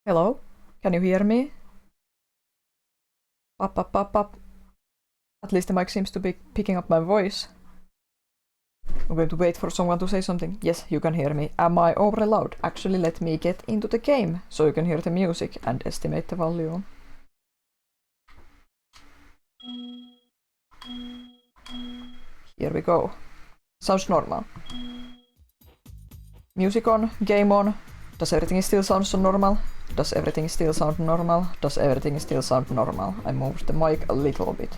Hello? Can you hear me? Up, up, up, up. At least the mic seems to be picking up my voice. I'm going to wait for someone to say something. Yes, you can hear me. Am I overly loud? Actually, let me get into the game so you can hear the music and estimate the volume. Here we go. Sounds normal. Music on, game on. Does everything still sound so normal? Does everything still sound normal? Does everything still sound normal? I moved the mic a little bit.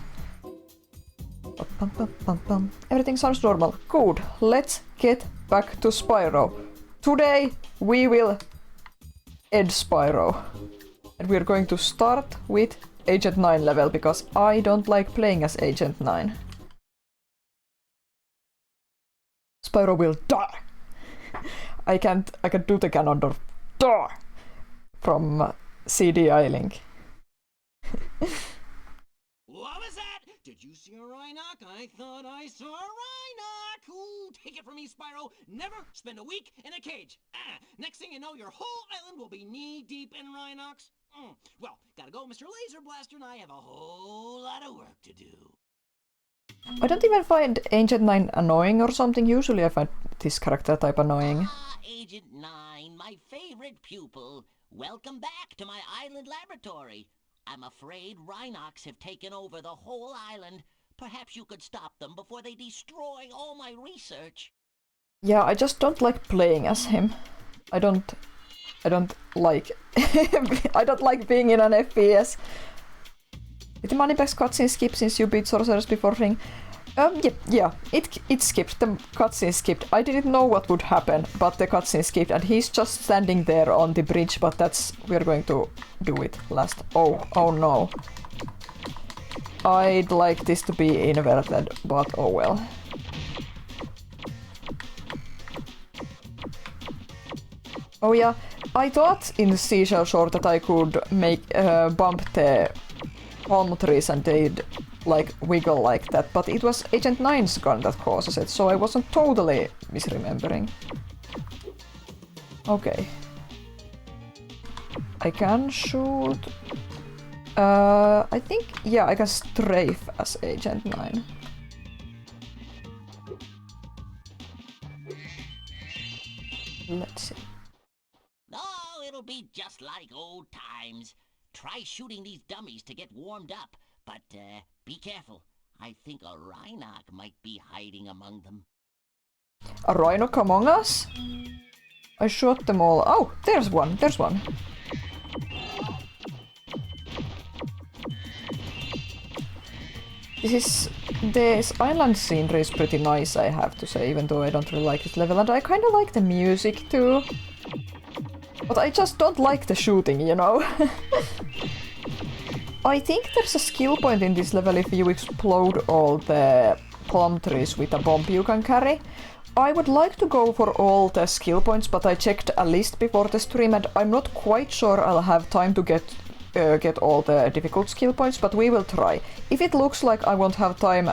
Everything sounds normal. Good. Let's get back to Spyro. Today we will end Spyro. And we're going to start with Agent 9 level because I don't like playing as Agent 9. Spyro will die. I can do the Ganondorf die from CDI Link. What was that? Did you see a Rhinoc? I thought I saw a Rhinoc! Ooh, take it from me, Spyro. Never spend a week in a cage. Next thing you know, your whole island will be knee-deep in Rhinocs. Well, gotta go, Mr. Laser Blaster, and I have a whole lot of work to do. I don't even find Agent 9 annoying or something. Usually I find this character type annoying. Agent 9, my favorite pupil. Welcome back to my island laboratory. I'm afraid Rhinocs have taken over the whole island. Perhaps you could stop them before they destroy all my research. Yeah, I just don't like playing as him. I don't like I don't like being in an FPS. Did the Moneybags cutscene skip since you beat Sorcerers before Ring? Yeah, it skipped. The cutscene skipped. I didn't know what would happen, but the cutscene skipped, and he's just standing there on the bridge. But we're going to do it last. Oh no! I'd like this to be inverted, but oh well. Oh yeah, I thought in the Seashell Shore that I could make bump the palm trees and they'd like wiggle like that, but it was Agent 9's gun that causes it, so I wasn't totally misremembering. Okay. I can shoot... I think, yeah, I can strafe as Agent 9. Let's see. Oh, it'll be just like old times. Try shooting these dummies to get warmed up, but be careful. I think a Rhinoc might be hiding among them. A Rhinoc among us? I shot them all. Oh, there's one. This island scenery is pretty nice, I have to say, even though I don't really like this level, and I kind of like the music too. But I just don't like the shooting, you know? I think there's a skill point in this level if you explode all the palm trees with a bomb you can carry. I would like to go for all the skill points, but I checked a list before the stream and I'm not quite sure I'll have time to get all the difficult skill points, but we will try. If it looks like I won't have time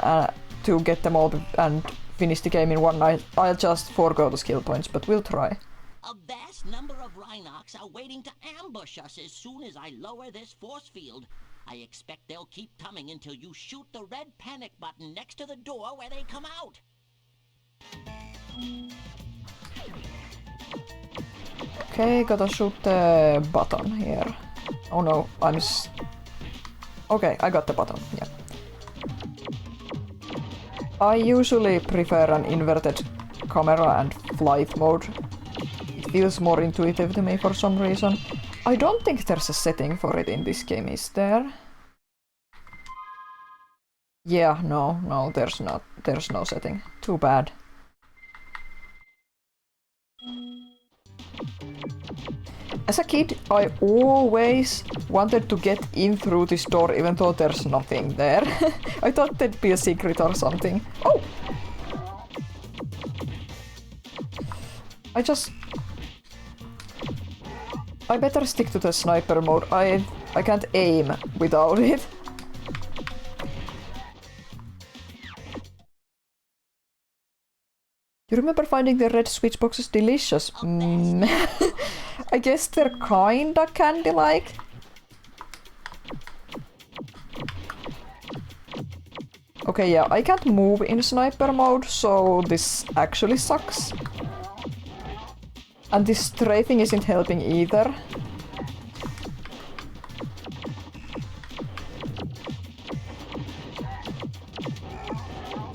to get them all and finish the game in one night, I'll just forego the skill points, but we'll try. A vast number of Rhinocs are waiting to ambush us as soon as I lower this force field. I expect they'll keep coming until you shoot the red panic button next to the door where they come out. Okay, gotta shoot the button here. Oh no, okay, I got the button, yeah. I usually prefer an inverted camera and flight mode. It feels more intuitive to me for some reason. I don't think there's a setting for it in this game, is there? Yeah, no, there's not. There's no setting. Too bad. As a kid, I always wanted to get in through this door even though there's nothing there. I thought there'd be a secret or something. Oh! I better stick to the sniper mode. I can't aim without it. You remember finding the red switch boxes delicious? I guess they're kinda candy-like. Okay, yeah, I can't move in sniper mode, so this actually sucks. And this strafing isn't helping either.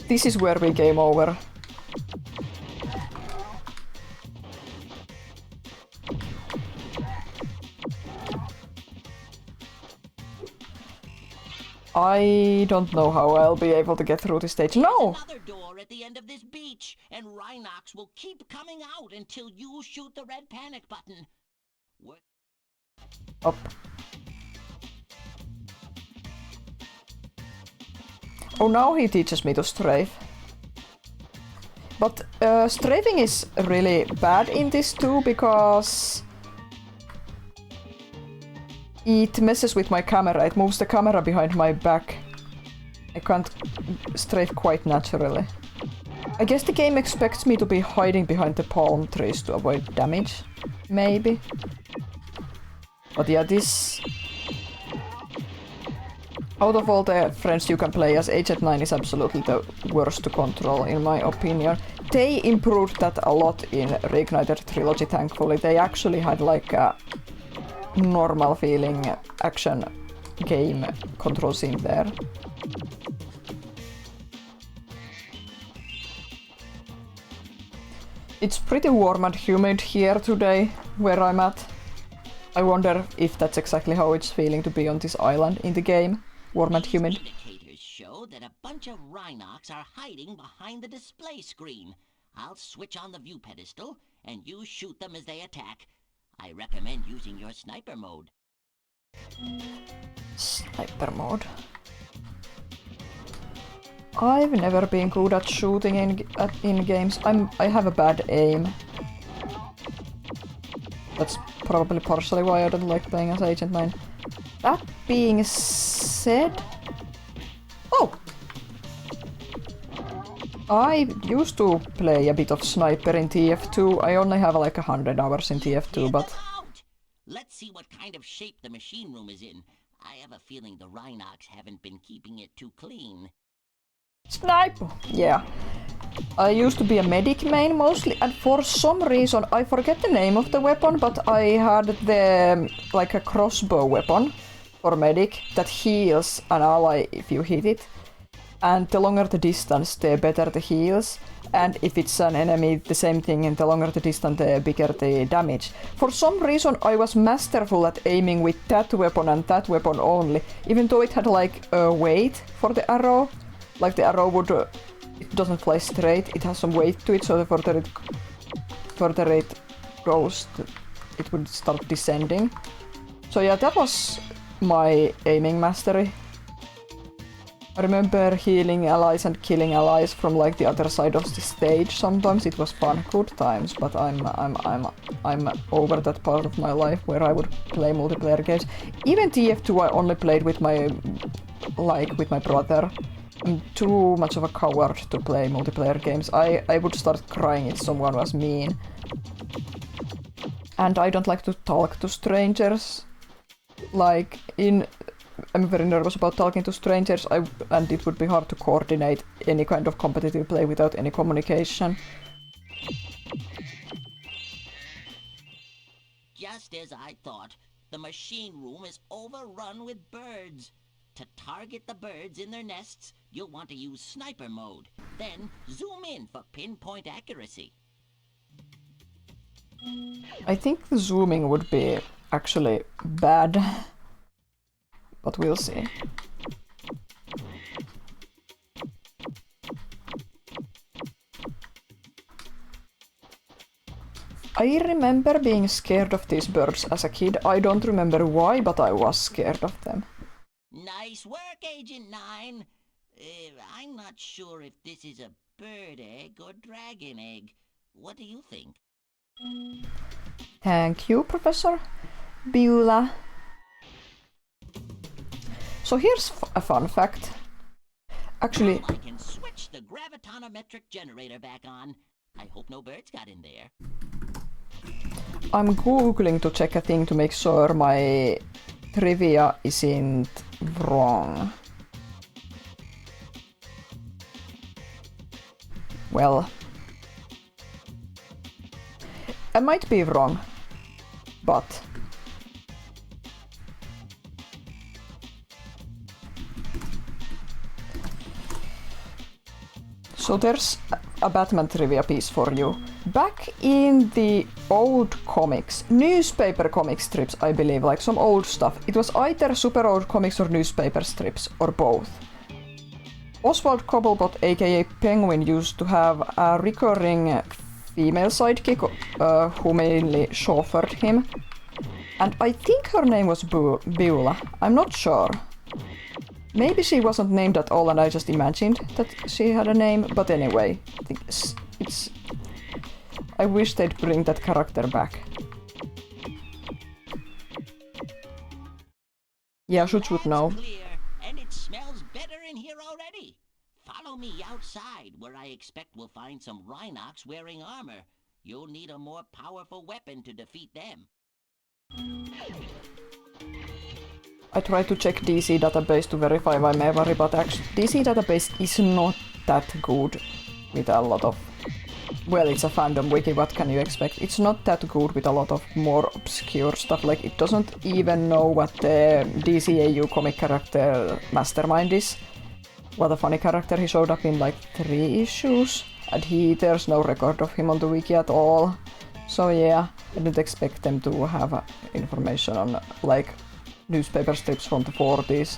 This is where we game over. I don't know how I'll be able to get through this stage. No! Another door at the end of this beach, and Rhinox will keep coming out until you shoot the red panic button. What? Up. Oh, now he teaches me to strafe. But strafing is really bad in this too, because it messes with my camera. It moves the camera behind my back. I can't strafe quite naturally. I guess the game expects me to be hiding behind the palm trees to avoid damage. Maybe. But yeah, this... Out of all the friends you can play as, Agent 9 is absolutely the worst to control, in my opinion. They improved that a lot in Reignited Trilogy, thankfully. They actually had like a normal feeling action game control scene there. It's pretty warm and humid here today, where I'm at. I wonder if that's exactly how it's feeling to be on this island in the game. Warm and humid. Indicators show that a bunch of Rhinox are hiding behind the display screen. I'll switch on the view pedestal, and you shoot them as they attack. I recommend using your sniper mode. Sniper mode. I've never been good at shooting in games. I have a bad aim. That's probably partially why I don't like playing as Agent 9. That being said... Oh! I used to play a bit of sniper in TF2. I only have like 100 hours in TF2, but... Let's see what kind of shape the machine room is in. I have a feeling the Rhinox haven't been keeping it too clean. Sniper! Yeah. I used to be a medic main mostly, and for some reason, I forget the name of the weapon, but I had the, like a crossbow weapon for medic that heals an ally if you hit it. And the longer the distance, the better the heals. And if it's an enemy, the same thing, and the longer the distance, the bigger the damage. For some reason, I was masterful at aiming with that weapon and that weapon only, even though it had like a weight for the arrow. Like the arrow would... it doesn't fly straight, it has some weight to it, so the further it goes, it would start descending. So yeah, that was my aiming mastery. I remember healing allies and killing allies from like the other side of the stage. Sometimes it was fun, good times, but I'm over that part of my life where I would play multiplayer games. Even TF2 I only played with my brother. I'm too much of a coward to play multiplayer games. I would start crying if someone was mean. And I don't like to talk to strangers. Like, I'm very nervous about talking to strangers, and it would be hard to coordinate any kind of competitive play without any communication. Just as I thought, the machine room is overrun with birds. To target the birds in their nests, you'll want to use sniper mode. Then zoom in for pinpoint accuracy. I think the zooming would be actually bad. But we'll see. I remember being scared of these birds as a kid. I don't remember why, but I was scared of them. Nice work, Agent 9. I'm not sure if this is a bird egg or dragon egg. What do you think? Thank you, Professor Beulah. So here's a fun fact. Actually... I can switch the gravitonometric generator back on. I hope no birds got in there. I'm googling to check a thing to make sure my trivia isn't wrong. Well, I might be wrong, but so there's a Batman trivia piece for you. Back in the old comics, newspaper comic strips, I believe, like some old stuff, it was either super old comics or newspaper strips, or both. Oswald Cobblepot, aka Penguin, used to have a recurring female sidekick who mainly chauffeured him. And I think her name was Beulah, I'm not sure. Maybe she wasn't named at all and I just imagined that she had a name, but anyway, I think it's... I wish they'd bring that character back. Yeah, Shuts would know. Clear, and it smells better in here already. Follow me outside, where I expect we'll find some Rhinox wearing armor. You'll need a more powerful weapon to defeat them. I tried to check DC database to verify my memory, but actually DC database is not that good with a lot of... Well, it's a fandom wiki, what can you expect? It's not that good with a lot of more obscure stuff, like it doesn't even know what the DCAU comic character Mastermind is. What a funny character, he showed up in like 3 issues, and there's no record of him on the wiki at all. So yeah, I didn't expect them to have information on like newspaper strips from the 40s.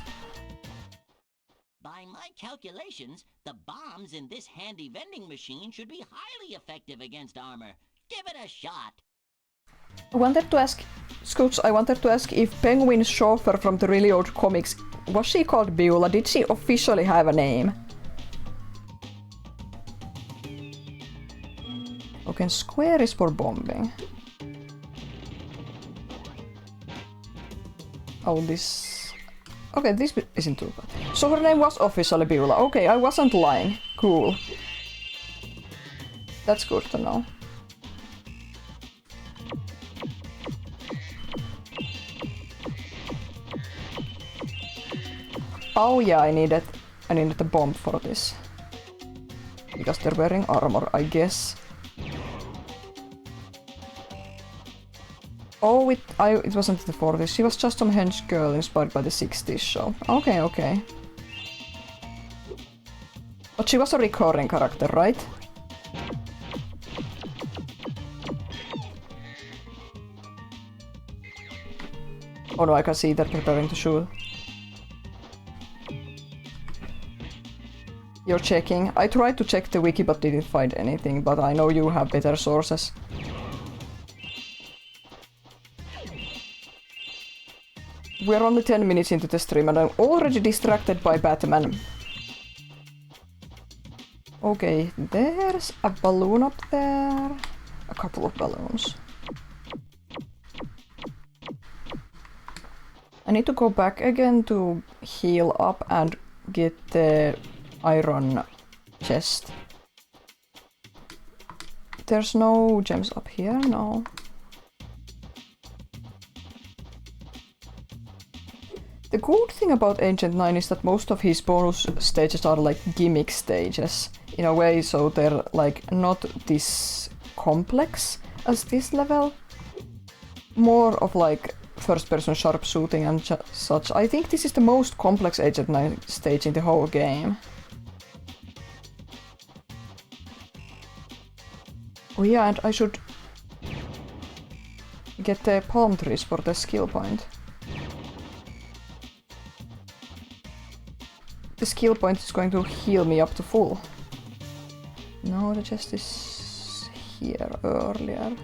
By my calculations, the bombs in this handy vending machine should be highly effective against armor. Give it a shot. I wanted to ask, Scoots, I wanted to ask if Penguin's chauffeur from the really old comics, was she called Beulah? Did she officially have a name? Okay, square is for bombing. Oh, this... Okay, this isn't too bad. So her name was officially Beulah. Okay, I wasn't lying. Cool. That's good to know. Oh yeah, I needed the bomb for this. Because they're wearing armor, I guess. Oh, it wasn't the 40s. She was just some hench girl inspired by the 60s show. Okay, okay. But she was a recurring character, right? Oh no, I can see they're preparing to shoot. You're checking. I tried to check the wiki but didn't find anything, but I know you have better sources. We're only 10 minutes into the stream and I'm already distracted by Batman. Okay, there's a balloon up there. A couple of balloons. I need to go back again to heal up and get the iron chest. There's no gems up here, no. The good thing about Agent 9 is that most of his bonus stages are like gimmick stages in a way, so they're like not this complex as this level. More of like first person sharpshooting and such. I think this is the most complex Agent 9 stage in the whole game. Oh yeah, and I should get the palm trees for the skill point. The skill point is going to heal me up to full. No, the chest is here earlier.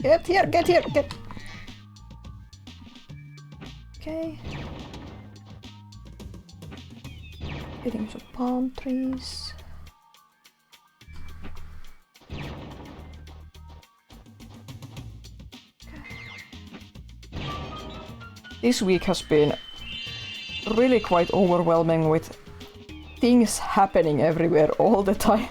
Get here, get here, get! Okay. Getting some palm trees. This week has been really quite overwhelming with things happening everywhere all the time.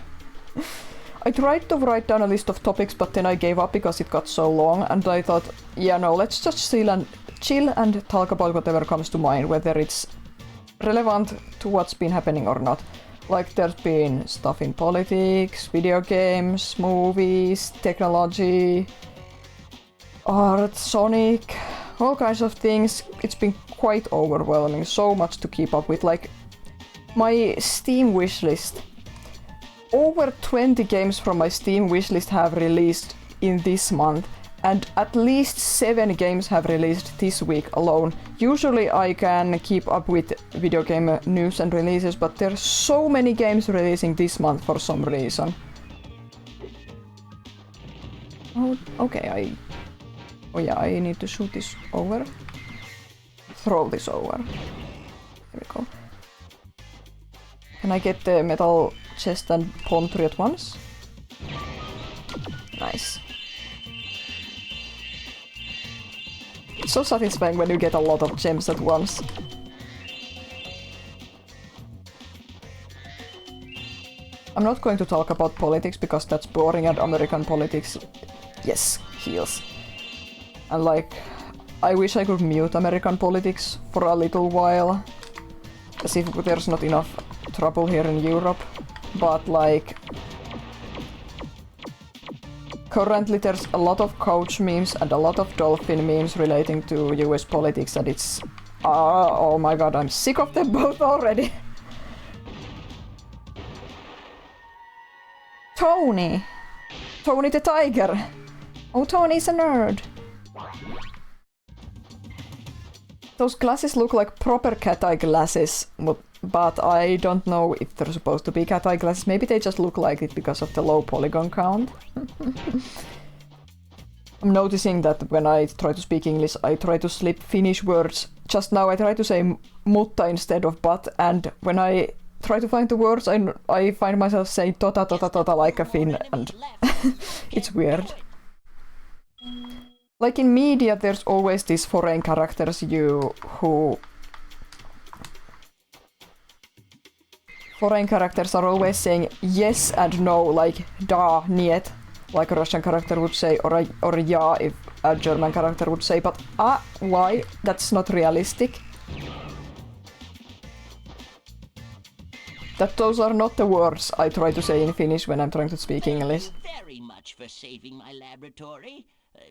I tried to write down a list of topics, but then I gave up because it got so long, and I thought, yeah, no, let's just chill and talk about whatever comes to mind, whether it's relevant to what's been happening or not. Like, there's been stuff in politics, video games, movies, technology, art, Sonic, all kinds of things. It's been quite overwhelming, so much to keep up with. Like, my Steam wishlist. Over 20 games from my Steam wishlist have released in this month, and at least 7 games have released this week alone. Usually I can keep up with video game news and releases, but there's so many games releasing this month for some reason. Oh, okay, oh yeah, I need to shoot this over. Throw this over. There we go. Can I get the metal chest and palm tree at once? Nice. It's so satisfying when you get a lot of gems at once. I'm not going to talk about politics because that's boring, and American politics, yes, heals. And like, I wish I could mute American politics for a little while, as if there's not enough trouble here in Europe, but like, currently there's a lot of couch memes and a lot of dolphin memes relating to US politics, and it's... oh my god, I'm sick of them both already. Tony! Tony the tiger! Oh, Tony's a nerd! Those glasses look like proper cat-eye glasses, but I don't know if they're supposed to be cat-eye glasses. Maybe they just look like it because of the low polygon count. I'm noticing that when I try to speak English, I try to slip Finnish words. Just now I try to say mutta instead of but, and when I try to find the words, I find myself saying tota like a Finn, and it's weird. Like in media, there's always these foreign characters who... Foreign characters are always saying yes and no, like da, niet, like a Russian character would say, or ja, if a German character would say, but why? That's not realistic. That those are not the words I try to say in Finnish when I'm trying to speak English. Thank you very much for saving my laboratory.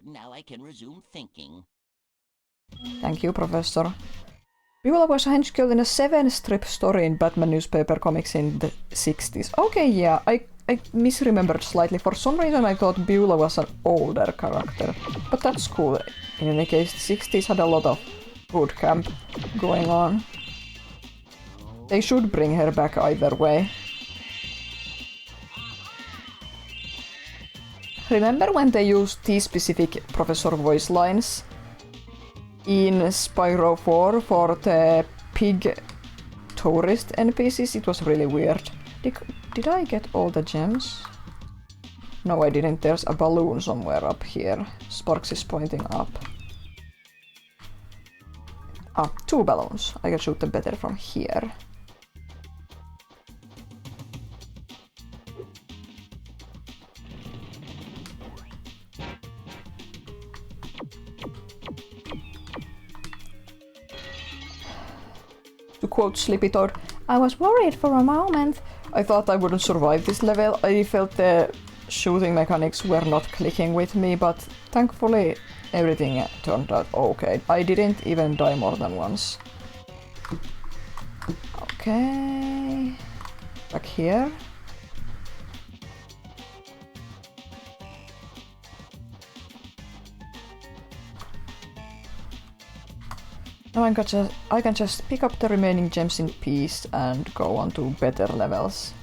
Now I can resume thinking. Thank you, Professor. Beulah was hench killed in a 7-strip story in Batman newspaper comics in the 60s. Okay, yeah, I misremembered slightly. For some reason I thought Beulah was an older character. But that's cool. In any case, the 60s had a lot of boot camp going on. They should bring her back either way. Remember when they used these specific Professor voice lines in Spyro 4 for the pig tourist NPCs? It was really weird. Did I get all the gems? No, I didn't. There's a balloon somewhere up here. Sparks is pointing up. 2 balloons. I can shoot them better from here. To quote Slippy Toad, I was worried for a moment. I thought I wouldn't survive this level. I felt the shooting mechanics were not clicking with me, but thankfully everything turned out okay. I didn't even die more than once. Okay. Back here. Now I can just pick up the remaining gems in peace and go on to better levels.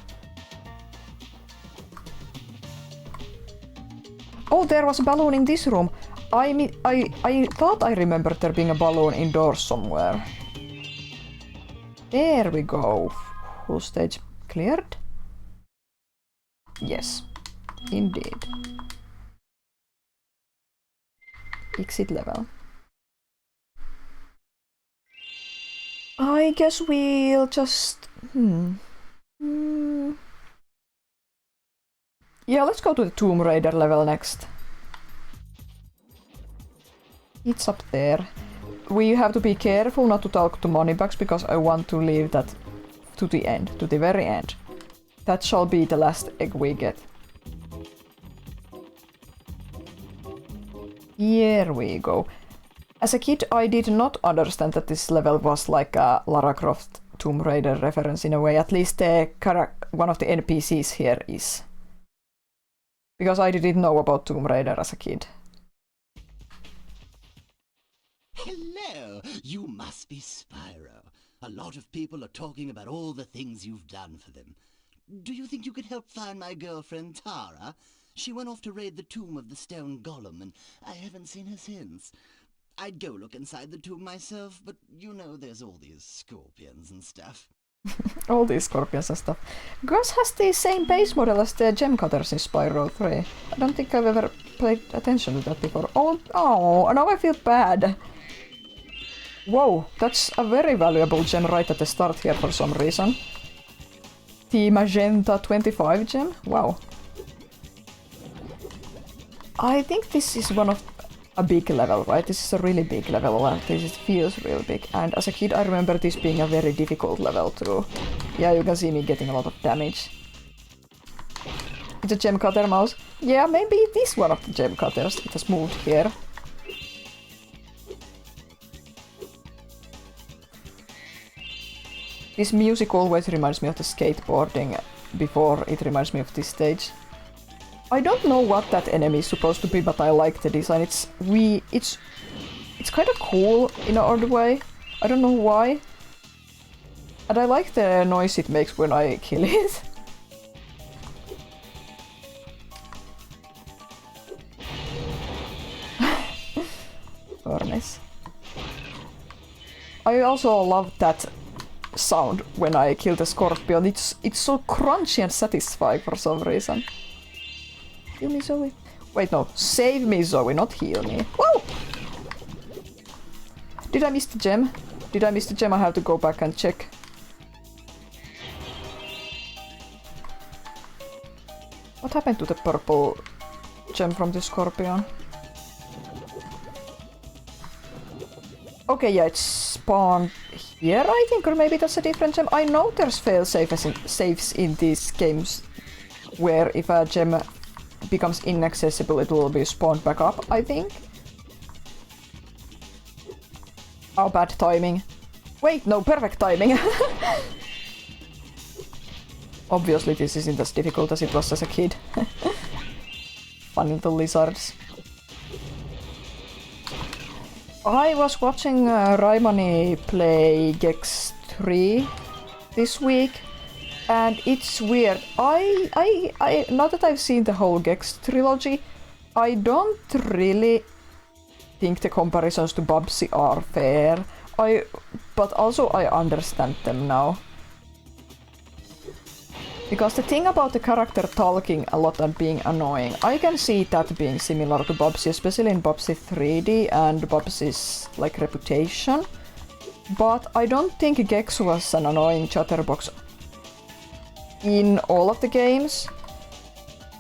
Oh, there was a balloon in this room. I thought I remembered there being a balloon indoors somewhere. There we go. Full stage cleared? Yes, indeed. Exit level. I guess we'll just... Yeah, let's go to the Tomb Raider level next. It's up there. We have to be careful not to talk to moneybags because I want to leave that to the end, to the very end. That shall be the last egg we get. Here we go. As a kid, I did not understand that this level was like a Lara Croft Tomb Raider reference in a way. At least one of the NPCs here is. Because I didn't know about Tomb Raider as a kid. Hello, you must be Spyro. A lot of people are talking about all the things you've done for them. Do you think you could help find my girlfriend Tara? She went off to raid the tomb of the stone golem, and I haven't seen her since. I'd go look inside the tomb myself, but you know there's all these scorpions and stuff. All these scorpions and stuff. Gus has the same base model as the gem cutters in Spyro 3. I don't think I've ever paid attention to that before. Oh, now I feel bad. Whoa, that's a very valuable gem right at the start here for some reason. The magenta 25 gem? Wow. I think this is one of a big level, right? This is a really big level and this feels real big. And as a kid I remember this being a very difficult level too. Yeah, you can see me getting a lot of damage. It's a gem cutter mouse. Yeah, maybe it is one of the gem cutters. It has moved here. This music always reminds me of the skateboarding before it reminds me of this stage. I don't know what that enemy is supposed to be, but I like the design. It's kind of cool in an odd way. I don't know why. And I like the noise it makes when I kill it. Furnace. I also love that sound when I kill the scorpion. It's so crunchy and satisfying for some reason. Heal me, Zoe. Wait, no. Save me, Zoe, not heal me. Whoa! Did I miss the gem? Did I miss the gem? I have to go back and check. What happened to the purple gem from the scorpion? Okay, yeah, it's spawned here, I think, or maybe that's a different gem. I know there's fail-safes in these games where if a gem becomes inaccessible, it will be spawned back up, I think. Oh, bad timing. Wait, no, perfect timing. Obviously this isn't as difficult as it was as a kid. Fun little lizards. I was watching Raimani play Gex 3 this week, and it's weird. I now that I've seen the whole Gex trilogy, I don't really think the comparisons to Bubsy are fair. But also I understand them now. Because the thing about the character talking a lot and being annoying, I can see that being similar to Bubsy, especially in Bubsy 3D and Bubsy's like reputation. But I don't think Gex was an annoying chatterbox in all of the games.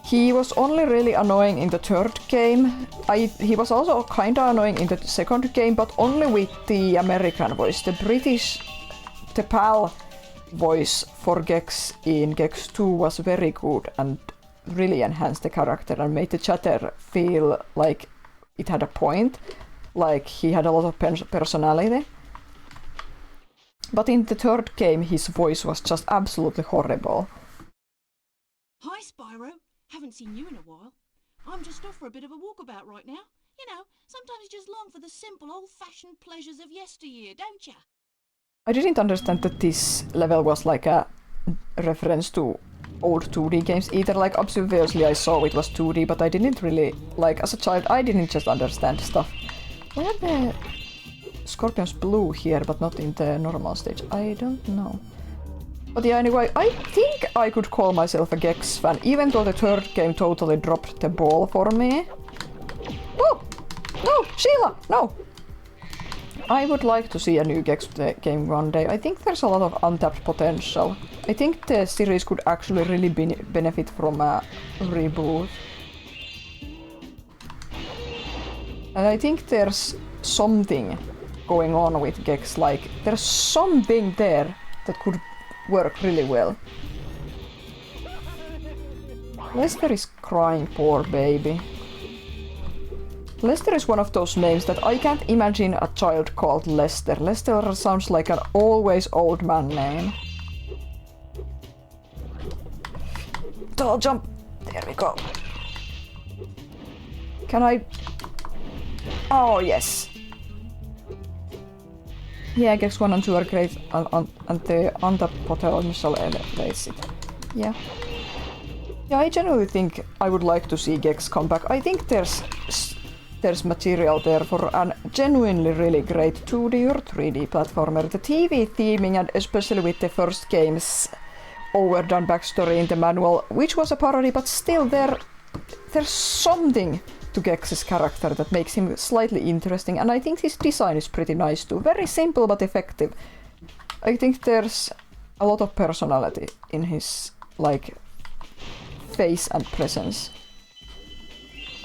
He was only really annoying in the third game. He was also kinda annoying in the second game, but only with the American voice. The British, the PAL voice for Gex in Gex 2 was very good and really enhanced the character and made the chatter feel like it had a point, like he had a lot of personality. But in the third game his voice was just absolutely horrible. Hi, Spyro. Haven't seen you in a while. I'm just off for a bit of a walkabout right now. You know, sometimes you just long for the simple, old-fashioned pleasures of yesteryear, don't ya? I didn't understand that this level was like a reference to old 2D games either. Like, obviously I saw it was 2D, but I didn't really, like, as a child, I didn't just understand stuff. Why are the scorpions blue here, but not in the normal stage? I don't know. But yeah, anyway, I think I could call myself a Gex fan, even though the third game totally dropped the ball for me. Oh! No! Sheila! No! I would like to see a new Gex game one day. I think there's a lot of untapped potential. I think the series could actually really benefit from a reboot. And I think there's something going on with Gex, like there's something there that could work really well. Lester is crying, poor baby. Lester is one of those names that I can't imagine a child called Lester. Lester sounds like an always old man name. Tall jump! There we go. Can I... Oh, yes! Yeah, Gex 1 and 2 are great, and the untapped potential elevates it. Yeah. Yeah, I genuinely think I would like to see Gex come back. I think there's material there for a genuinely really great 2D or 3D platformer. The TV theming, and especially with the first game's overdone backstory in the manual, which was a parody, but still there's something to Gex's character that makes him slightly interesting, and I think his design is pretty nice too. Very simple but effective. I think there's a lot of personality in his, like, face and presence.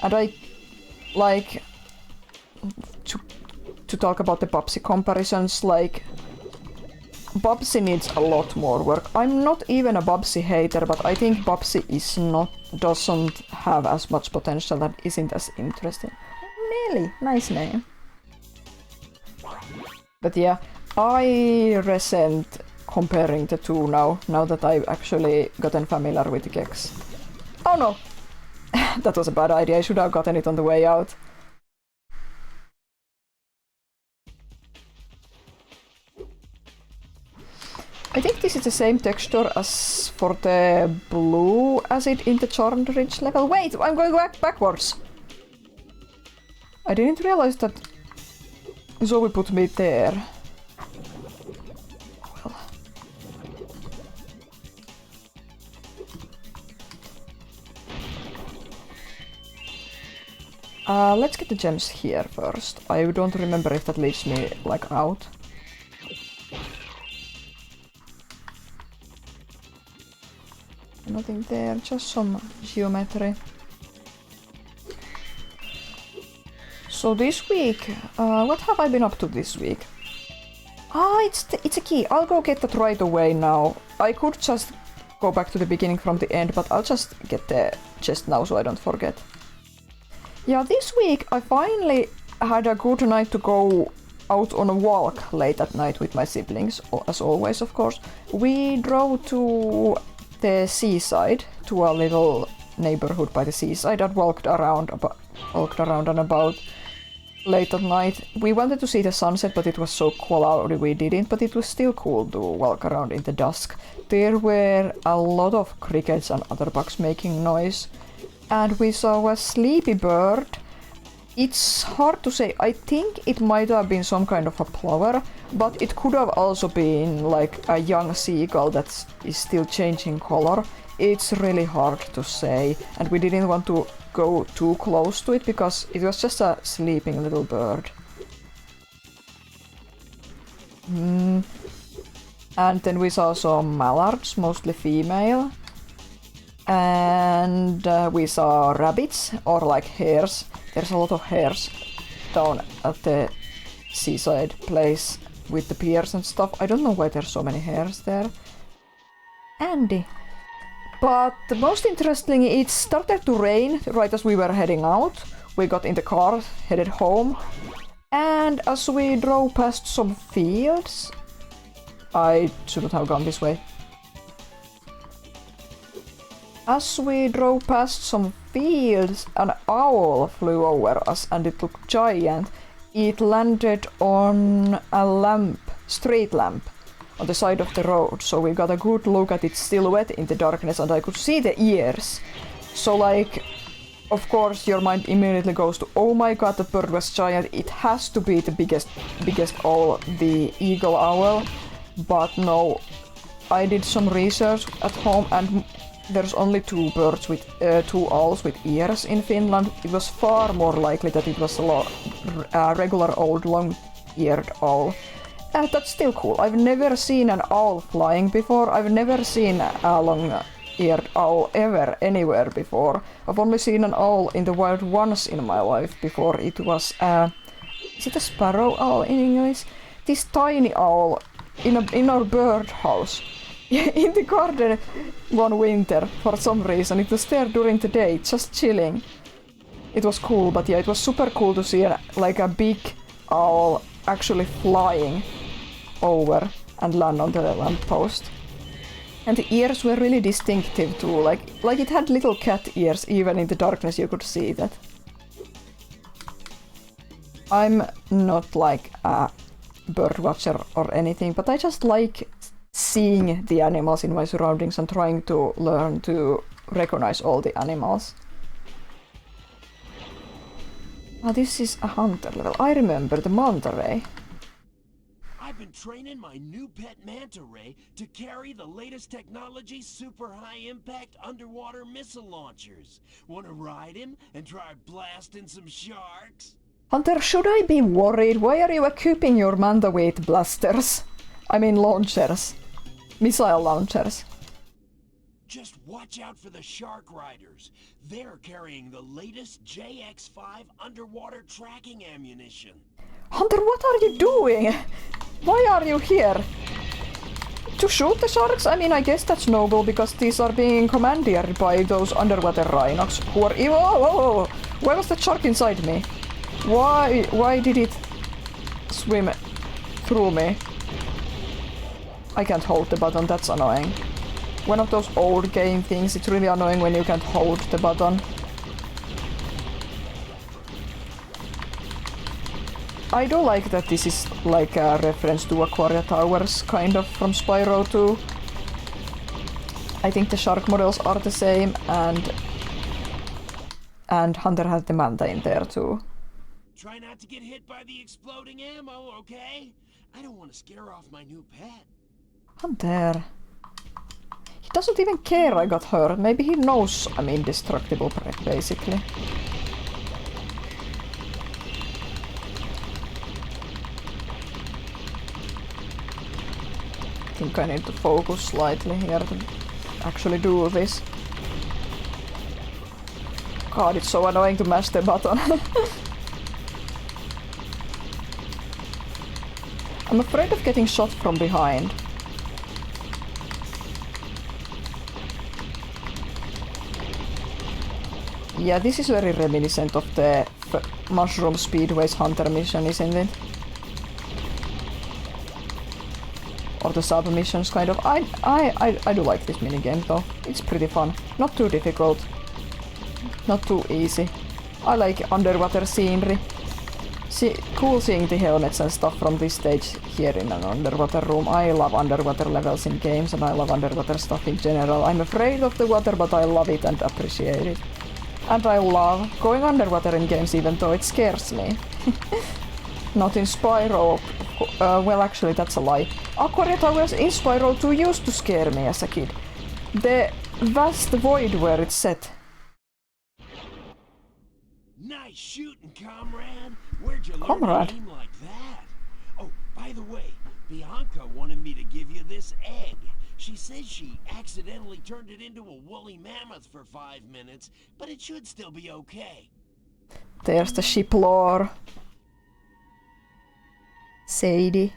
And I like to talk about the Bubsy comparisons, like Bubsy needs a lot more work. I'm not even a Bubsy hater, but I think Bubsy doesn't have as much potential and isn't as interesting. Nelly, nice name. But yeah, I resent comparing the two now that I've actually gotten familiar with Gex. Oh no! That was a bad idea, I should have gotten it on the way out. I think this is the same texture as for the blue acid in the Charmed Ridge level. Wait, I'm going backwards! I didn't realize that Zoe put me there. Let's get the gems here first. I don't remember if that leads me, like, out. Nothing there, just some geometry. So this week, what have I been up to this week? It's a key. I'll go get that right away now. I could just go back to the beginning from the end, but I'll just get the chest now so I don't forget. Yeah, this week I finally had a good night to go out on a walk late at night with my siblings, as always, of course. We drove to the seaside, to a little neighborhood by the seaside, and walked around and about late at night. We wanted to see the sunset, but it was so cloudy we didn't, but it was still cool to walk around in the dusk. There were a lot of crickets and other bugs making noise. And we saw a sleepy bird. It's hard to say. I think it might have been some kind of a plover, but it could have also been like a young seagull that is still changing color. It's really hard to say, and we didn't want to go too close to it because it was just a sleeping little bird. And then we saw some mallards, mostly female. And we saw rabbits, or like hares. There's a lot of hares down at the seaside place with the piers and stuff. I don't know why there's so many hares there. Andy. But most interestingly, it started to rain right as we were heading out. We got in the car, headed home. And as we drove past some fields... I shouldn't have gone this way. As we drove past some fields, an owl flew over us and it looked giant. It landed on a street lamp, on the side of the road, so we got a good look at its silhouette in the darkness and I could see the ears. So like, of course your mind immediately goes to, oh my god, the bird was giant, it has to be the biggest owl, the eagle owl. But no, I did some research at home and there's only two owls with ears in Finland. It was far more likely that it was a regular old long-eared owl. That's still cool. I've never seen an owl flying before. I've never seen a long-eared owl ever anywhere before. I've only seen an owl in the wild once in my life before. It was is it a sparrow owl in English? This tiny owl in our birdhouse in the garden one winter for some reason. It was there during the day, just chilling. It was cool, but yeah, it was super cool to see like a big owl actually flying over and land on the lamppost. And the ears were really distinctive too, like it had little cat ears. Even in the darkness you could see that. I'm not like a bird watcher or anything, but I just like seeing the animals in my surroundings and trying to learn to recognize all the animals. Oh, this is a hunter level. I remember the manta ray. I've been training my new pet manta ray to carry the latest technology super high-impact underwater missile launchers. Wanna ride him and try blasting some sharks? Hunter, should I be worried? Why are you equipping your manta with blasters? I mean launchers. Missile launchers. Just watch out for the shark riders. They're carrying the latest JX-5 underwater tracking ammunition. Hunter, what are you doing? Why are you here? To shoot the sharks? I mean, I guess that's noble because these are being commandeered by those underwater rhinos who are evil. Whoa. Why was the shark inside me? Why did it swim through me? I can't hold the button, that's annoying. One of those old game things, it's really annoying when you can't hold the button. I do like that this is like a reference to Aquaria Towers, kind of, from Spyro 2. I think the shark models are the same, and Hunter has the manta in there too. Try not to get hit by the exploding ammo, okay? I don't want to scare off my new pet. Hunter. He doesn't even care I got hurt. Maybe he knows I'm indestructible, basically. I think I need to focus slightly here to actually do this. God, it's so annoying to mash the button. I'm afraid of getting shot from behind. Yeah, this is very reminiscent of the Mushroom Speedway's Hunter mission, isn't it? Or the sub-missions, kind of. I do like this minigame though. It's pretty fun. Not too difficult. Not too easy. I like underwater scenery. Cool seeing the helmets and stuff from this stage here in an underwater room. I love underwater levels in games and I love underwater stuff in general. I'm afraid of the water, but I love it and appreciate it. And I love going underwater in games even though it scares me. Not in Spyro. Well, actually that's a lie. Aquaria Towers in Spyro 2 used to scare me as a kid. The vast void where it's set. Nice shooting, comrade. Where'd you learn Comrade? to aim like that? Oh, by the way, Bianca wanted me to give you this egg. She says she accidentally turned it into a woolly mammoth for 5 minutes, but it should still be okay. There's the ship lore. Sadie.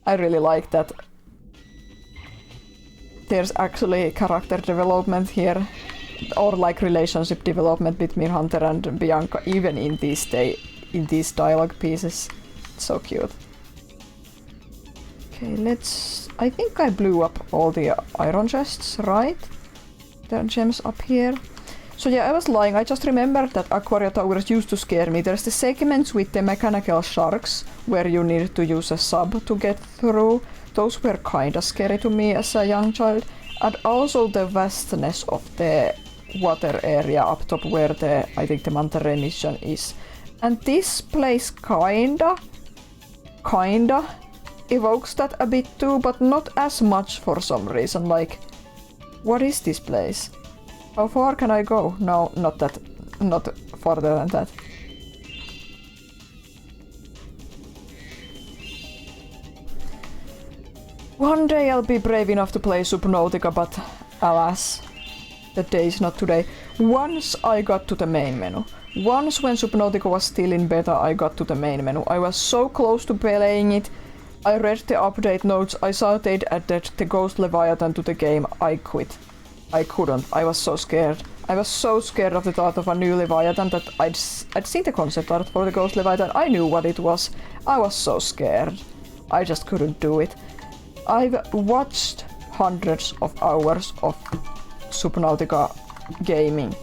I really like that. There's actually character development here. Or like relationship development between Hunter and Bianca, even in these dialogue pieces. It's so cute. Okay, let's... I think I blew up all the iron chests, right? There are gems up here. So yeah, I was lying. I just remembered that Aquaria Towers used to scare me. There's the segments with the mechanical sharks, where you need to use a sub to get through. Those were kinda scary to me as a young child. And also the vastness of the water area up top where I think the manta ray mission is. And this place kinda evokes that a bit too, but not as much for some reason. Like, what is this place? How far can I go? No, not that. Not farther than that. One day I'll be brave enough to play Subnautica, but alas, the day is not today. Once I got to the main menu. Once when Subnautica was still in beta, I got to the main menu. I was so close to playing it. I read the update notes, I saw they'd added the Ghost Leviathan to the game. I quit. I couldn't. I was so scared. I was so scared of the thought of a new Leviathan that I'd seen the concept art for the Ghost Leviathan. I knew what it was. I was so scared. I just couldn't do it. I've watched hundreds of hours of Subnautica gaming.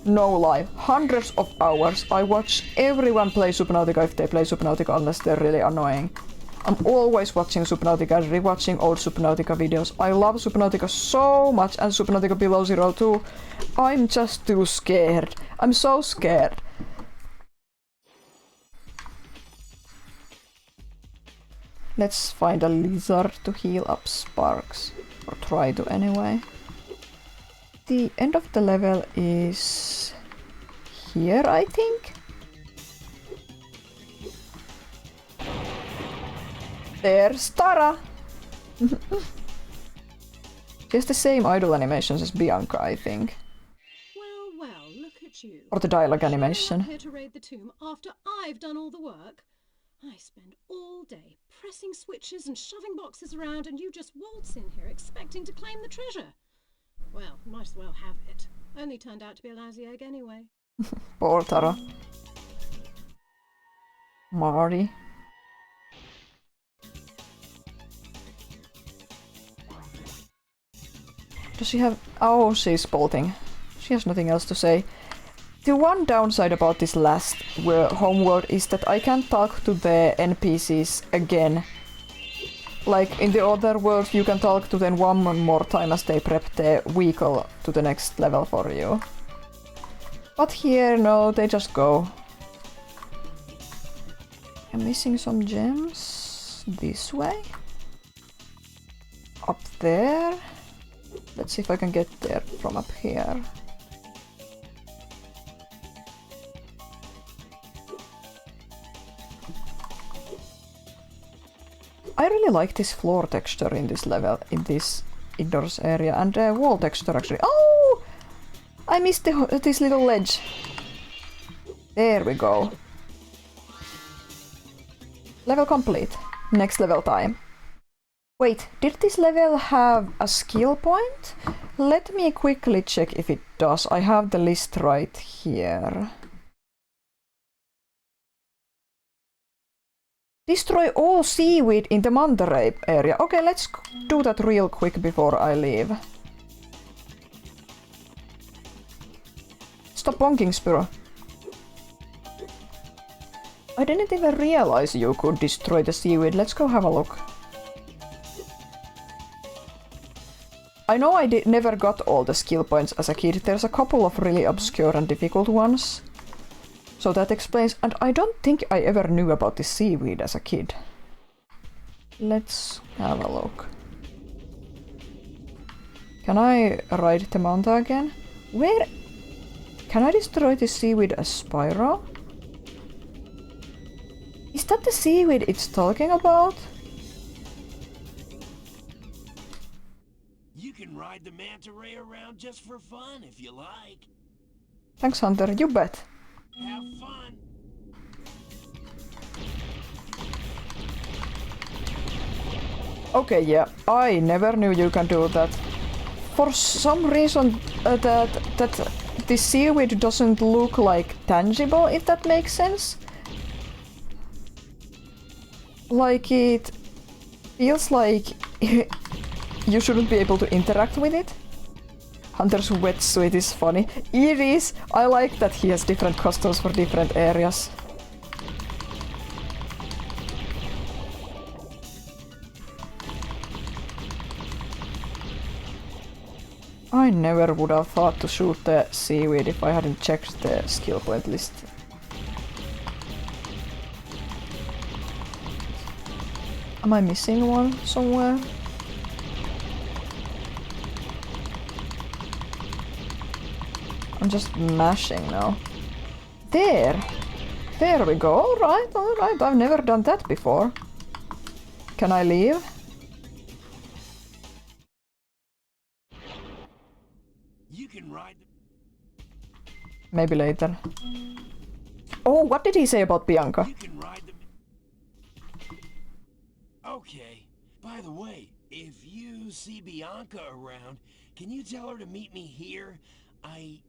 No lie. Hundreds of hours. I watch everyone play Subnautica if they play Subnautica unless they're really annoying. I'm always watching Subnautica and rewatching old Subnautica videos. I love Subnautica so much and Subnautica Below Zero too. I'm just too scared. I'm so scared. Let's find a lizard to heal up sparks. Or try to anyway. The end of the level is here, I think. There's Tara! She has the same idle animations as Bianca, I think. Well, look at you. Or the dialogue animation. I'm here to raid the tomb after I've done all the work. I spend all day pressing switches and shoving boxes around, and you just waltz in here expecting to claim the treasure. Well, might as well have it. Only turned out to be a lousy egg anyway. Poor Tara. Marty. Does she have... Oh, she's bolting. She has nothing else to say. The one downside about this last homeworld is that I can't talk to the NPCs again. Like in the other world, you can talk to them one more time as they prep the vehicle to the next level for you. But here, no, they just go. I'm missing some gems. This way. Up there. Let's see if I can get there from up here. I really like this floor texture in this level, in this indoors area, and wall texture actually. Oh! I missed this little ledge. There we go. Level complete. Next level time. Wait, did this level have a skill point? Let me quickly check if it does. I have the list right here. Destroy all seaweed in the manta ray area. Okay, let's do that real quick before I leave. Stop bonking, Spyro. I didn't even realize you could destroy the seaweed. Let's go have a look. I know I never got all the skill points as a kid. There's a couple of really obscure and difficult ones. So that explains, and I don't think I ever knew about the seaweed as a kid. Let's have a look. Can I ride the manta again? Where? Can I destroy the seaweed as Spyro? Is that the seaweed it's talking about? You can ride the manta ray around just for fun if you like. Thanks, Hunter, you bet. Have fun. Okay, yeah, I never knew you can do that. For some reason, that the seaweed doesn't look like tangible, if that makes sense. Like it feels like you shouldn't be able to interact with it. Hunter's wetsuit is funny. It is! I like that he has different costumes for different areas. I never would have thought to shoot the seaweed if I hadn't checked the skill point list. Am I missing one somewhere? I'm just mashing now. There! There we go. Alright, alright. I've never done that before. Can I leave? can ride the... Maybe later. Oh, what did he say about Bianca? You can ride the... Okay. By the way, if you see Bianca around, can you tell her to meet me here? I,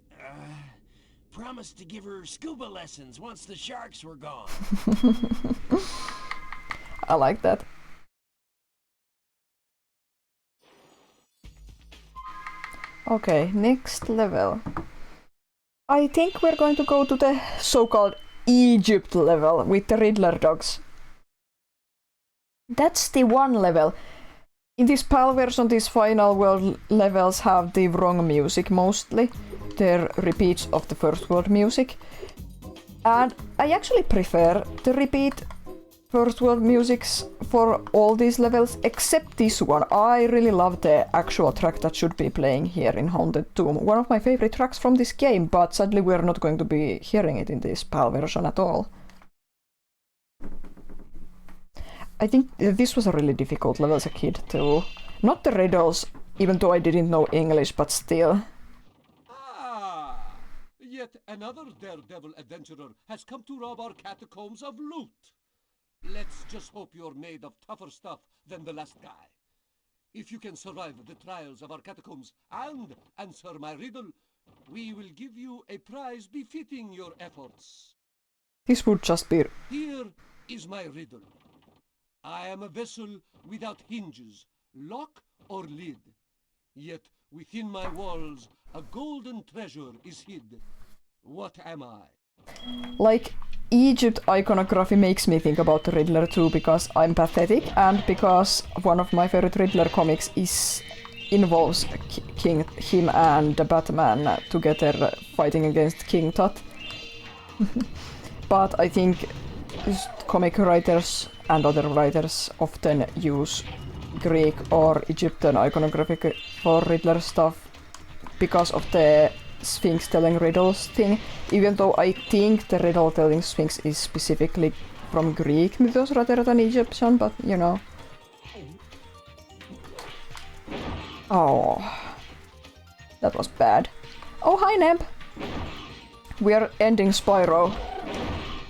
promised to give her scuba lessons once the sharks were gone. I like that. Okay, next level. I think we're going to go to the so-called Egypt level with the Riddler dogs. That's the one level. In this PAL version, these final world levels have the wrong music mostly. They're repeats of the first world music. And I actually prefer the repeat first world musics for all these levels, except this one. I really love the actual track that should be playing here in Haunted Tomb. One of my favorite tracks from this game, but sadly we're not going to be hearing it in this PAL version at all. I think this was a really difficult level as a kid too. Not the riddles, even though I didn't know English, but still. Ah! Yet another daredevil adventurer has come to rob our catacombs of loot. Let's just hope you're made of tougher stuff than the last guy. If you can survive the trials of our catacombs and answer my riddle, we will give you a prize befitting your efforts. This would just be... Here is my riddle. I am a vessel without hinges, lock or lid. Yet within my walls a golden treasure is hid. What am I? Like, Egypt iconography makes me think about the Riddler too, because I'm pathetic and because one of my favorite Riddler comics involves him and the Batman together fighting against King Tut. But I think comic writers and other writers often use Greek or Egyptian iconography for Riddler stuff because of the Sphinx telling riddles thing, even though I think the riddle telling Sphinx is specifically from Greek mythos rather than Egyptian, but you know. Oh, that was bad. Oh, hi Neb! We are ending Spyro.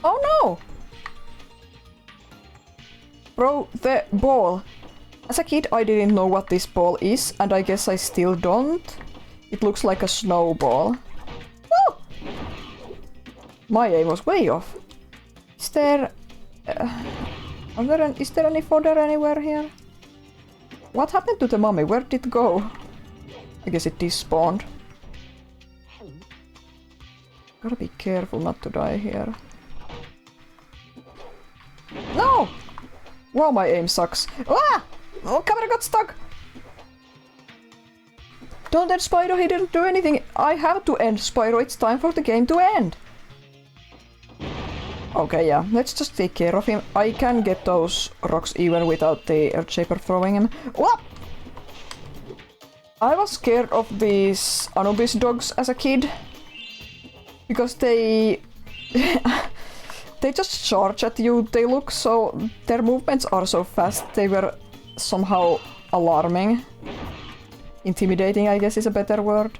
Oh no! Bro, the ball. As a kid I didn't know what this ball is, and I guess I still don't. It looks like a snowball. Oh! My aim was way off. Is there... is there any fodder anywhere here? What happened to the mummy? Where did it go? I guess it despawned. Gotta be careful not to die here. No! Wow, my aim sucks. Ah! Oh, camera got stuck! Don't end Spyro, he didn't do anything. I have to end Spyro, it's time for the game to end. Okay, yeah, let's just take care of him. I can get those rocks even without the Earthshaper throwing him. Whoop! I was scared of these Anubis dogs as a kid. Because they... they just charge at you. They look so... their movements are so fast, they were somehow alarming. Intimidating, I guess, is a better word.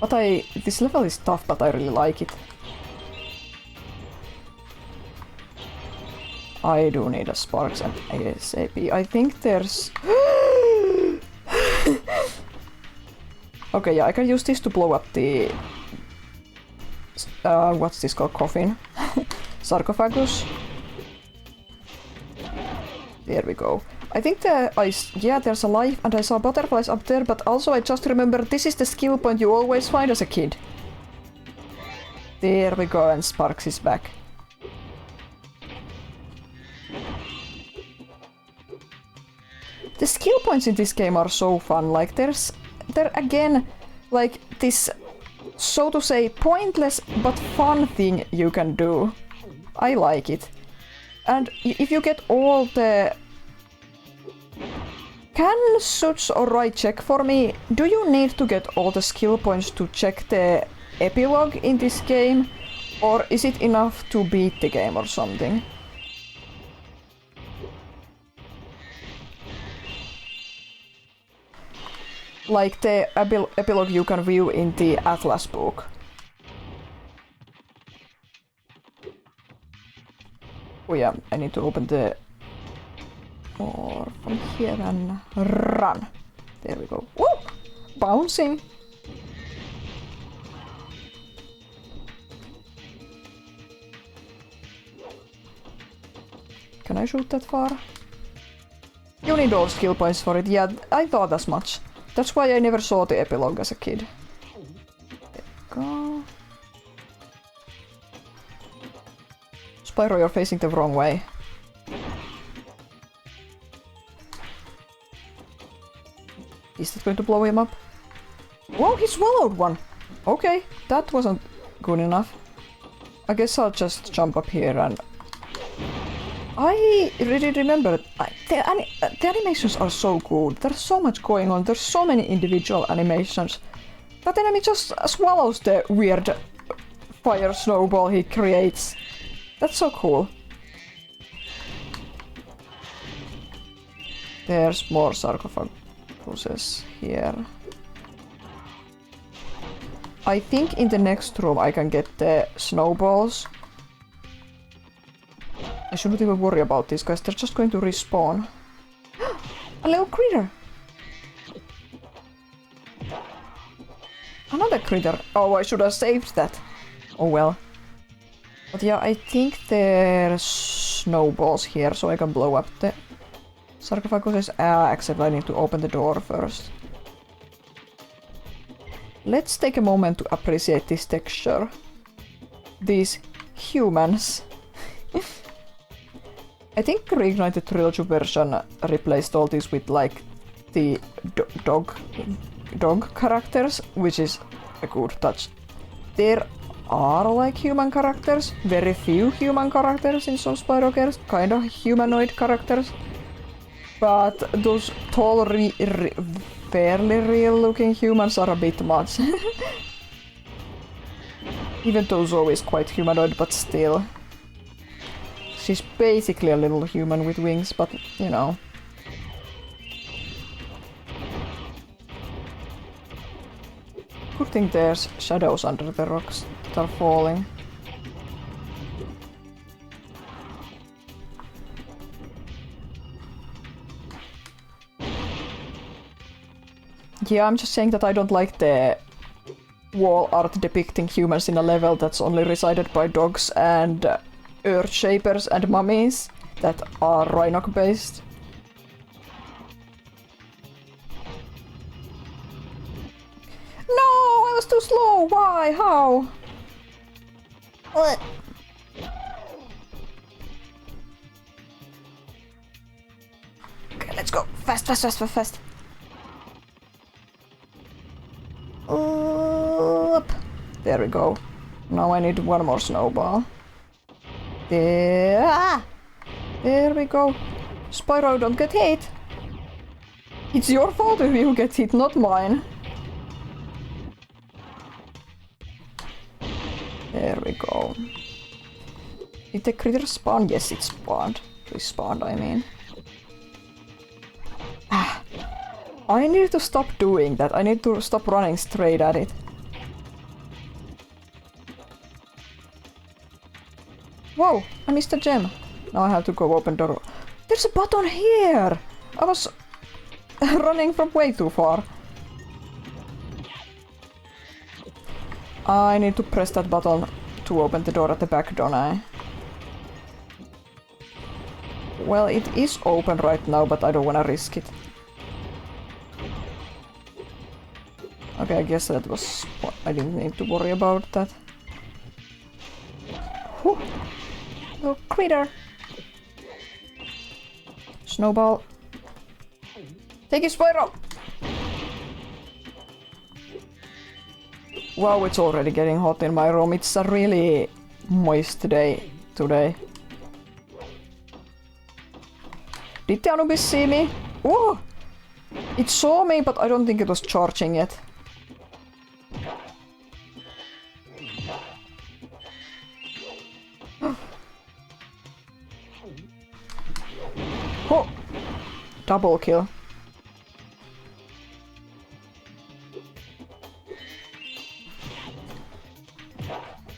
But this level is tough, but I really like it. I do need a sparks and ASAP. I think there's... Okay, yeah, I can use this to blow up the... what's this called? Coffin? Sarcophagus. There we go. I think yeah, there's a life and I saw butterflies up there, but also I just remember this is the skill point you always find as a kid. There we go, and Sparks is back. The skill points in this game are so fun, like there again, like this, so to say, pointless but fun thing you can do. I like it. And if you get all the... Can Suits alright check for me? Do you need to get all the skill points to check the epilogue in this game? Or is it enough to beat the game or something? like the epilogue you can view in the Atlas book. Oh yeah, I need to open the door from here and run. There we go. Woo! Bouncing. Can I shoot that far? You need all skill points for it. Yeah, I thought as much. That's why I never saw the epilogue as a kid. There we go. Spyro, you're facing the wrong way. Is that going to blow him up? Whoa, he swallowed one! Okay, that wasn't good enough. I guess I'll just jump up here and... I really remember the animations are so good. There's so much going on. There's so many individual animations. That enemy just swallows the weird fire snowball he creates. That's so cool. There's more sarcophaguses here. I think in the next room I can get the snowballs. I shouldn't even worry about these guys, they're just going to respawn. A little critter! Another critter! Oh, I should have saved that. Oh well. But yeah, I think there's snowballs here, so I can blow up the sarcophaguses. Except I need to open the door first. Let's take a moment to appreciate this texture. These humans. I think the Reignited Trilogy version replaced all these with like the dog characters, which is a good touch. There are like human characters, very few human characters in some Spyro games, kind of humanoid characters. But those tall, fairly real looking humans are a bit much. Even though Zoe is quite humanoid, but still. She's basically a little human with wings, but you know. Good thing there's shadows under the rocks that are falling. Yeah, I'm just saying that I don't like the wall art depicting humans in a level that's only resided by dogs and earth shapers and mummies that are Rhinoc based. No, I was too slow. Why? How? What? Okay, let's go. Fast, fast, fast, fast, fast. Up. There we go. Now I need one more snowball. There. Ah! There we go. Spyro, don't get hit. It's your fault if you get hit, not mine. There we go. Did the critter spawn? Yes, it spawned. Respawned, I mean. Ah. I need to stop doing that. I need to stop running straight at it. Whoa, I missed a gem. Now I have to go open door. There's a button here! I was running from way too far. I need to press that button to open the door at the back, don't I? Well, it is open right now, but I don't want to risk it. Okay, I guess that was... I didn't need to worry about that. Whew. Little critter. Snowball. Take it, Spyro! Wow, it's already getting hot in my room. It's a really moist day today. Did the Anubis see me? Oh! It saw me, but I don't think it was charging yet. Oh! Double kill.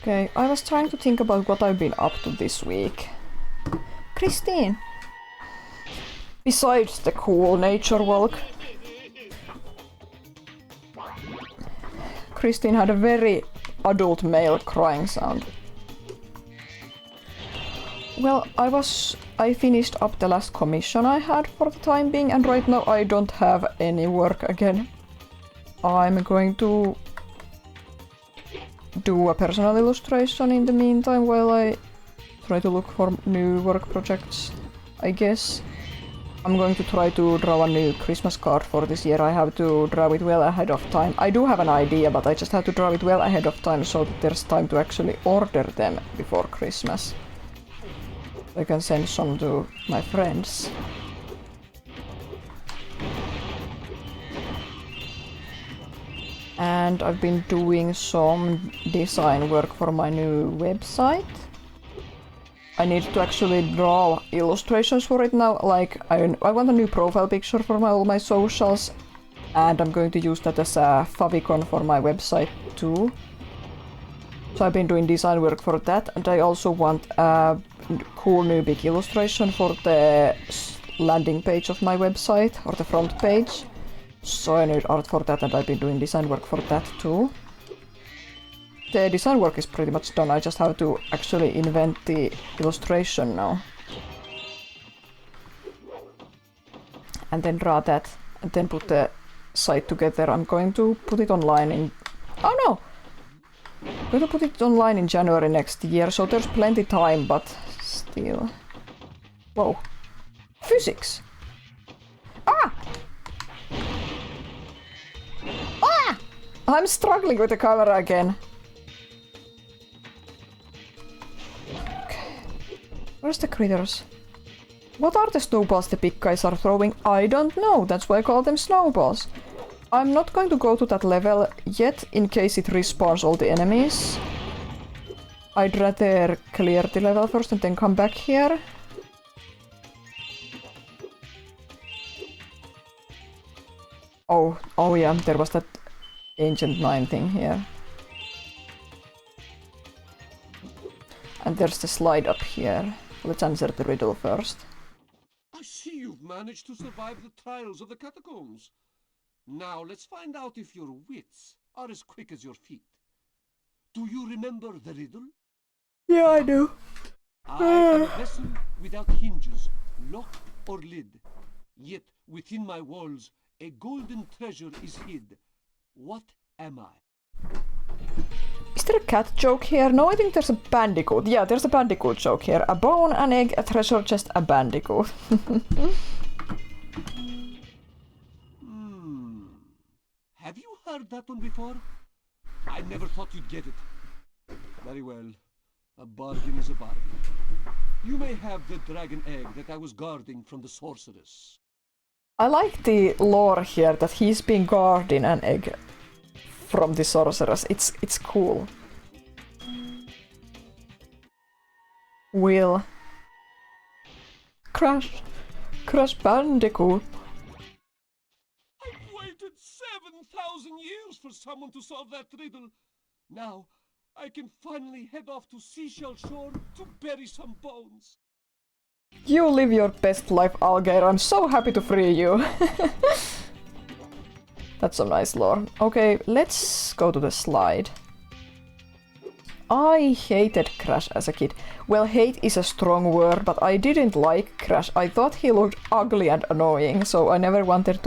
Okay, I was trying to think about what I've been up to this week. Christine! Besides the cool nature walk, Christine had a very adult male crying sound. Well, I finished up the last commission I had for the time being, and right now I don't have any work again. I'm going to do a personal illustration in the meantime while I try to look for new work projects, I guess. I'm going to try to draw a new Christmas card for this year. I have to draw it well ahead of time. I do have an idea, but I just have to draw it well ahead of time so that there's time to actually order them before Christmas. I can send some to my friends. And I've been doing some design work for my new website. I need to actually draw illustrations for it now. Like, I want a new profile picture for all my socials, and I'm going to use that as a favicon for my website too. So I've been doing design work for that, and I also want a cool new big illustration for the landing page of my website, or the front page. So I need art for that, and I've been doing design work for that too. The design work is pretty much done, I just have to actually invent the illustration now. And then draw that, and then put the site together. I'm going to put it online in... Oh no! I'm going to put it online in January next year, so there's plenty time, but still... Whoa. Physics! Ah! Ah! I'm struggling with the camera again. Okay. Where's the critters? What are the snowballs the big guys are throwing? I don't know, that's why I call them snowballs. I'm not going to go to that level yet, in case it respawns all the enemies. I'd rather clear the level first and then come back here. Oh yeah, there was that Ancient 9 thing here. And there's the slide up here. Let's answer the riddle first. I see you've managed to survive the trials of the catacombs. Now let's find out if your wits are as quick as your feet. Do you remember the riddle? Yeah, I do. I am a vessel without hinges, lock or lid. Yet within my walls a golden treasure is hid. What am I? Is there a cat joke here? No, I think there's a bandicoot. Yeah, there's a bandicoot joke here. A bone, an egg, a treasure chest, a bandicoot. Have you heard that one before? I never thought you'd get it. Very well. A bargain is a bargain. You may have the dragon egg that I was guarding from the sorceress. I like the lore here that he's been guarding an egg from the sorceress. It's cool. Will. Crash Bandicoot. I've waited 7,000 years for someone to solve that riddle. Now, I can finally head off to Seashell Shore to bury some bones. You live your best life, Algair. I'm so happy to free you. That's some nice lore. Okay, let's go to the slide. I hated Crash as a kid. Well, hate is a strong word, but I didn't like Crash. I thought he looked ugly and annoying, so I never wanted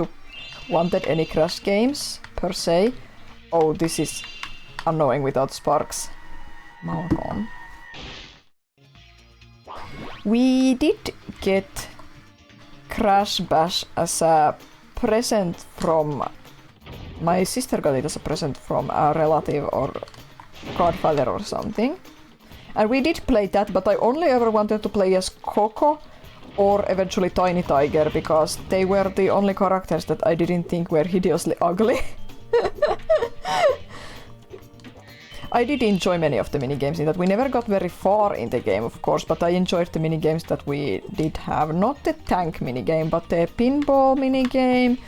any Crash games, per se. Oh, this is annoying without sparks. Malcolm. We did get Crash Bash as a present from... My sister got it as a present from a relative or godfather or something. And we did play that, but I only ever wanted to play as Coco or eventually Tiny Tiger, because they were the only characters that I didn't think were hideously ugly. I did enjoy many of the minigames in that. We never got very far in the game, of course, but I enjoyed the minigames that we did have. Not the tank minigame, but the pinball minigame,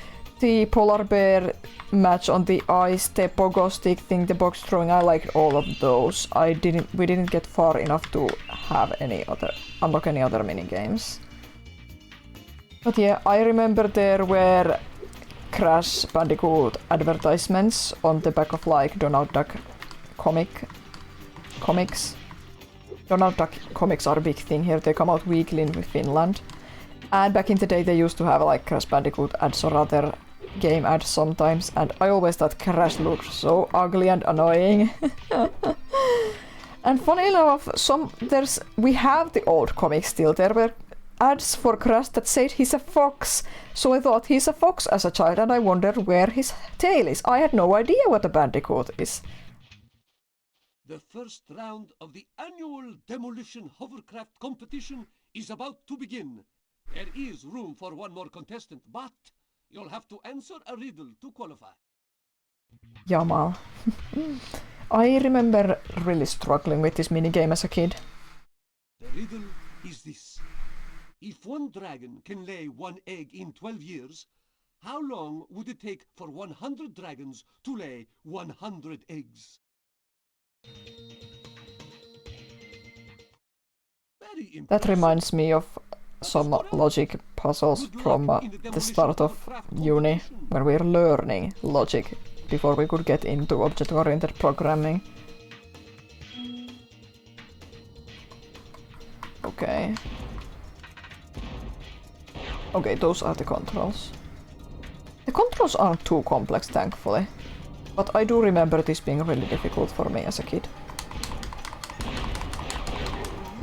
the polar bear match on the ice, the pogo stick thing, the box throwing, I liked all of those. We didn't get far enough to have unlock any other mini games. But yeah, I remember there were Crash Bandicoot advertisements on the back of like Donald Duck comics. Donald Duck comics are a big thing here, they come out weekly in Finland. And back in the day they used to have like Crash Bandicoot ads or other game ads sometimes, and I always thought Crash looked so ugly and annoying. And funny enough, we have the old comics still. There were ads for Crash that said he's a fox, so I thought he's a fox as a child, and I wondered where his tail is. I had no idea what a bandicoot is. The first round of the annual demolition hovercraft competition is about to begin. There is room for one more contestant, but you'll have to answer a riddle to qualify. Jamal. I remember really struggling with this minigame as a kid. The riddle is this. If one dragon can lay one egg in 12 years, how long would it take for 100 dragons to lay 100 eggs? That reminds me of some logic puzzles from the start of uni, when we were learning logic before we could get into object-oriented programming. Okay. Okay, those are the controls. The controls aren't too complex, thankfully. But I do remember this being really difficult for me as a kid.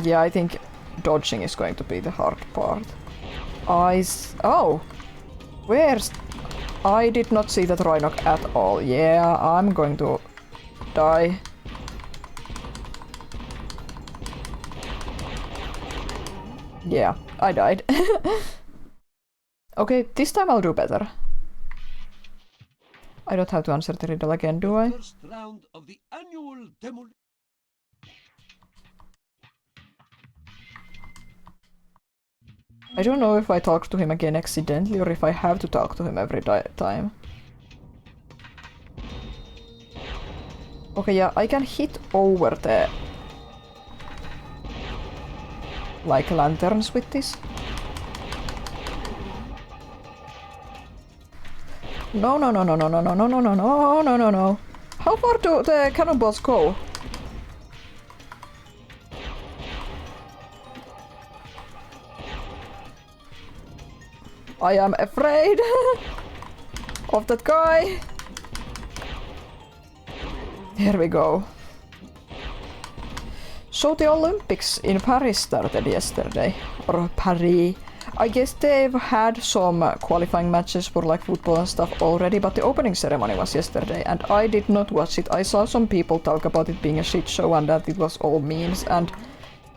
Yeah, I think dodging is going to be the hard part. Oh! Where's... I did not see that Rhinoc at all. Yeah, I'm going to die. Yeah, I died. Okay, this time I'll do better. I don't have to answer the riddle again, do I? First round of the annual I don't know if I talked to him again accidentally or if I have to talk to him every time. Okay, yeah, I can hit over the... like lanterns with this. No, no, no, no, no, no, no, no, no, no, no, no, no, no. How far do the cannonballs go? I am afraid of that guy. Here we go. So the Olympics in Paris started yesterday, or Paris. I guess they've had some qualifying matches for like football and stuff already, but the opening ceremony was yesterday and I did not watch it. I saw some people talk about it being a shit show and that it was all memes and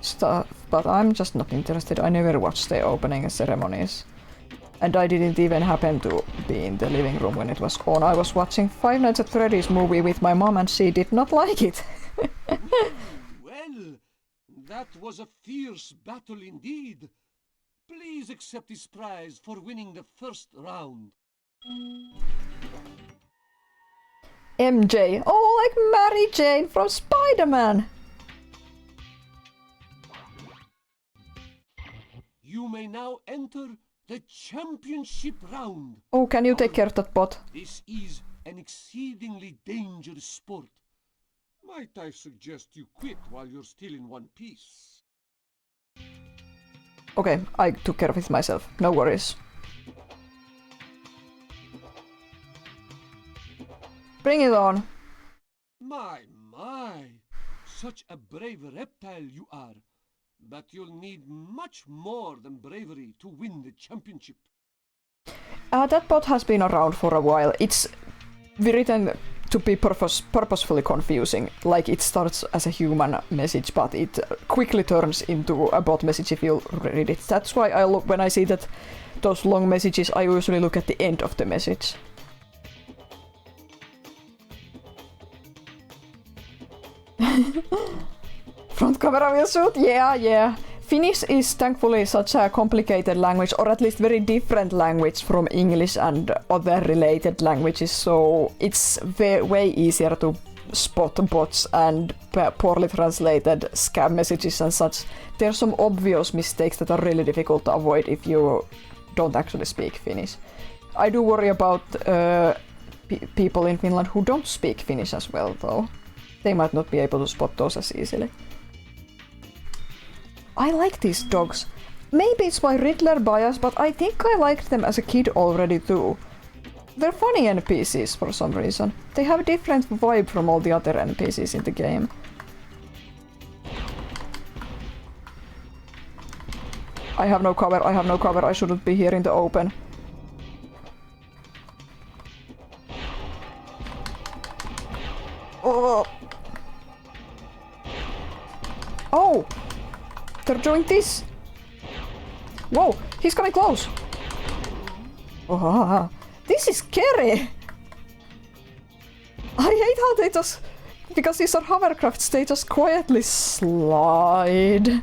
stuff, but I'm just not interested. I never watched the opening ceremonies. And I didn't even happen to be in the living room when it was on. I was watching Five Nights at Freddy's movie with my mom and she did not like it. Well, that was a fierce battle indeed. Please accept this prize for winning the first round. MJ. Oh, like Mary Jane from Spider-Man. You may now enter the championship round. Oh, can you take care of that bot? This is an exceedingly dangerous sport. Might I suggest you quit while you're still in one piece? Okay, I took care of it myself. No worries. Bring it on. My. Such a brave reptile you are. But you'll need much more than bravery to win the championship. That bot has been around for a while. It's written to be purposefully confusing. Like it starts as a human message, but it quickly turns into a bot message if you read it. That's why I look when I see that those long messages, I usually look at the end of the message. Front camera will shoot? Yeah. Finnish is thankfully such a complicated language, or at least very different language from English and other related languages, so it's way easier to spot bots and poorly translated scam messages and such. There's some obvious mistakes that are really difficult to avoid if you don't actually speak Finnish. I do worry about people in Finland who don't speak Finnish as well, though. They might not be able to spot those as easily. I like these dogs. Maybe it's my Riddler bias, but I think I liked them as a kid already too. They're funny NPCs for some reason. They have a different vibe from all the other NPCs in the game. I have no cover, I shouldn't be here in the open. Oh! Oh! They're doing this! Whoa! He's coming close! Oh, this is scary! I hate how they just... Because these are hovercrafts, they just quietly slide.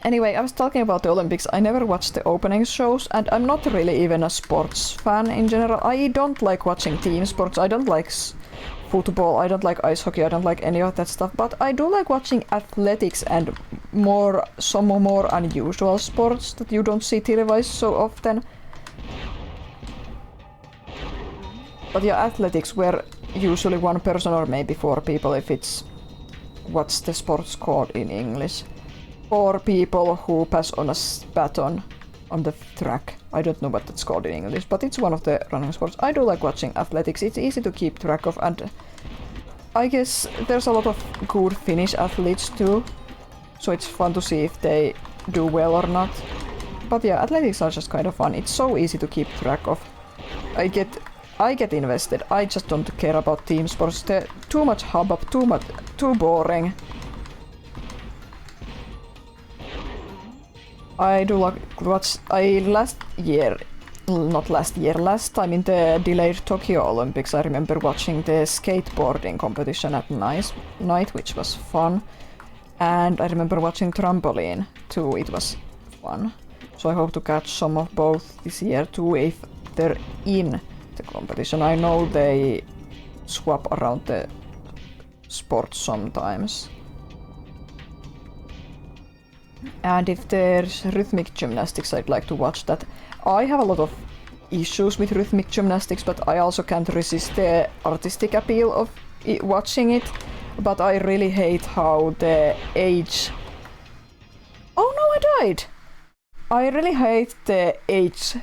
Anyway, I was talking about the Olympics. I never watched the opening shows, and I'm not really even a sports fan in general. I don't like watching team sports. I don't like football, I don't like ice hockey, I don't like any of that stuff, but I do like watching athletics and some more unusual sports that you don't see televised so often. But yeah, athletics were usually one person or maybe four people if it's... What's the sports called in English? 4 people who pass on a baton on the track. I don't know what that's called in English, but it's one of the running sports. I do like watching athletics. It's easy to keep track of, and I guess there's a lot of good Finnish athletes too, so it's fun to see if they do well or not. But yeah, athletics are just kind of fun. It's so easy to keep track of. I get invested. I just don't care about team sports. They're too much hubbub, too boring. I do like watch. Last time in the delayed Tokyo Olympics, I remember watching the skateboarding competition at night, which was fun. And I remember watching trampoline too, it was fun. So I hope to catch some of both this year too if they're in the competition. I know they swap around the sports sometimes. And if there's rhythmic gymnastics, I'd like to watch that. I have a lot of issues with rhythmic gymnastics, but I also can't resist the artistic appeal of watching it. But I really hate how the age... Oh no, I died! I really hate the age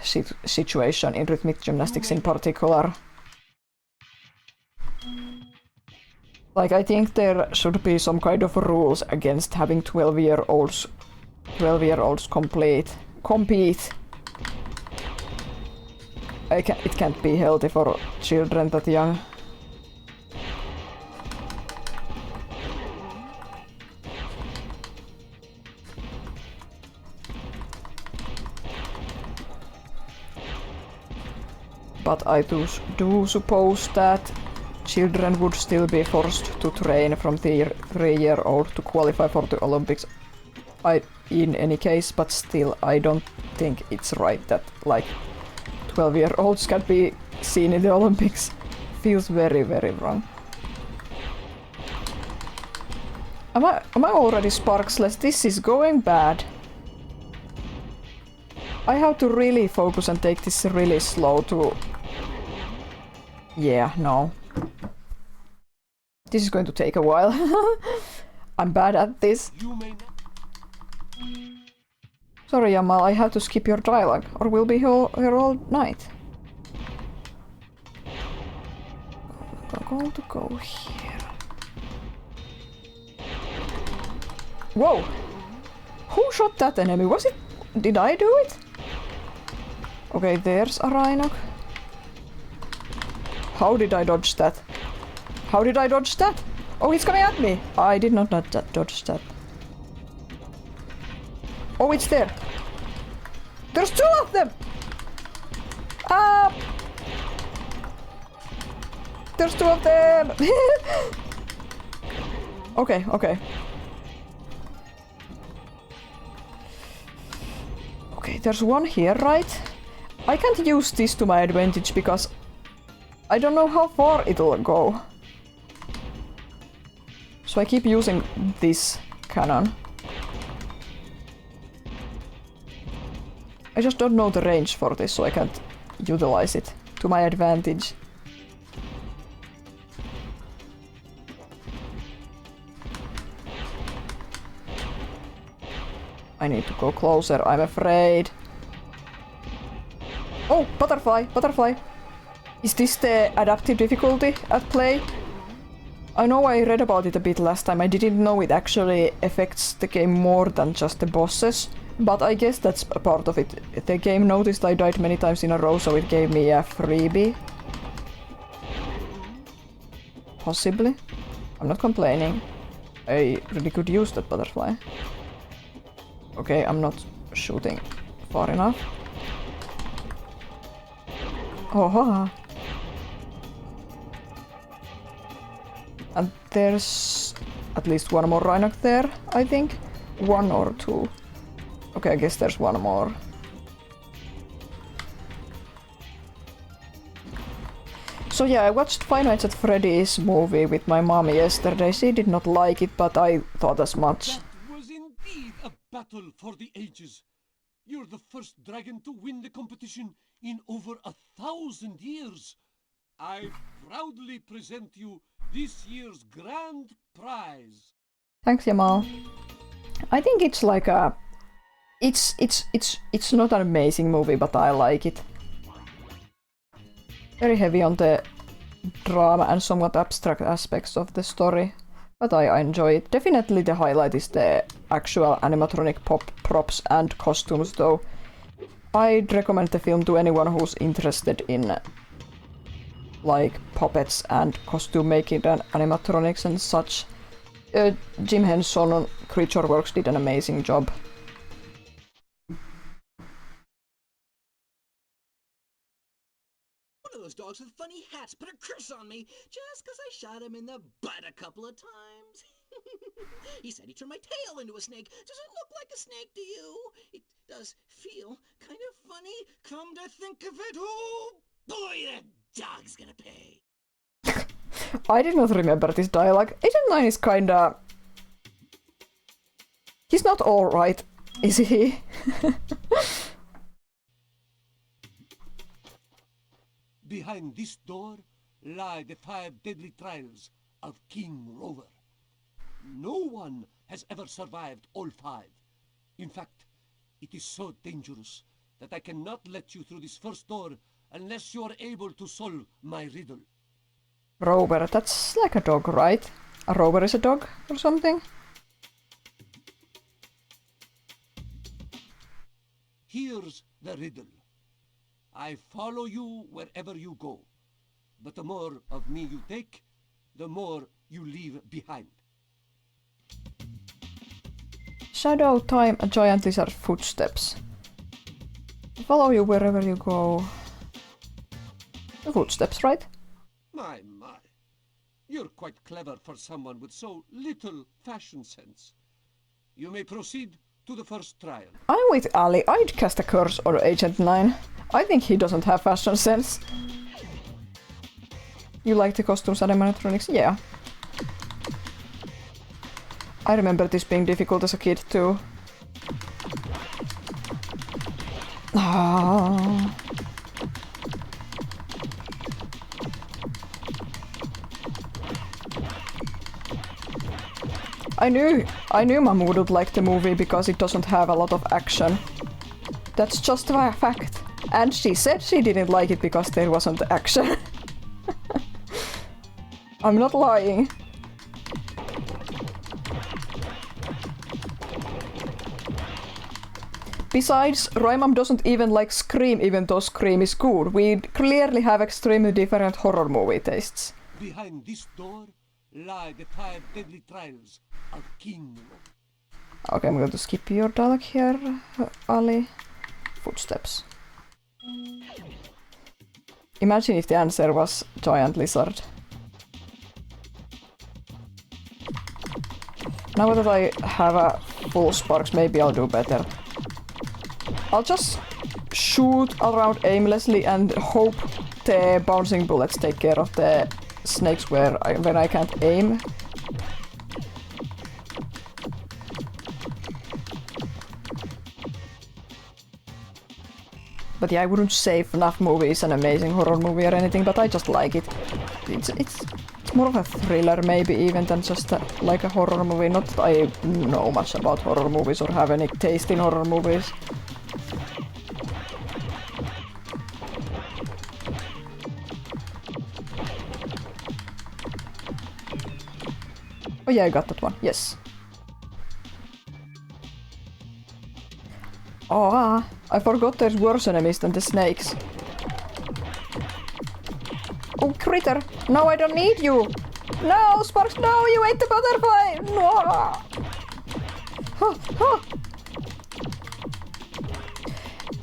situation in rhythmic gymnastics in particular. Like, I think there should be some kind of rules against having 12-year-olds compete. It can't be healthy for children that young. But I do suppose that children would still be forced to train from the 3-year-old to qualify for the Olympics. In any case, but still, I don't think it's right that, like, 12-year-olds can be seen in the Olympics. Feels very, very wrong. Am I already sparksless? This is going bad. I have to really focus and take this really slow to... Yeah, no. This is going to take a while. I'm bad at this. Sorry, Jamal, I have to skip your dialogue, or we'll be here all night. I'm going to go here. Whoa! Who shot that enemy? Was it... Did I do it? Okay, there's a Rhino. How did I dodge that? How did I dodge that? Oh, he's coming at me! I did not dodge that. Oh, it's there! There's 2 of them! Ah! There's 2 of them! Okay. Okay, there's one here, right? I can't use this to my advantage because I don't know how far it'll go. So I keep using this cannon. I just don't know the range for this, so I can't utilize it to my advantage. I need to go closer, I'm afraid. Oh, butterfly, butterfly. Is this the adaptive difficulty at play? I know I read about it a bit last time. I didn't know it actually affects the game more than just the bosses. But I guess that's a part of it. The game noticed I died many times in a row, so it gave me a freebie. Possibly. I'm not complaining. I really could use that butterfly. Okay, I'm not shooting far enough. Oh, haha. And there's at least one more Rhinoc there, I think. One or two. Okay, I guess there's one more. So yeah, I watched Five Nights at Freddy's movie with my mom yesterday. She did not like it, but I thought as much. That was indeed a battle for the ages. You're the first dragon to win the competition in over 1,000 years. I proudly present you this year's grand prize. Thanks, Jamal. I think it's like a... It's not an amazing movie, but I like it. Very heavy on the drama and somewhat abstract aspects of the story, but I enjoy it. Definitely the highlight is the actual animatronic props and costumes, though. I'd recommend the film to anyone who's interested in like puppets and costume making and animatronics and such. Jim Henson on Creature Works did an amazing job. One of those dogs with funny hats put a curse on me just 'cause I shot him in the butt a couple of times. He said he turned my tail into a snake. Does it look like a snake to you? It does feel kind of funny. Come to think of it, oh boy, that dog's gonna pay. I did not remember this dialogue. Agent 9 is kinda... He's not alright, is he? Behind this door lie the 5 deadly trials of King Rover. No one has ever survived all 5. In fact, it is so dangerous that I cannot let you through this first door unless you are able to solve my riddle. Rover, that's like a dog, right? A rover is a dog or something? Here's the riddle. I follow you wherever you go, but the more of me you take, the more you leave behind. Shadow, time, a giant lizard, footsteps. Follow you wherever you go. The footsteps, right? My. You're quite clever for someone with so little fashion sense. You may proceed to the first trial. I'm with Ali. I'd cast a curse on Agent 9. I think he doesn't have fashion sense. You like the costumes and animatronics? Yeah. I remember this being difficult as a kid too. Ah. I knew Mom would like the movie because it doesn't have a lot of action. That's just a fact. And she said she didn't like it because there wasn't action. I'm not lying. Besides, Roimam doesn't even like Scream, even though Scream is good. We clearly have extremely different horror movie tastes. Behind this door lie the 5 deadly trials of King Rover. Okay, I'm going to skip your dialogue here, Ali. Footsteps. Imagine if the answer was giant lizard. Now that I have a full sparks, maybe I'll do better. I'll just shoot around aimlessly and hope the bouncing bullets take care of the snakes when I can't aim. But yeah, I wouldn't say FNAF movie is an amazing horror movie or anything, but I just like it. It's more of a thriller maybe even than just like a horror movie. Not that I know much about horror movies or have any taste in horror movies. Oh yeah, I got that one. Yes. Oh, I forgot there's worse enemies than the snakes. Oh, critter! No, I don't need you! No, Sparks, no! You ate the butterfly! No! Huh, huh.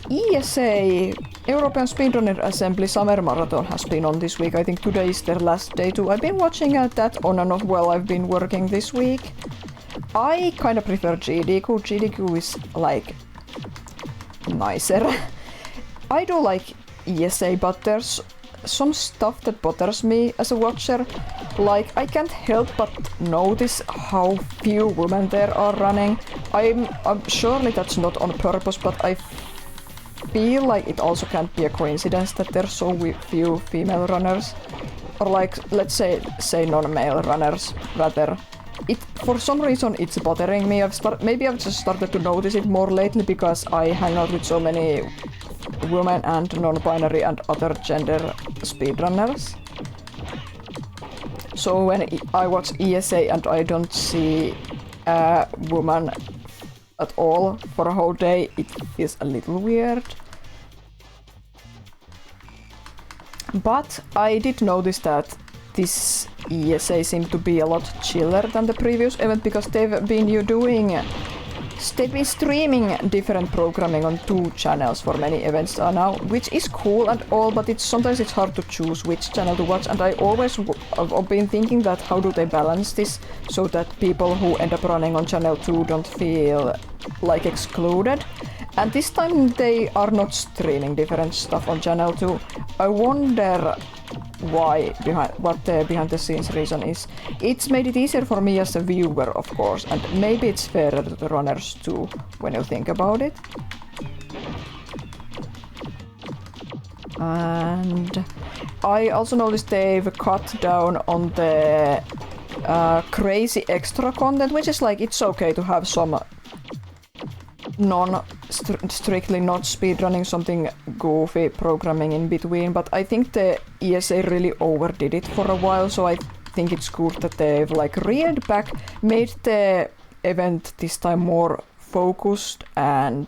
ESA, European Speedrunner Assembly Summer Marathon has been on this week. I think today is their last day too. I've been watching that on and off while I've been working this week. I kind of prefer GDQ. GDQ is like nicer. I do like ESA, but there's some stuff that bothers me as a watcher. Like, I can't help but notice how few women there are running. I'm surely that's not on purpose, but I feel like it also can't be a coincidence that there's so few female runners. Or like, let's say non-male runners, rather. For some reason it's bothering me. Maybe I've just started to notice it more lately because I hang out with so many women and non-binary and other gender speedrunners. So when I watch ESA and I don't see a woman at all for a whole day, it feels a little weird. But I did notice that this ESA seemed to be a lot chiller than the previous event because they've been streaming different programming on 2 channels for many events now, which is cool and all, but sometimes it's hard to choose which channel to watch, and I always have been thinking that how do they balance this so that people who end up running on channel 2 don't feel like excluded. And this time they are not streaming different stuff on channel 2. I wonder what the behind the scenes reason is. It's made it easier for me as a viewer, of course, and maybe it's fairer to the runners too, when you think about it. And I also noticed they've cut down on the crazy extra content, which is like, it's okay to have some strictly not speedrunning, something goofy programming in between, but I think the ESA really overdid it for a while, so I think it's good that they've like reeled back, made the event this time more focused, and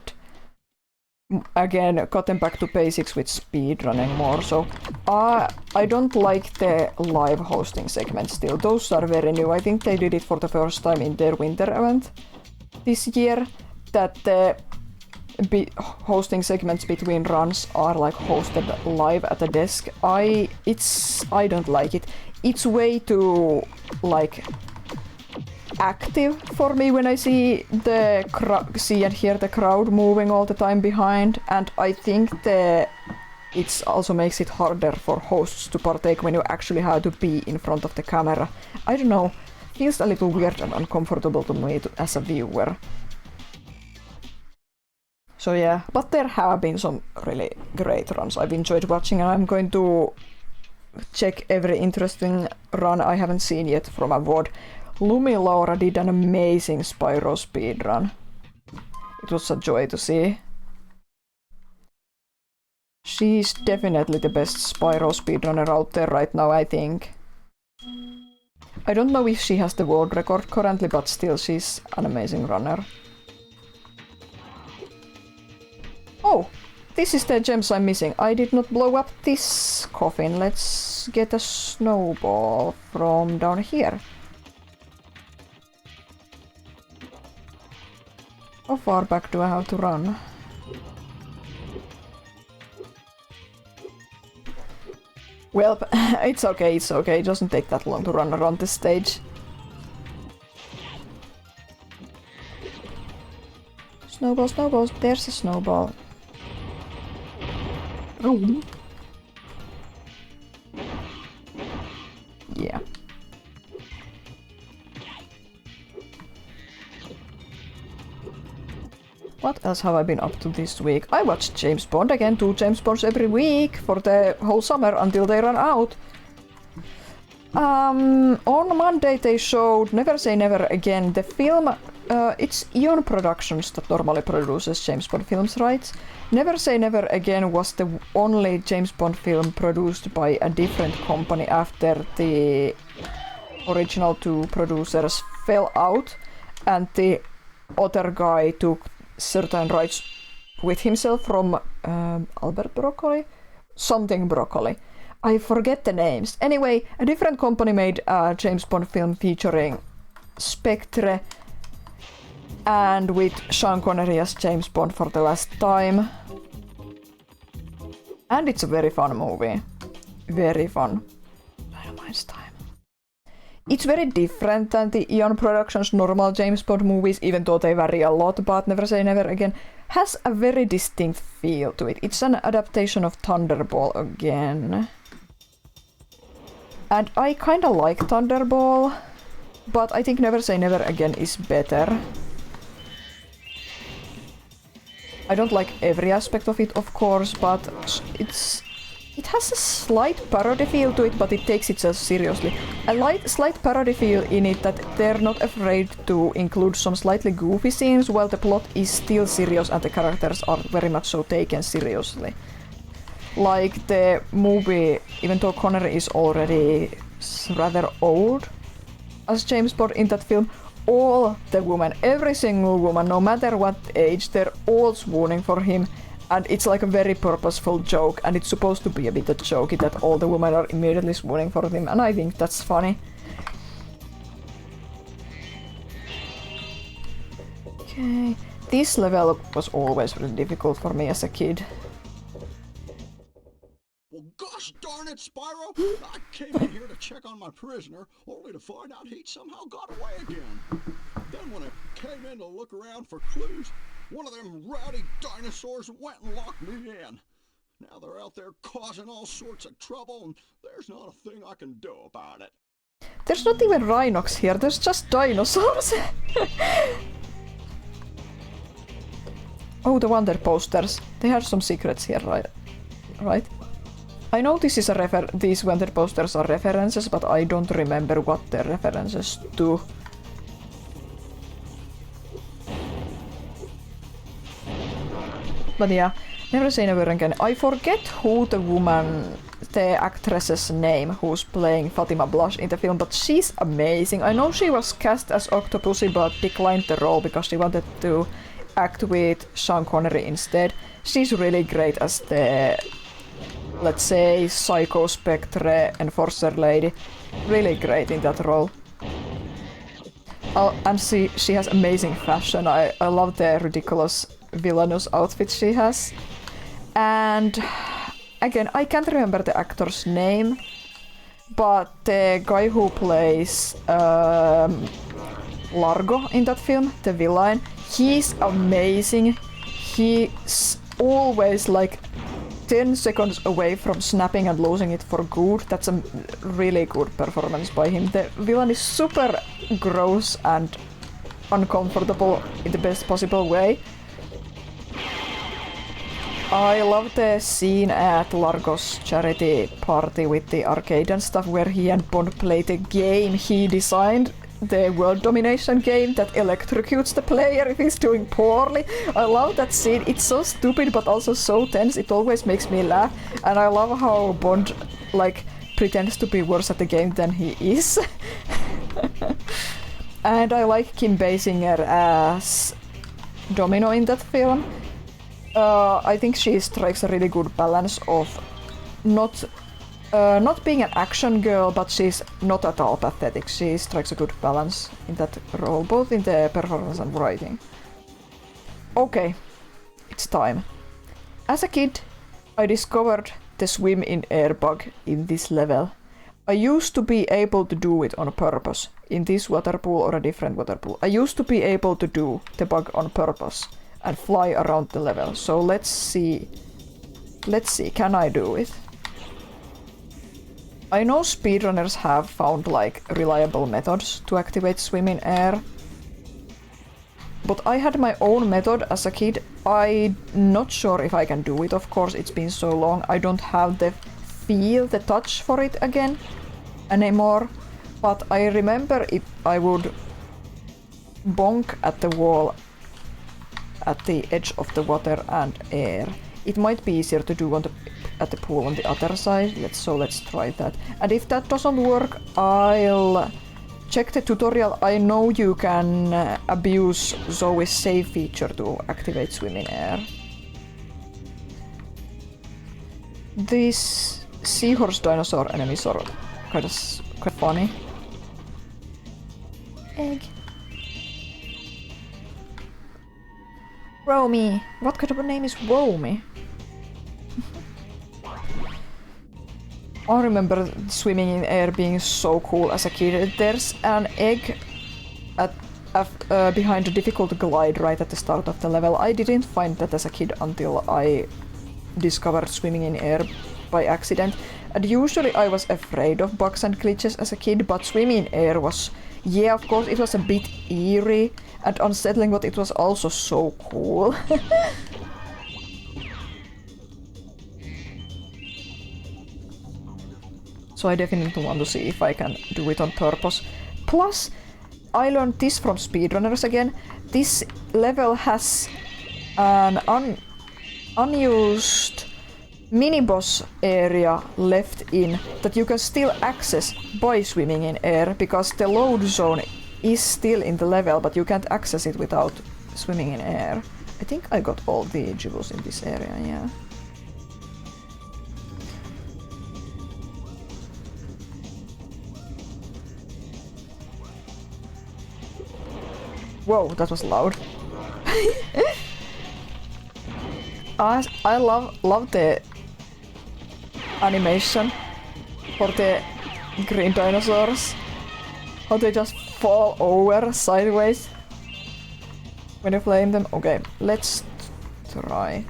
again gotten back to basics with speedrunning more. So I don't like the live hosting segments still. Those are very new. I think they did it for the first time in their winter event this year, that the hosting segments between runs are like hosted live at a desk. I don't like it. It's way too like active for me when I see and hear the crowd moving all the time behind, and I think it also makes it harder for hosts to partake when you actually have to be in front of the camera. I don't know, feels a little weird and uncomfortable to me as a viewer. So yeah, but there have been some really great runs I've enjoyed watching, and I'm going to check every interesting run I haven't seen yet from a VOD. Lumi Laura did an amazing Spyro speedrun. It was a joy to see. She's definitely the best Spyro speedrunner out there right now, I think. I don't know if she has the world record currently, but still she's an amazing runner. Oh, this is the gems I'm missing. I did not blow up this coffin. Let's get a snowball from down here. How far back do I have to run? Well, it's okay, it's okay. It doesn't take that long to run around this stage. Snowball, snowballs. There's a snowball. room. Yeah. What else have I been up to this week? I watched James Bond again, 2 James Bonds every week for the whole summer until they run out. On Monday they showed Never Say Never Again, the film. It's Eon Productions that normally produces James Bond films, right? Never Say Never Again was the only James Bond film produced by a different company after the original 2 producers fell out and the other guy took certain rights with himself from Albert Broccoli? Something Broccoli. I forget the names. Anyway, a different company made a James Bond film featuring Spectre and with Sean Connery as James Bond for the last time. And it's a very fun movie. Very fun. Dynamite's time. It's very different than the Eon Productions normal James Bond movies, even though they vary a lot, but Never Say Never Again has a very distinct feel to it. It's an adaptation of Thunderball again. And I kinda like Thunderball, but I think Never Say Never Again is better. I don't like every aspect of it, of course, but it has a slight parody feel to it, but it takes itself seriously. A slight parody feel in it that they're not afraid to include some slightly goofy scenes while the plot is still serious and the characters are very much so taken seriously. Like the movie, even though Connery is already rather old as James Bond in that film, all the women, every single woman, no matter what age, they're all swooning for him. And it's like a very purposeful joke, and it's supposed to be a bit of jokey that all the women are immediately swooning for him, and I think that's funny. Okay, this level was always really difficult for me as a kid. Well, gosh darn it, Spyro! I came in here to check on my prisoner, only to find out he'd somehow got away again. Then when I came in to look around for clues, one of them rowdy dinosaurs went and locked me in. Now they're out there causing all sorts of trouble, and there's not a thing I can do about it. There's not even rhinox here, there's just dinosaurs. Oh, the Wonder posters. They had some secrets here, right? I know this is these Wonder posters are references, but I don't remember what they're references to. But yeah, Never Say Never Again. I forget who the actress's name who's playing Fatima Blush in the film, but she's amazing. I know she was cast as Octopussy but declined the role because she wanted to act with Sean Connery instead. She's really great as the, let's say, Psycho Spectre Enforcer lady. Really great in that role. And she has amazing fashion. I love the ridiculous villainous outfit she has. And again, I can't remember the actor's name, but the guy who plays Largo in that film, the villain, he's amazing. He's always like 10 seconds away from snapping and losing it for good. That's a really good performance by him. The villain is super gross and uncomfortable in the best possible way. I love the scene at Largo's charity party with the arcade and stuff where he and Bond play the game he designed, the world domination game that electrocutes the player if he's doing poorly. I love that scene. It's so stupid but also so tense. It always makes me laugh. And I love how Bond like pretends to be worse at the game than he is. And I like Kim Basinger as Domino in that film. I think she strikes a really good balance of not being an action girl, but she's not at all pathetic. She strikes a good balance in that role, both in the performance and writing. Okay, it's time. As a kid, I discovered the swim in airbug in this level. I used to be able to do it on purpose, in this water pool or a different water pool. I used to be able to do the bug on purpose and fly around the level. So let's see Let's see, can I do it? I know speedrunners have found like reliable methods to activate swim in air. But I had my own method as a kid. I'm not sure if I can do it, of course, it's been so long. I don't have the feel, the touch for it again anymore. But I remember if I would bonk at the wall at the edge of the water and air. It might be easier to do at the pool on the other side. Let's try that. And if that doesn't work, I'll check the tutorial. I know you can abuse Zoe's save feature to activate swim in air. These seahorse dinosaur enemies are kind of funny. Egg. Romy. What kind of a name is Romy? I remember swimming in air being so cool as a kid. There's an egg behind a difficult glide right at the start of the level. I didn't find that as a kid until I discovered swimming in air by accident. And usually I was afraid of bugs and glitches as a kid, but swimming in air was... Yeah, of course, it was a bit eerie and unsettling, but it was also so cool. So I definitely want to see if I can do it on purpose. Plus, I learned this from speedrunners again. This level has an unused mini-boss area left in that you can still access by swimming in air, because the load zone is still in the level, but you can't access it without swimming in air. I think I got all the jewels in this area, yeah. Whoa, that was loud. I love the animation for the green dinosaurs. How they just fall over sideways when you flame them. Okay, let's try.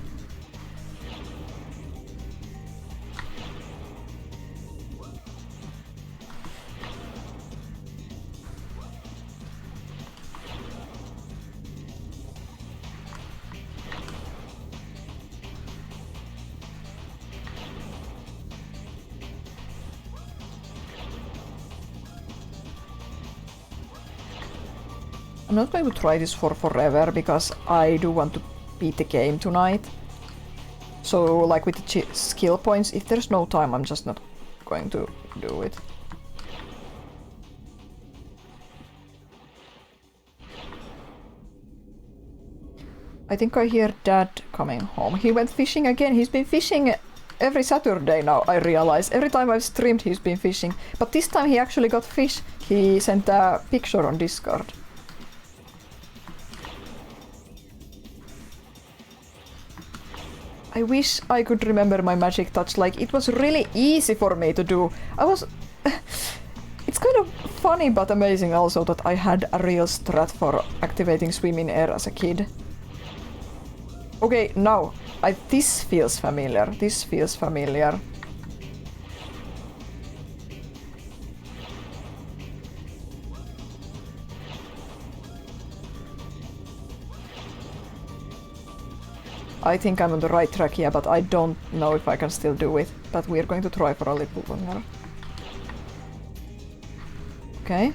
I'm not going to try this for forever, because I do want to beat the game tonight. So, like with the skill points, if there's no time, I'm just not going to do it. I think I hear Dad coming home. He went fishing again. He's been fishing every Saturday now, I realize. Every time I've streamed, he's been fishing. But this time he actually got fish. He sent a picture on Discord. I wish I could remember my magic touch. Like, it was really easy for me to do. It's kind of funny but amazing also that I had a real strat for activating swim in air as a kid. Okay, now, this feels familiar. This feels familiar. I think I'm on the right track here, but I don't know if I can still do it. But we're going to try for a little longer. Okay.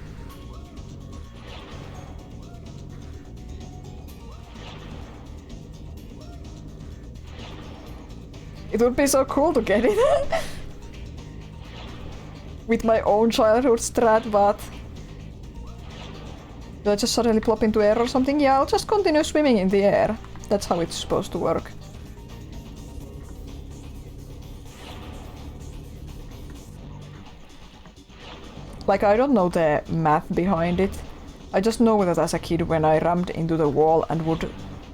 It would be so cool to get it with my own childhood strat, but do I just suddenly plop into air or something? Yeah, I'll just continue swimming in the air. That's how it's supposed to work. Like, I don't know the math behind it. I just know that as a kid, when I rammed into the wall and would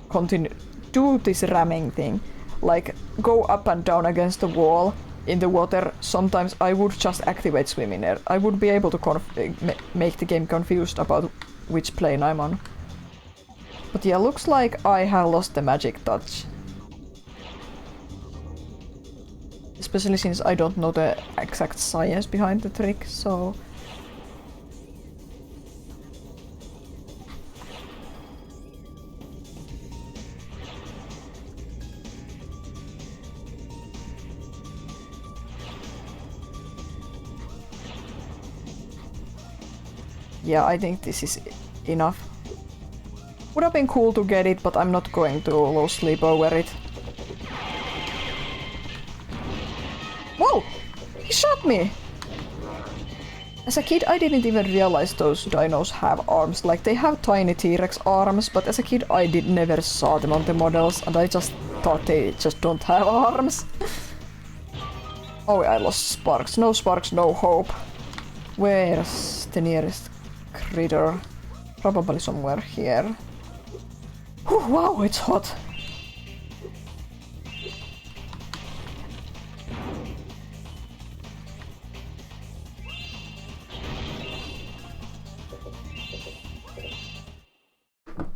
continue do this ramming thing, like go up and down against the wall in the water, sometimes I would just activate swim in air. I would be able to make the game confused about which plane I'm on. But yeah, looks like I have lost the magic touch. especially since I don't know the exact science behind the trick, so... Yeah, I think this is enough. Would have been cool to get it, but I'm not going to lose sleep over it. Whoa! He shot me! As a kid, I didn't even realize those dinos have arms. Like, they have tiny T-Rex arms, but as a kid I never saw them on the models, and I just thought they just don't have arms. Oh, I lost sparks. No sparks, no hope. Where's the nearest critter? Probably somewhere here. Whew, wow, it's hot.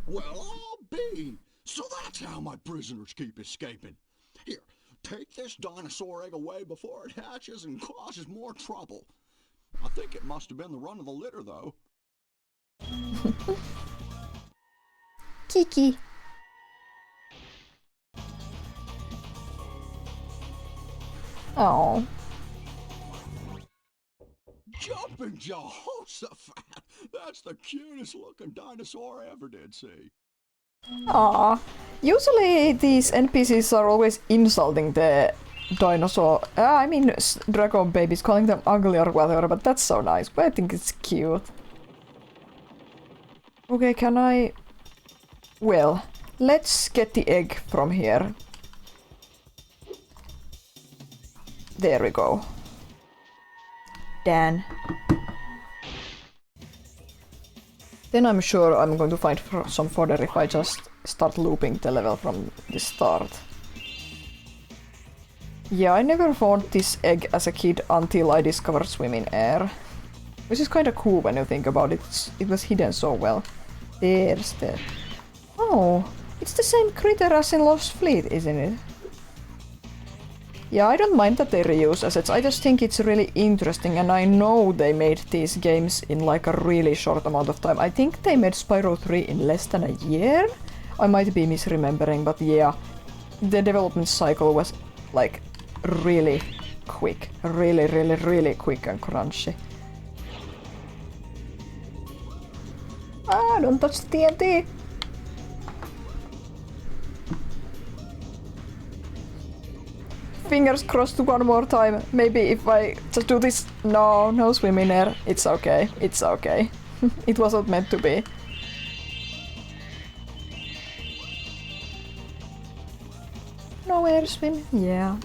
Well, I'll be. So that's how my prisoners keep escaping. Here, take this dinosaur egg away before it hatches and causes more trouble. I think it must have been the run of the litter, though. Kiki. Oh. Jumping Jehoshaphat! That's the cutest looking dinosaur I ever did see. Aw. Usually these NPCs are always insulting the dinosaur. I mean, dragon babies, calling them ugly or whatever, but that's so nice. But I think it's cute. Okay, can I... Well, let's get the egg from here. There we go. Dan. Then I'm sure I'm going to find some fodder if I just start looping the level from the start. Yeah, I never found this egg as a kid until I discovered swim in air. Which is kinda cool when you think about it. It was hidden so well. There's the... Oh, it's the same critter as in Lost Fleet, isn't it? Yeah, I don't mind that they reuse assets. I just think it's really interesting, and I know they made these games in like a really short amount of time. I think they made Spyro 3 in less than a year? I might be misremembering, but yeah. The development cycle was like really quick. Really quick and crunchy. Ah, don't touch the TNT! Fingers crossed one more time. Maybe if I just do this... No, no swim in air. It's okay. It's okay. It wasn't meant to be. No air swim? Yeah.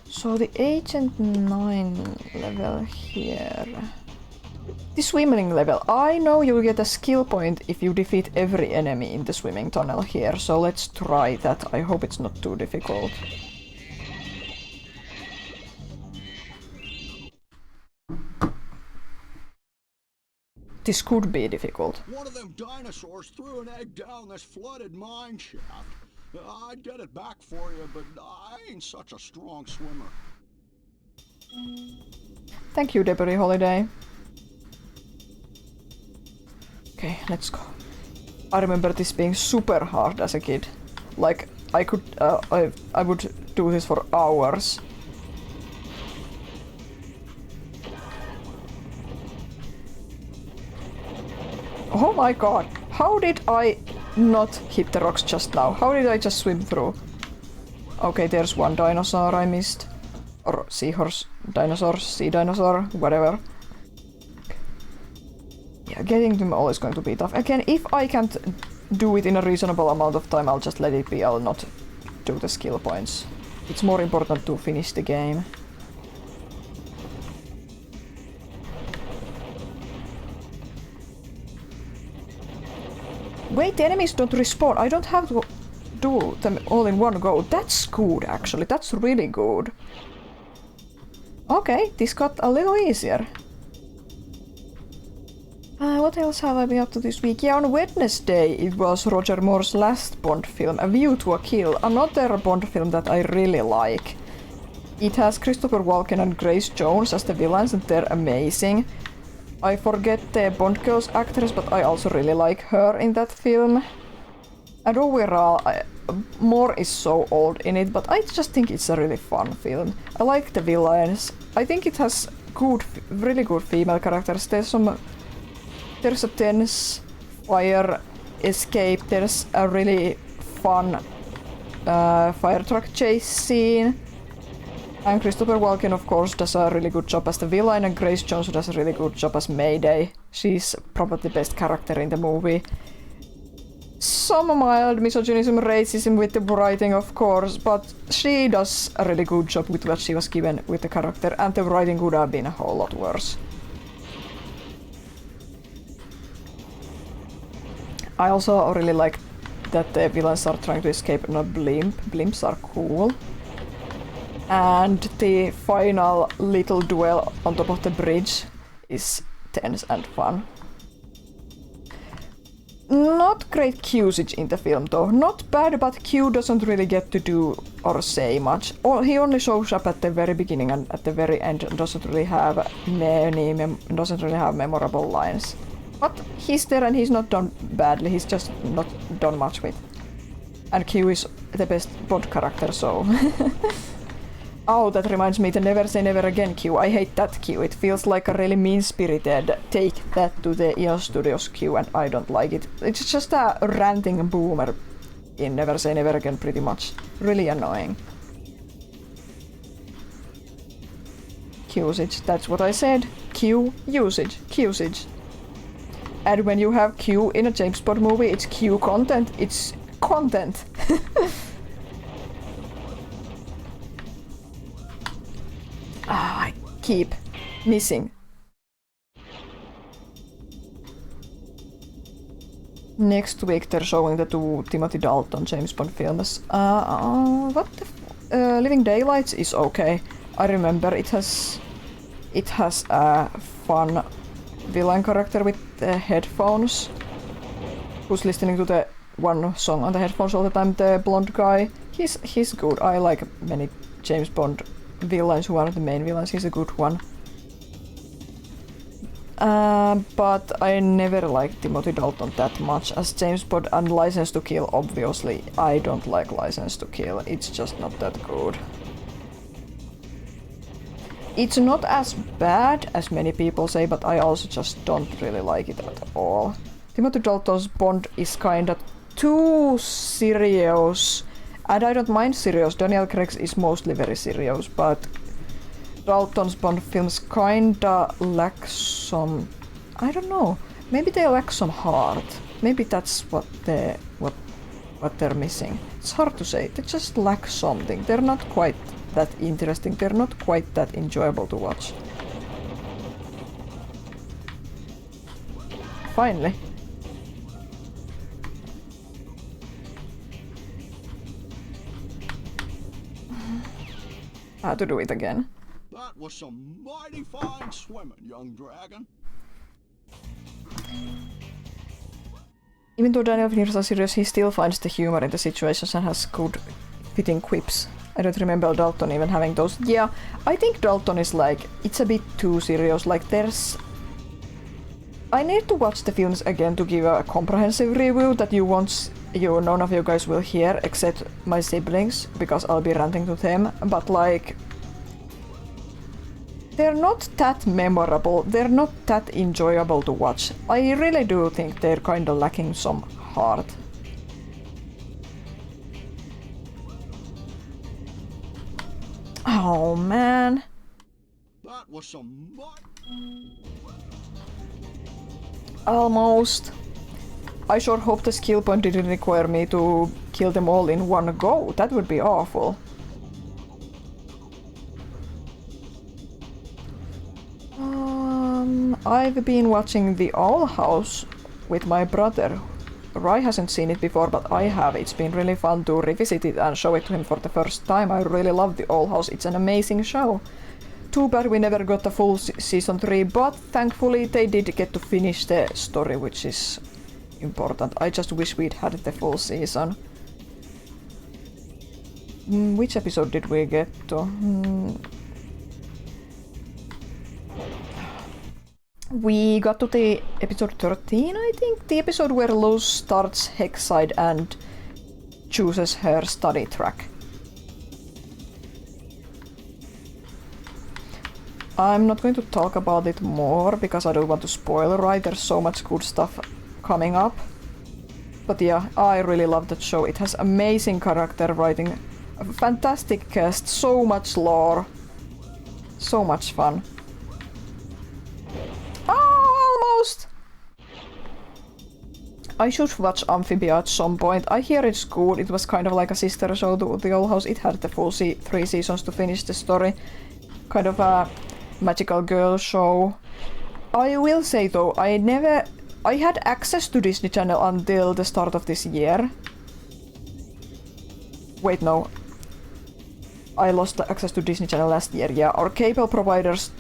So the Agent 9 level here... The swimming level. I know you'll get a skill point if you defeat every enemy in the swimming tunnel here, so let's try that. I hope it's not too difficult. This could be difficult. One of them dinosaurs threw an egg down this flooded mine shaft. I'd get it back for you, but I ain't such a strong swimmer. Thank you, Debris Holiday. Okay, let's go. I remember this being super hard as a kid. Like, I could, I would do this for hours. Oh my god, how did I not hit the rocks just now? How did I just swim through? Okay, there's one dinosaur I missed. Or seahorse, dinosaur, sea dinosaur, whatever. Yeah, getting them all is going to be tough. Again, if I can't do it in a reasonable amount of time, I'll just let it be. I'll not do the skill points. It's more important to finish the game. Wait, the enemies don't respawn. I don't have to do them all in one go. That's good, actually. That's really good. Okay, this got a little easier. Well, what else have I been up to this week? Yeah, on Wednesday it was Roger Moore's last Bond film, A View to a Kill, another Bond film that I really like. It has Christopher Walken and Grace Jones as the villains, and they're amazing. I forget the Bond girl's actress, but I also really like her in that film. And overall, Moore is so old in it, but I just think it's a really fun film. I like the villains. I think it has really good female characters. There's a tense fire escape. There's a really fun fire truck chase scene. And Christopher Walken, of course, does a really good job as the villain, and Grace Jones does a really good job as Mayday. She's probably the best character in the movie. Some mild misogynism, racism with the writing, of course, but she does a really good job with what she was given with the character, and the writing would have been a whole lot worse. I also really like that the villains are trying to escape on a blimp. Blimps are cool. And the final little duel on top of the bridge is tense and fun. Not great Q usage in the film though. Not bad, but Q doesn't really get to do or say much. He only shows up at the very beginning and at the very end and doesn't really have memorable lines. But he's there and he's not done badly, he's just not done much with. And Q is the best Bond character, so... Oh, that reminds me, the Never Say Never Again Q. I hate that Q. It feels like a really mean-spirited take that to the Eon Studios Q, and I don't like it. It's just a ranting boomer in Never Say Never Again, pretty much. Really annoying. Q usage, that's what I said. Q usage, Q usage. And when you have Q in a James Bond movie, it's Q content. It's content. I keep missing. Next week they're showing the two Timothy Dalton James Bond films. Living Daylights is okay. I remember it has a fun villain character with headphones, who's listening to the one song on the headphones all the time. The blonde guy, he's good. I like many James Bond villains who are the main villains. He's a good one. But I never liked Timothy Dalton that much as James Bond, and License to Kill, obviously. I don't like License to Kill. It's just not that good. It's not as bad as many people say, but I also just don't really like it at all. Timothy Dalton's Bond is kinda too serious. And I don't mind serious. Daniel Craig's is mostly very serious, but Dalton's Bond films kinda lack some... I don't know. Maybe they lack some heart. Maybe that's what they're missing. It's hard to say. They just lack something. They're not quite that interesting. They're not quite that enjoyable to watch. Finally. How to do it again. That was some mighty fine swimming, young dragon. Even though Daniel Finnish is serious, he still finds the humor in the situations and has good fitting quips. I don't remember Dalton even having those. Yeah, I think Dalton is like, it's a bit too serious. Like there's... I need to watch the films again to give a comprehensive review that none of you guys will hear except my siblings, because I'll be ranting to them, but like... They're not that memorable, they're not that enjoyable to watch. I really do think they're kinda lacking some heart. Oh man. That was some... Almost. I sure hope the skill point didn't require me to kill them all in one go. That would be awful. I've been watching The Owl House with my brother. Rai hasn't seen it before, but I have. It's been really fun to revisit it and show it to him for the first time. I really love The Owl House. It's an amazing show. too bad we never got a full season 3, but thankfully they did get to finish the story, which is important. I just wish we'd had the full season. Which episode did we get to? We got to the episode 13, I think? The episode where Luz starts Hexside and chooses her study track. I'm not going to talk about it more because I don't want to spoil, right? There's so much good stuff coming up. But yeah, I really love that show. It has amazing character writing, a fantastic cast, so much lore, so much fun. Almost! I should watch Amphibia at some point. I hear it's good. It was kind of like a sister show to The Old House. It had the full 3 seasons to finish the story. Kind of a magical girl show. I will say though, I had access to Disney Channel until the start of this year. Wait, no. I lost access to Disney Channel last year, yeah. Our cable providers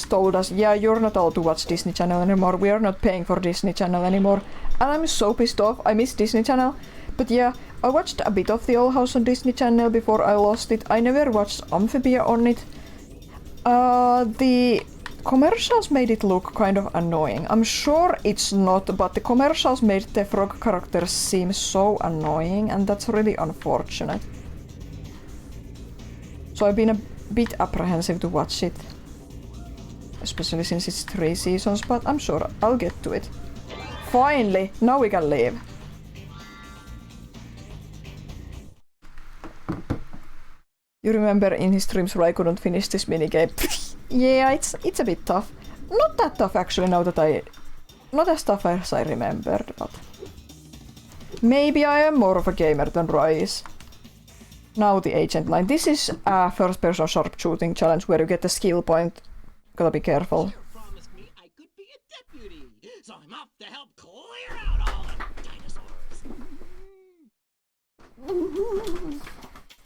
told us, yeah, you're not allowed to watch Disney Channel anymore. We are not paying for Disney Channel anymore. And I'm so pissed off. I miss Disney Channel. But yeah, I watched a bit of The Old House on Disney Channel before I lost it. I never watched Amphibia on it. The commercials made it look kind of annoying. I'm sure it's not, but the commercials made the frog characters seem so annoying, and that's really unfortunate. So I've been a bit apprehensive to watch it. Especially since it's 3 seasons, but I'm sure I'll get to it. Finally! Now we can leave. You remember in his streams where I couldn't finish this minigame? Yeah, it's a bit tough. Not that tough actually now that not as tough as I remembered, but... Maybe I am more of a gamer than Rise. Now the agent line. This is a first-person sharpshooting challenge where you get a skill point. Gotta be careful. You promised me I could be a deputy, so I'm off to help clear out all the dinosaurs.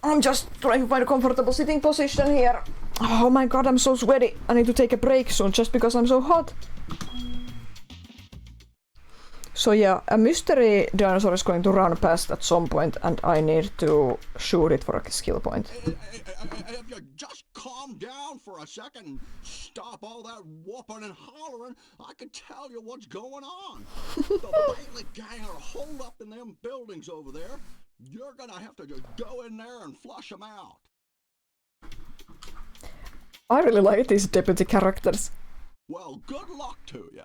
I'm just trying to find a comfortable sitting position here. Oh my god, I'm so sweaty. I need to take a break soon just because I'm so hot. So yeah, a mystery dinosaur is going to run past at some point and I need to shoot it for a skill point. If you just calm down for a second and stop all that whooping and hollering, I can tell you what's going on. The Bailey gang are holed up in them buildings over there. You're gonna have to just go in there and flush them out. I really like these deputy characters. Well, good luck to you.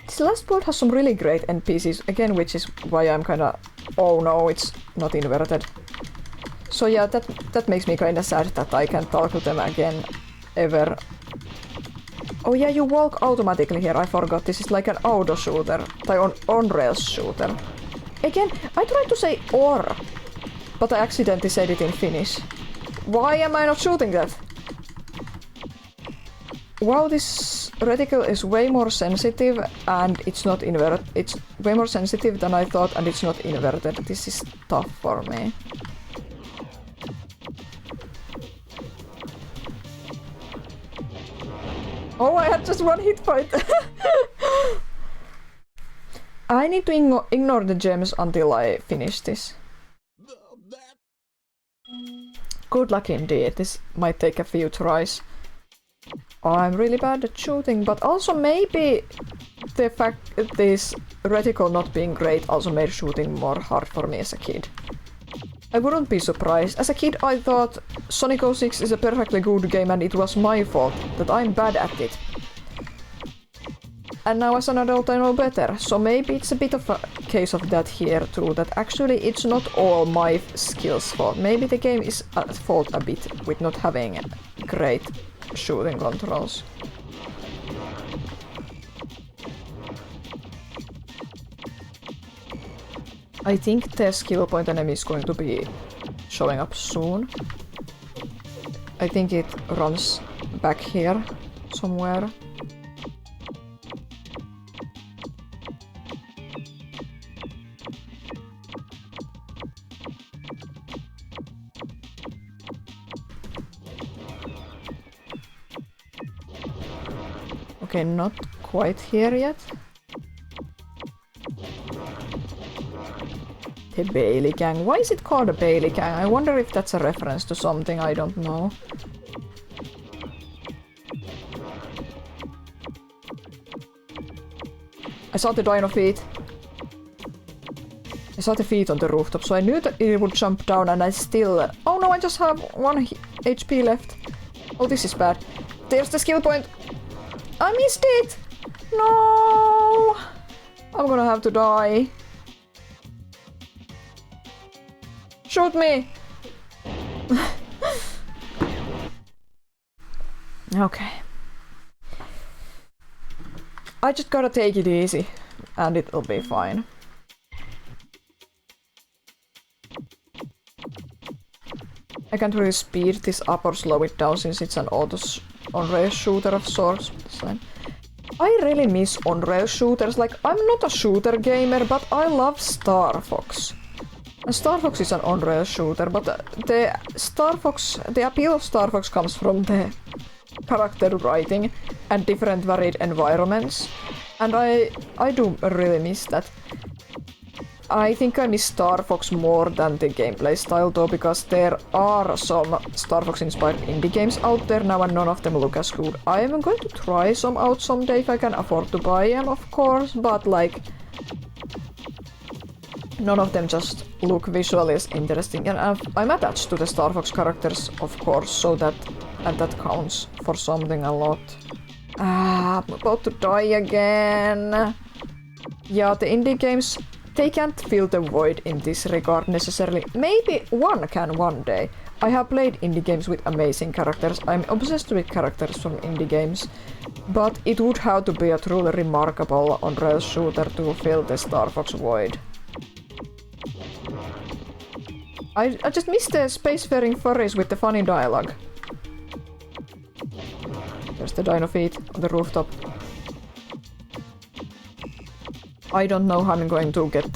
This last world has some really great NPCs, again, which is why I'm kinda... Oh no, it's not inverted. So yeah, that makes me kinda sad that I can't talk to them again, ever. Oh yeah, you walk automatically here, I forgot. This is like an auto shooter, on-rails shooter. Again, I tried to say or, but I accidentally said it in Finnish. Why am I not shooting that? Wow, this reticle is way more sensitive and it's not inverted. It's way more sensitive than I thought and it's not inverted. This is tough for me. Oh, I had just one hit point. I need to ignore the gems until I finish this. Good luck indeed. This might take a few tries. I'm really bad at shooting, but also maybe the fact that this reticle not being great also made shooting more hard for me as a kid. I wouldn't be surprised. As a kid I thought Sonic 06 is a perfectly good game and it was my fault that I'm bad at it. And now as an adult I know better, so maybe it's a bit of a case of that here too, that actually it's not all my skills' fault. Maybe the game is at fault a bit with not having great shooting controls. I think the skill point enemy is going to be showing up soon. I think it runs back here somewhere. Okay, not quite here yet. The Bailey Gang. Why is it called a Bailey Gang? I wonder if that's a reference to something I don't know. I saw the dino feet. I saw the feet on the rooftop, so I knew that it would jump down and I still... Oh no, I just have 1 HP left. Oh, this is bad. There's the skill point. I missed it! No! I'm gonna have to die. Shoot me! Okay. I just gotta take it easy, and it'll be fine. I can't really speed this up or slow it down since it's an on-rail shooter of sorts. I really miss on-rail shooters. Like, I'm not a shooter gamer, but I love Star Fox. And Star Fox is an on-rail shooter, but the appeal of Star Fox comes from the character writing and different varied environments. And I do really miss that. I think I miss Star Fox more than the gameplay style though, because there are some Star Fox inspired indie games out there now and none of them look as good. I am going to try some out someday if I can afford to buy them, of course, but like none of them just look visually as interesting. And I'm attached to the Star Fox characters, of course, so that counts for something a lot. I'm about to die again. Yeah, the indie games, they can't fill the void in this regard necessarily. Maybe one can one day. I have played indie games with amazing characters. I'm obsessed with characters from indie games. But it would have to be a truly remarkable on-rail shooter to fill the Star Fox void. I just miss the spacefaring furries with the funny dialogue. There's the dino feet on the rooftop. I don't know how I'm going to get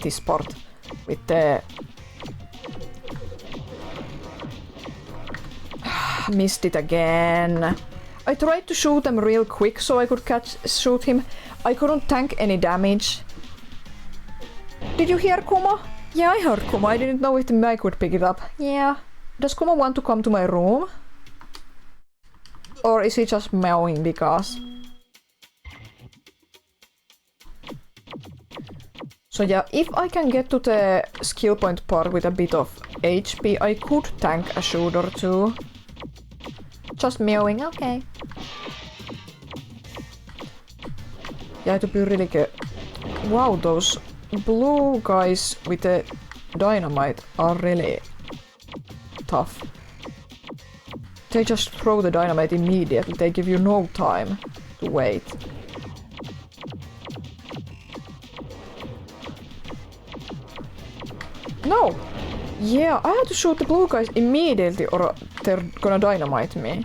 this part with the... Missed it again. I tried to shoot them real quick so I could shoot him. I couldn't tank any damage. Did you hear Kuma? Yeah, I heard Kuma. I didn't know if the mic would pick it up. Yeah. Does Kuma want to come to my room? Or is he just meowing because... So yeah, if I can get to the skill point part with a bit of HP, I could tank a shoot or two. Just meowing, okay. Yeah, to be really good. Wow, those blue guys with the dynamite are really tough. They just throw the dynamite immediately, they give you no time to wait. No! Yeah, I had to shoot the blue guys immediately or they're gonna dynamite me.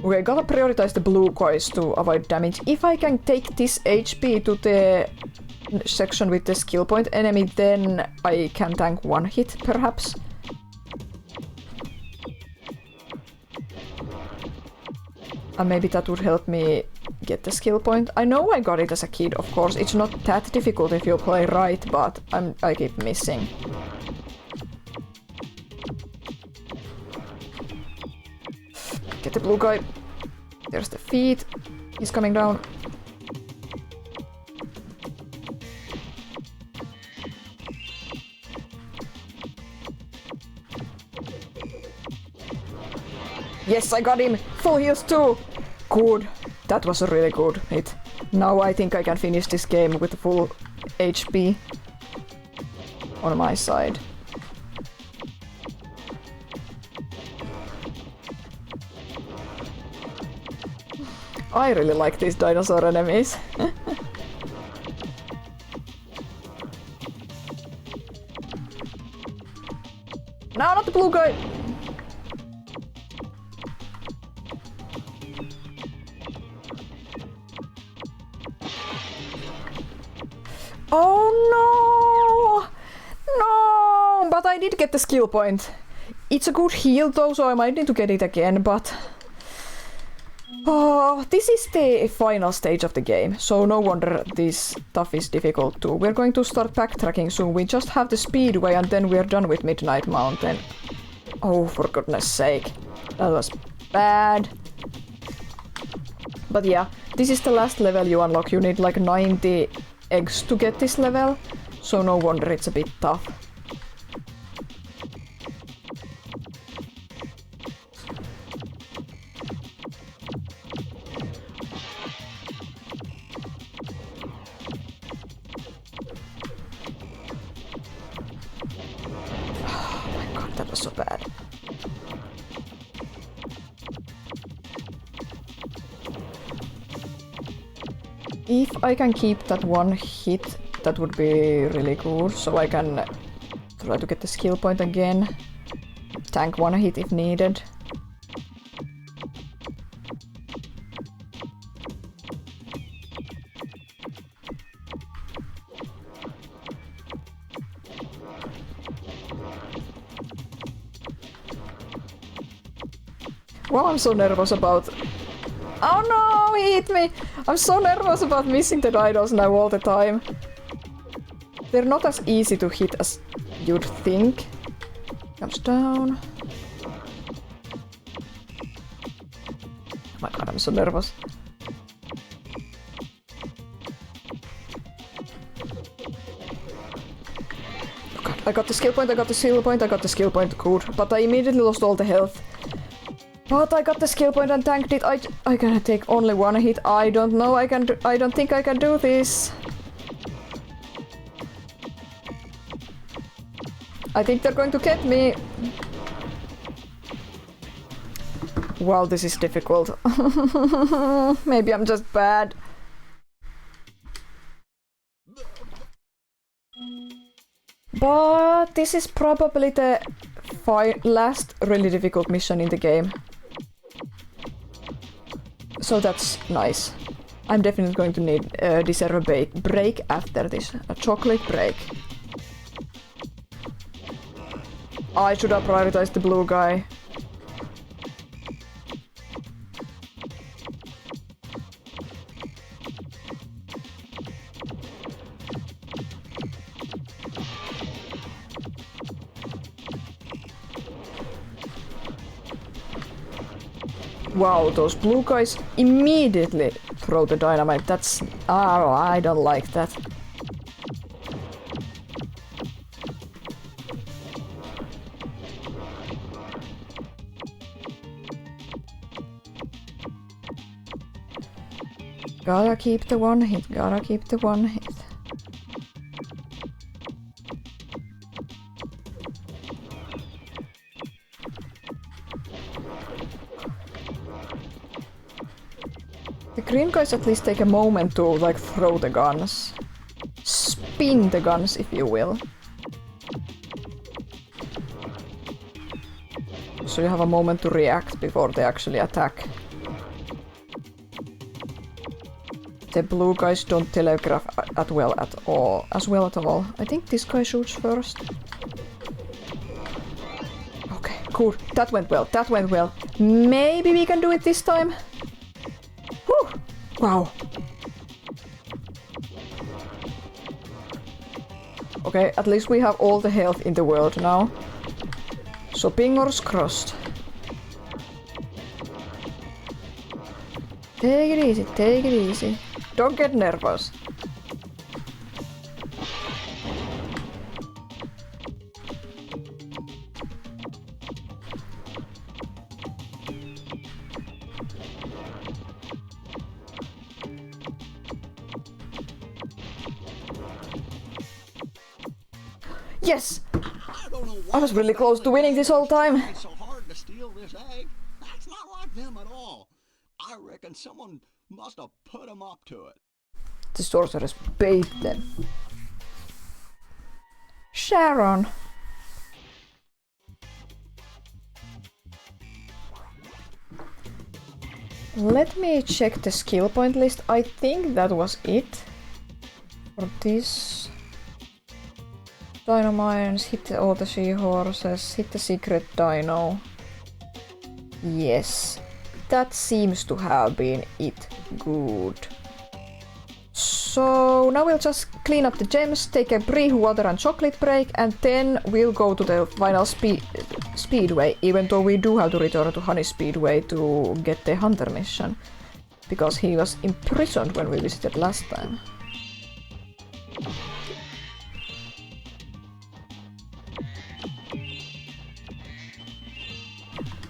Okay, gotta prioritize the blue guys to avoid damage. If I can take this HP to the section with the skill point enemy, then I can tank one hit, perhaps. And maybe that would help me get the skill point. I know I got it as a kid, of course. It's not that difficult if you play right, but I keep missing. Get the blue guy. There's the feet. He's coming down. Yes, I got him! Full heals too! Good. That was a really good hit. Now I think I can finish this game with full HP on my side. I really like these dinosaur enemies. No, not the blue guy! Oh no! But I did get the skill point. It's a good heal though, so I might need to get it again, but... Oh, this is the final stage of the game, so no wonder this stuff is difficult too. We're going to start backtracking soon. We just have the speedway and then we're done with Midnight Mountain. Oh, for goodness sake. That was bad. But yeah, this is the last level you unlock. You need like 90 eggs to get this level, so no wonder it's a bit tough. That was so bad. If I can keep that one hit, that would be really good, so I can try to get the skill point again. Tank one hit if needed. Well, I'm so nervous about... Oh no, he hit me! I'm so nervous about missing the dinos now all the time. They're not as easy to hit as you'd think. Comes down. Oh my god, I'm so nervous. Oh god, I got the skill point, I got the skill point, I got the skill point, good. But I immediately lost all the health. But I got the skill point and tanked it. I gotta take only one hit. I don't know. I don't think I can do this. I think they're going to get me. Wow, this is difficult. Maybe I'm just bad. But this is probably the last really difficult mission in the game. So that's nice. I'm definitely going to need deserve a break after this. A chocolate break. I should have prioritized the blue guy. Wow, those blue guys immediately throw the dynamite. That's... Oh, I don't like that. Gotta keep the one hit, gotta keep the one hit. The green guys at least take a moment to like throw the guns. Spin the guns, if you will. So you have a moment to react before they actually attack. The blue guys don't telegraph as well at all. I think this guy shoots first. Okay, cool. That went well. That went well. Maybe we can do it this time. Whew. Wow. Okay, at least we have all the health in the world now. So fingers crossed. Take it easy, take it easy. Don't get nervous. Yes! I was really close to winning this whole time. It's so hard to steal this egg. That's not like them at all. I reckon someone must have put them up to it. The sorceress bait them. Sharon. Let me check the skill point list. I think that was it for this. Dino mines, hit all the seahorses, hit the secret dino. Yes, that seems to have been it. Good. So now we'll just clean up the gems, take a brief water and chocolate break, and then we'll go to the final speedway, even though we do have to return to Honey Speedway to get the hunter mission, because he was imprisoned when we visited last time.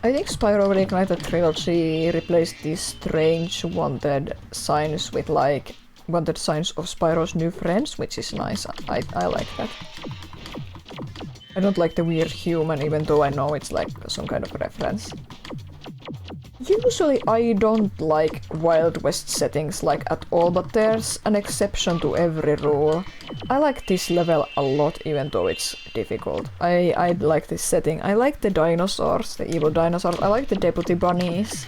I think Spyro Reignited Trilogy replaced these strange wanted signs with like wanted signs of Spyro's new friends, which is nice. I like that. I don't like the weird human, even though I know it's like some kind of reference. Usually I don't like Wild West settings like at all, but there's an exception to every rule. I like this level a lot, even though it's difficult. I like this setting. I like the dinosaurs, the evil dinosaurs. I like the deputy bunnies.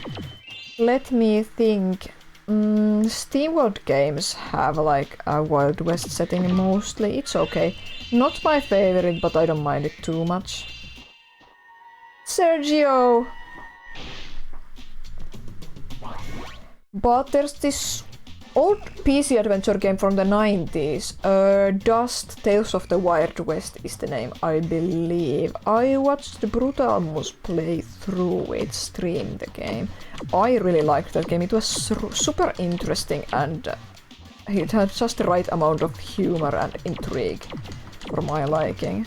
Let me think. SteamWorld games have like a Wild West setting mostly. It's okay. Not my favorite, but I don't mind it too much. Sergio! But there's this old PC adventure game from the 90s. Dust Tales of the Wild West is the name, I believe. I watched Brutalmus play through it, stream the game. I really liked that game. It was super interesting and it had just the right amount of humor and intrigue for my liking.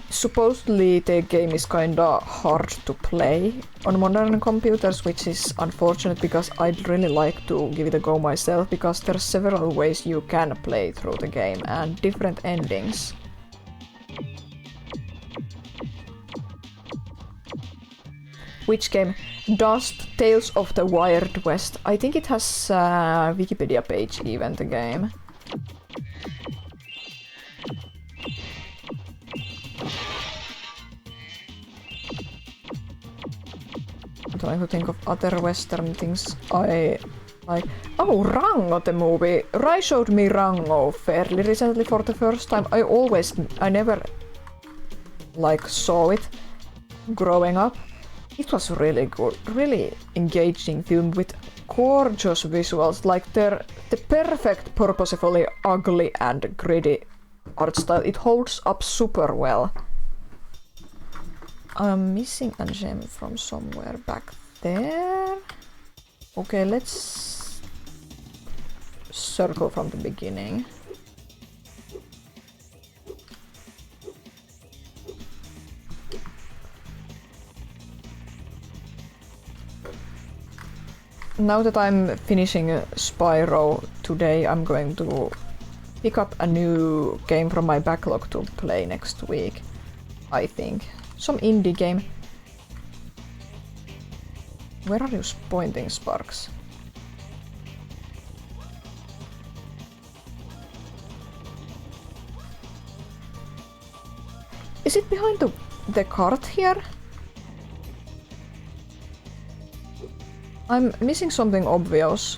Supposedly the game is kinda hard to play on modern computers, which is unfortunate because I'd really like to give it a go myself, because there's several ways you can play through the game and different endings. Which game? Dust Tales of the Wild West. I think it has a Wikipedia page even, the game. I'm trying to think of other Western things I like. Oh, Rango the movie! Rai showed me Rango fairly recently for the first time. I never like saw it growing up. It was really good, really engaging film with gorgeous visuals, like the perfect purposefully ugly and gritty art style. It holds up super well. I'm missing a gem from somewhere back there. Okay, let's circle from the beginning. Now that I'm finishing Spyro today, I'm going to pick up a new game from my backlog to play next week, I think. Some indie game. Where are you pointing, Sparks? Is it behind the cart here? I'm missing something obvious.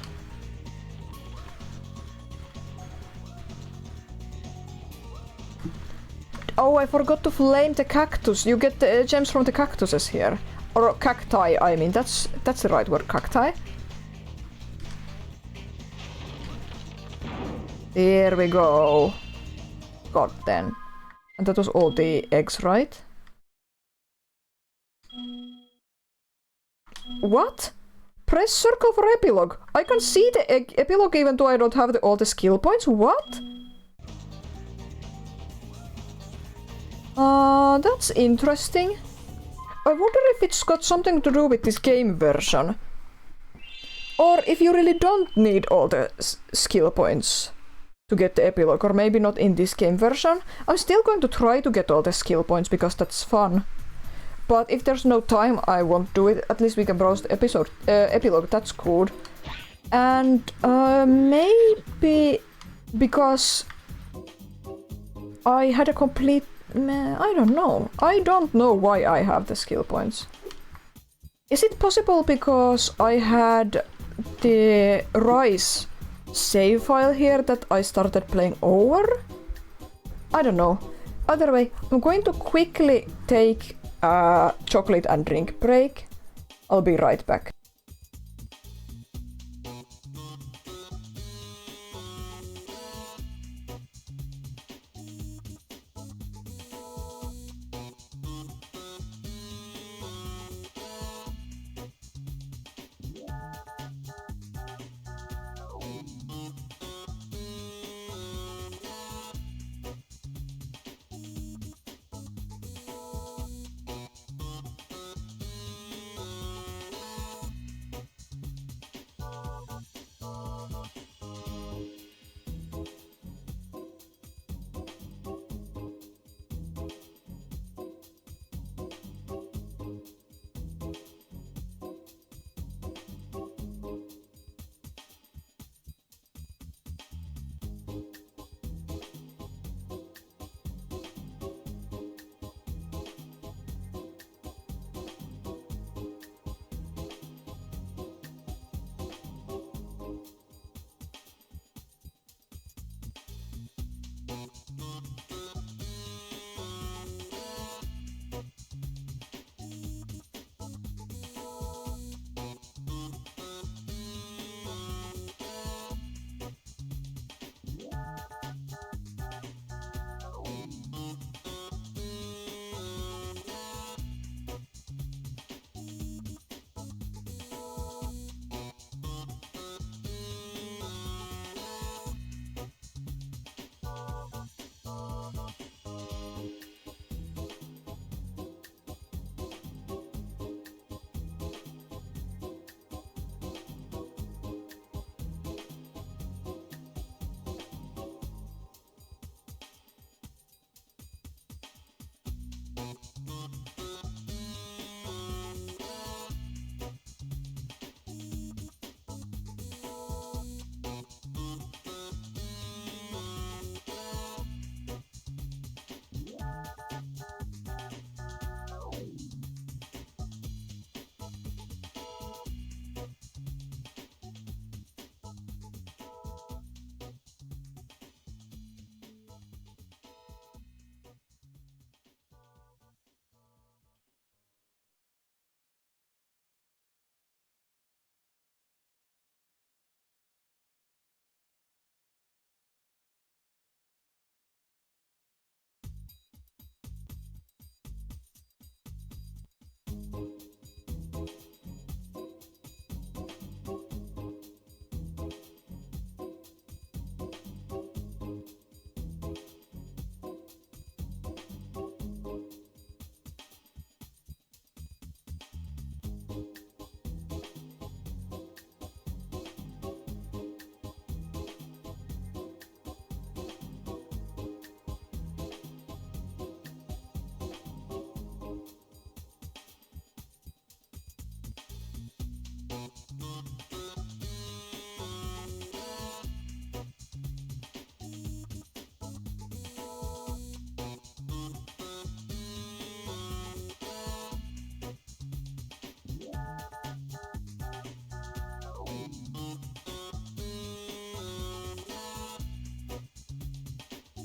Oh, I forgot to flame the cactus. You get the gems from the cactuses here. Or cacti, I mean. That's the right word, cacti. There we go. God then. And that was all the eggs, right? What? Press circle for epilogue. I can see the epilogue even though I don't have all the skill points. What? That's interesting. I wonder if it's got something to do with this game version. Or if you really don't need all the skill points to get the epilogue, or maybe not in this game version. I'm still going to try to get all the skill points because that's fun. But if there's no time, I won't do it. At least we can browse the epilogue, that's good. And maybe because I had a complete... I don't know. I don't know why I have the skill points. Is it possible because I had the rice save file here that I started playing over? I don't know. Either way, I'm going to quickly take a chocolate and drink break. I'll be right back.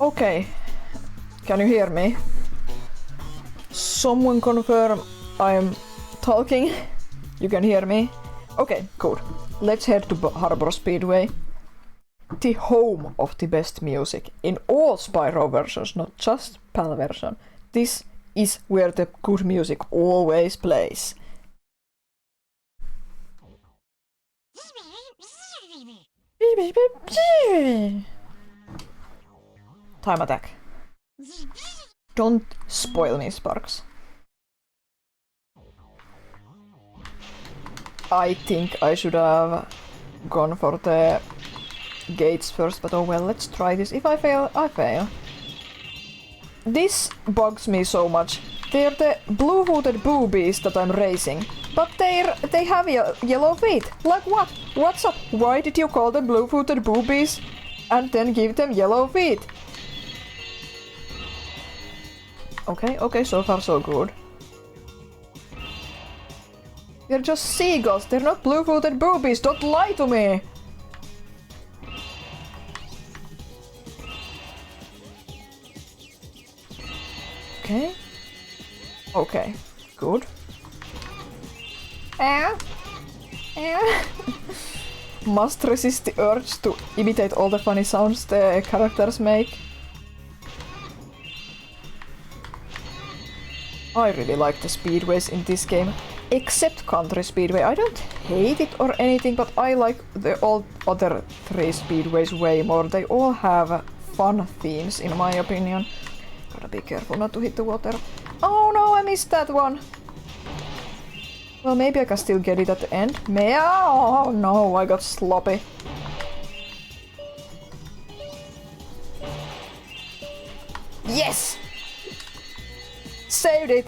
Okay, can you hear me? Someone confirm I'm talking? You can hear me? Okay, good. Let's head to Harbor Speedway. The home of the best music in all Spyro versions, not just PAL version. This is where the good music always plays. Time attack. Don't spoil me, Sparks. I think I should have gone for the gates first, but oh well, let's try this. If I fail, I fail. This bugs me so much. They're the blue-footed boobies that I'm racing, but they have yellow feet. Like what? What's up? Why did you call them blue-footed boobies and then give them yellow feet? Okay, so far so good. They're just seagulls, they're not blue-footed boobies, don't lie to me! Okay. Okay, good. Must resist the urge to imitate all the funny sounds the characters make. I really like the speedways in this game, except Country Speedway. I don't hate it or anything, but I like the all other 3 speedways way more. They all have fun themes, in my opinion. Gotta be careful not to hit the water. Oh no, I missed that one! Well, maybe I can still get it at the end. Oh no, I got sloppy. Yes! Saved it!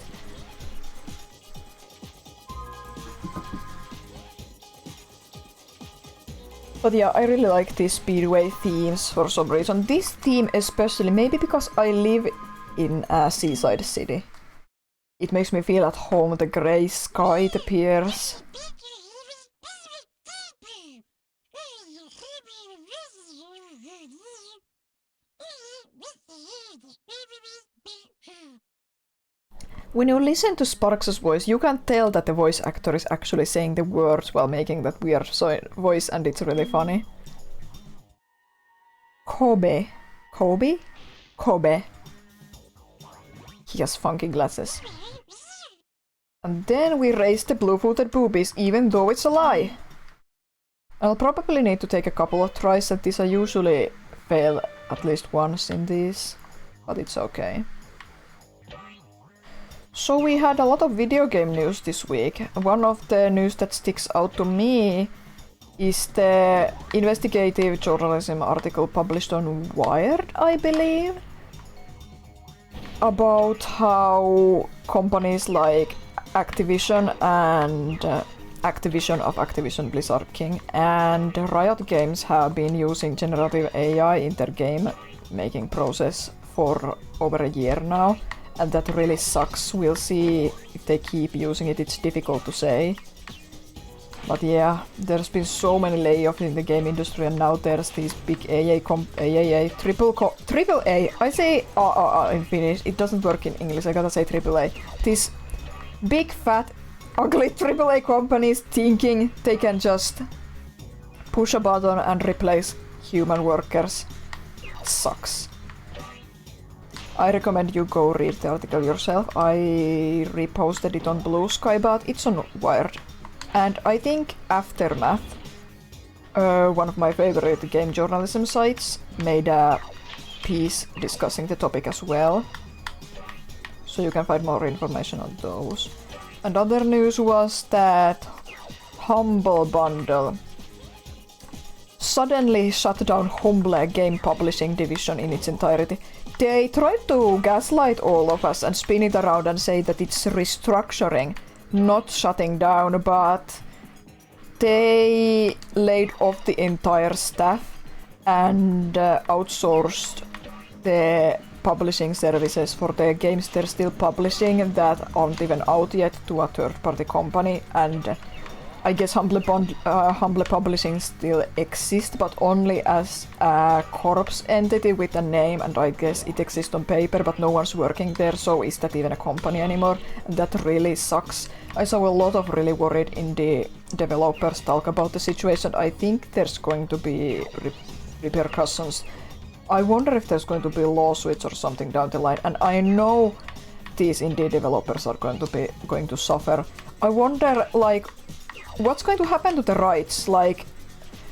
But yeah, I really like these speedway themes for some reason. This theme especially, maybe because I live in a seaside city. It makes me feel at home, the grey sky, the piers. When you listen to Sparks' voice, you can tell that the voice actor is actually saying the words while making that weird voice, and it's really funny. Kobe. Kobe? Kobe. He has funky glasses. And then we raise the blue-footed boobies, even though it's a lie. I'll probably need to take a couple of tries at this. I usually fail at least once in these, but it's okay. So we had a lot of video game news this week. One of the news that sticks out to me is the investigative journalism article published on Wired, I believe, about how companies like Activision and Activision Blizzard King and Riot Games have been using generative AI in their game making process for over a year now. And that really sucks. We'll see if they keep using it. It's difficult to say. But yeah, there's been so many layoffs in the game industry, and now there's these big triple A. I say in Finnish. It doesn't work in English. I gotta say triple A. These big, fat, ugly triple A companies thinking they can just push a button and replace human workers. Sucks. I recommend you go read the article yourself. I reposted it on Blue Sky, but it's on Wired. And I think Aftermath, one of my favorite game journalism sites, made a piece discussing the topic as well. So you can find more information on those. And other news was that Humble Bundle suddenly shut down Humble game publishing division in its entirety. They tried to gaslight all of us and spin it around and say that it's restructuring, not shutting down, but they laid off the entire staff and outsourced the publishing services for the games they're still publishing that aren't even out yet to a third-party company. And I guess Humble Publishing still exists, but only as a corpse entity with a name, and I guess it exists on paper, but no one's working there, so is that even a company anymore? And that really sucks. I saw a lot of really worried indie developers talk about the situation. I think there's going to be repercussions. I wonder if there's going to be lawsuits or something down the line, and I know these indie developers are going to suffer. I wonder, like, what's going to happen to the rights, like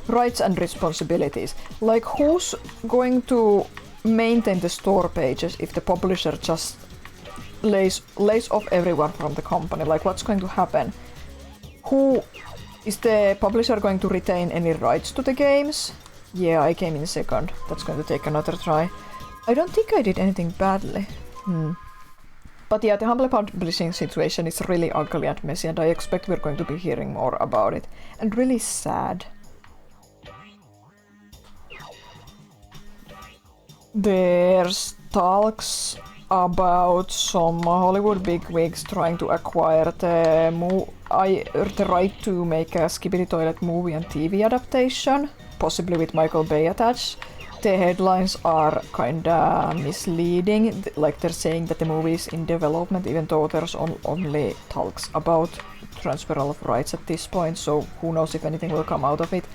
rights and responsibilities? Like, who's going to maintain the store pages if the publisher just lays off everyone from the company? Like, what's going to happen? Who is the publisher going to retain any rights to the games? Yeah, I came in second. That's going to take another try. I don't think I did anything badly. But yeah, the Humble Publishing situation is really ugly and messy, and I expect we're going to be hearing more about it. And really sad. There's talks about some Hollywood bigwigs trying to acquire the right to make a Skibidi Toilet movie and TV adaptation, possibly with Michael Bay attached. the headlines are kinda misleading. Like they're saying that the movie is in development, even though there's only talks about transfer of rights at this point, so who knows if anything will come out of it.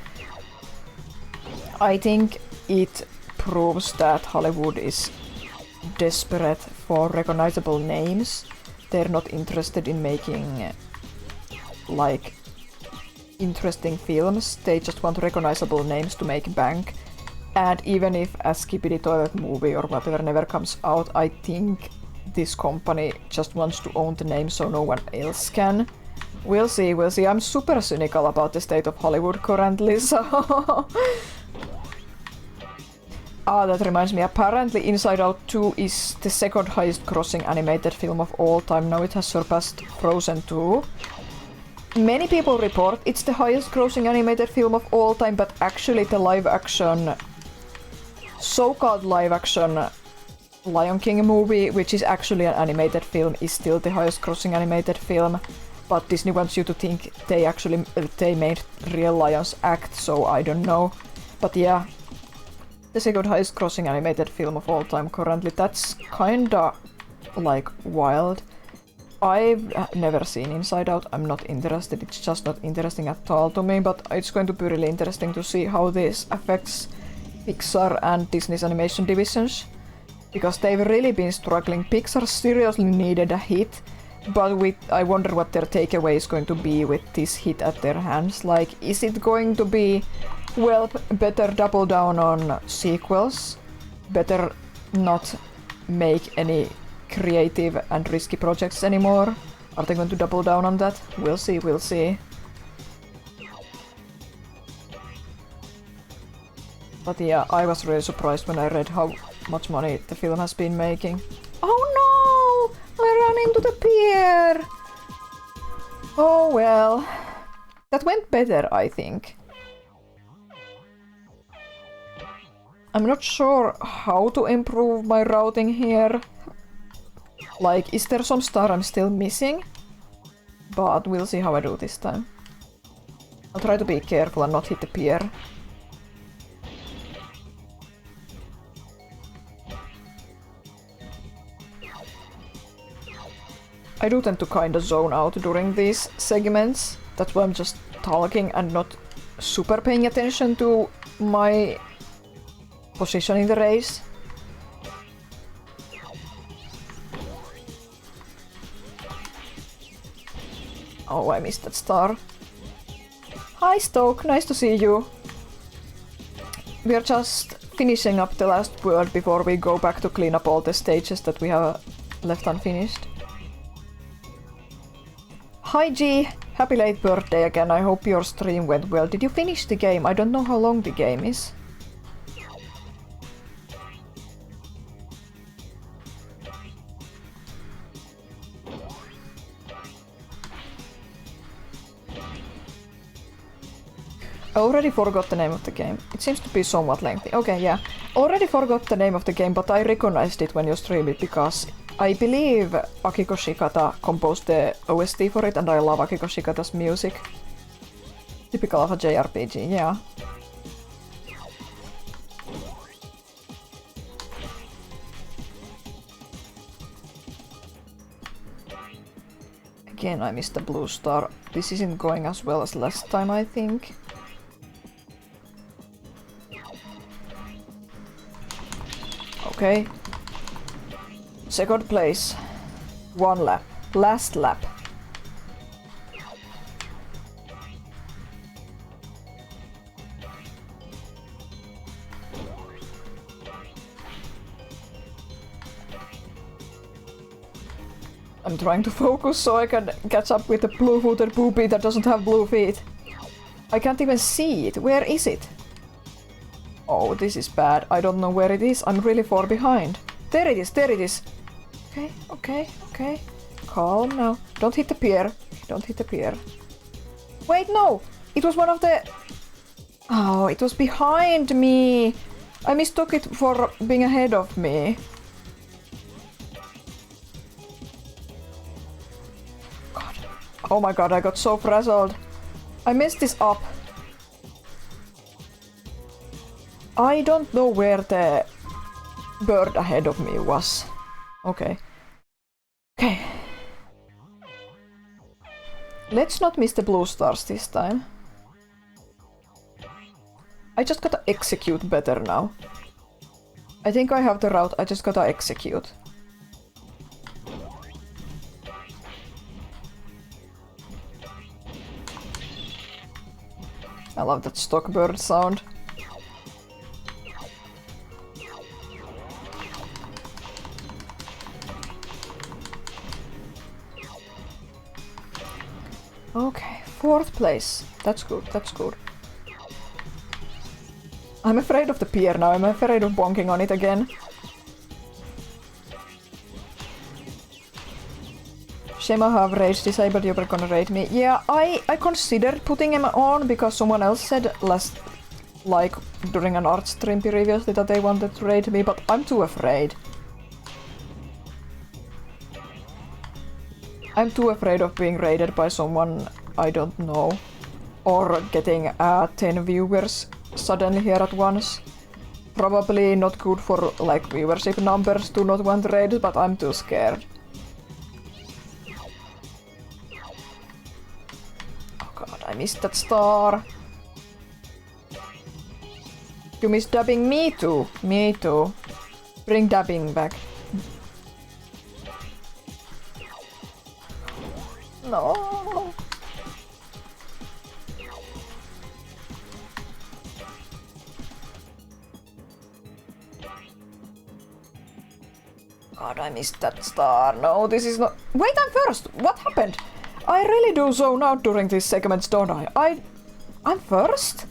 I think it proves that Hollywood is desperate for recognizable names. They're not interested in making like interesting films, they just want recognizable names to make bank. And even if a Skibidi Toilet movie or whatever never comes out, I think this company just wants to own the name so no one else can. We'll see, we'll see. I'm super cynical about the state of Hollywood currently, so... that reminds me, apparently Inside Out 2 is the second highest grossing animated film of all time. Now it has surpassed Frozen 2. Many people report it's the highest grossing animated film of all time, but actually the live action, so-called live action Lion King movie, which is actually an animated film, is still the highest grossing animated film. But Disney wants you to think they made real lions act, so I don't know. But yeah, the second highest grossing animated film of all time currently. That's kinda like wild. I've never seen Inside Out, I'm not interested, it's just not interesting at all to me, but it's going to be really interesting to see how this affects Pixar and Disney's animation divisions. Because they've really been struggling. Pixar seriously needed a hit, but I wonder what their takeaway is going to be with this hit at their hands. Like, is it going to be, well, better double down on sequels? Better not make any creative and risky projects anymore? Are they going to double down on that? We'll see, we'll see. But yeah, I was really surprised when I read how much money the film has been making. Oh no! I ran into the pier! Oh well. That went better, I think. I'm not sure how to improve my routing here. Like, is there some star I'm still missing? But we'll see how I do this time. I'll try to be careful and not hit the pier. I do tend to kinda zone out during these segments. That's why I'm just talking and not super paying attention to my position in the race. Oh, I missed that star. Hi Stoke, nice to see you. We are just finishing up the last world before we go back to clean up all the stages that we have left unfinished. Hi G, happy late birthday again, I hope your stream went well. Did you finish the game? I don't know how long the game is. I already forgot the name of the game. It seems to be somewhat lengthy. Okay, yeah. Already forgot the name of the game, but I recognized it when you streamed it because I believe Akiko Shikata composed the OST for it, and I love Akiko Shikata's music. Typical of a JRPG, yeah. Again, I missed the blue star. This isn't going as well as last time, I think. Okay. Second place. One lap. Last lap. I'm trying to focus so I can catch up with the blue-footed poopy that doesn't have blue feet. I can't even see it. Where is it? Oh, this is bad. I don't know where it is. I'm really far behind. There it is, there it is. Okay, okay, okay. Calm now. Don't hit the pier. Don't hit the pier. Wait, no! It was one of the... Oh, it was behind me. I mistook it for being ahead of me. God. Oh my god, I got so frazzled. I messed this up. I don't know where the bird ahead of me was. Okay. Okay. Let's not miss the blue stars this time. I just gotta execute better now. I think I have the route, I just gotta execute. I love that stock bird sound. Okay, 4th place. That's good, that's good. I'm afraid of the pier now, I'm afraid of bonking on it again. Shema have rage disabled, you're gonna raid me. Yeah, I considered putting him on because someone else said like during an art stream previously that they wanted to raid me, but I'm too afraid. I'm too afraid of being raided by someone I don't know. Or getting 10 viewers suddenly here at once. Probably not good for like viewership numbers to not want raids, but I'm too scared. Oh god, I missed that star. You miss dubbing? Me too. Me too. Bring dubbing back. No. God, I missed that star. No, this is not... Wait, I'm first! What happened? I really do zone out during these segments, don't I? I'm first?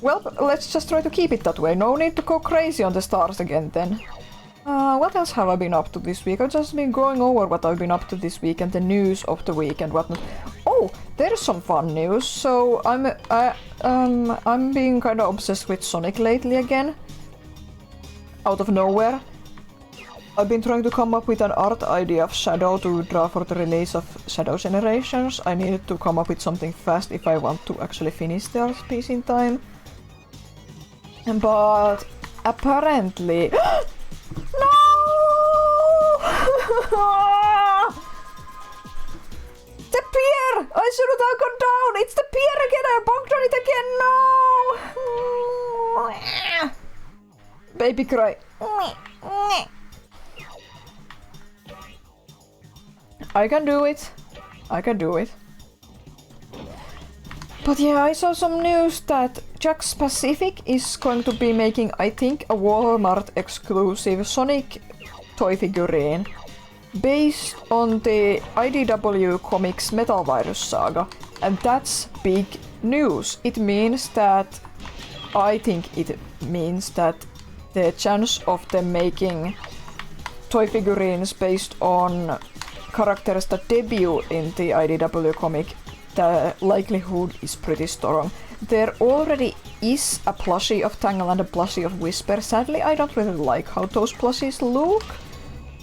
Well, let's just try to keep it that way. No need to go crazy on the stars again, then. What else have I been up to this week? I've just been going over what I've been up to this week and the news of the week and whatnot. Oh, there's some fun news. So I'm being kind of obsessed with Sonic lately again. Out of nowhere. I've been trying to come up with an art idea of Shadow to draw for the release of Shadow Generations. I needed to come up with something fast if I want to actually finish the art piece in time. But apparently... No! The pier! I shouldn't have gone down! It's the pier again! I bonked on it again! No! Baby cry. I can do it. I can do it. But yeah, I saw some news that Jakks Pacific is going to be making, I think, a Walmart exclusive Sonic toy figurine based on the IDW Comics Metal Virus saga. And that's big news. It means that... I think it means that the chance of them making toy figurines based on characters that debut in the IDW comic, the likelihood is pretty strong. There already is a plushie of Tangle and a plushie of Whisper. Sadly, I don't really like how those plushies look,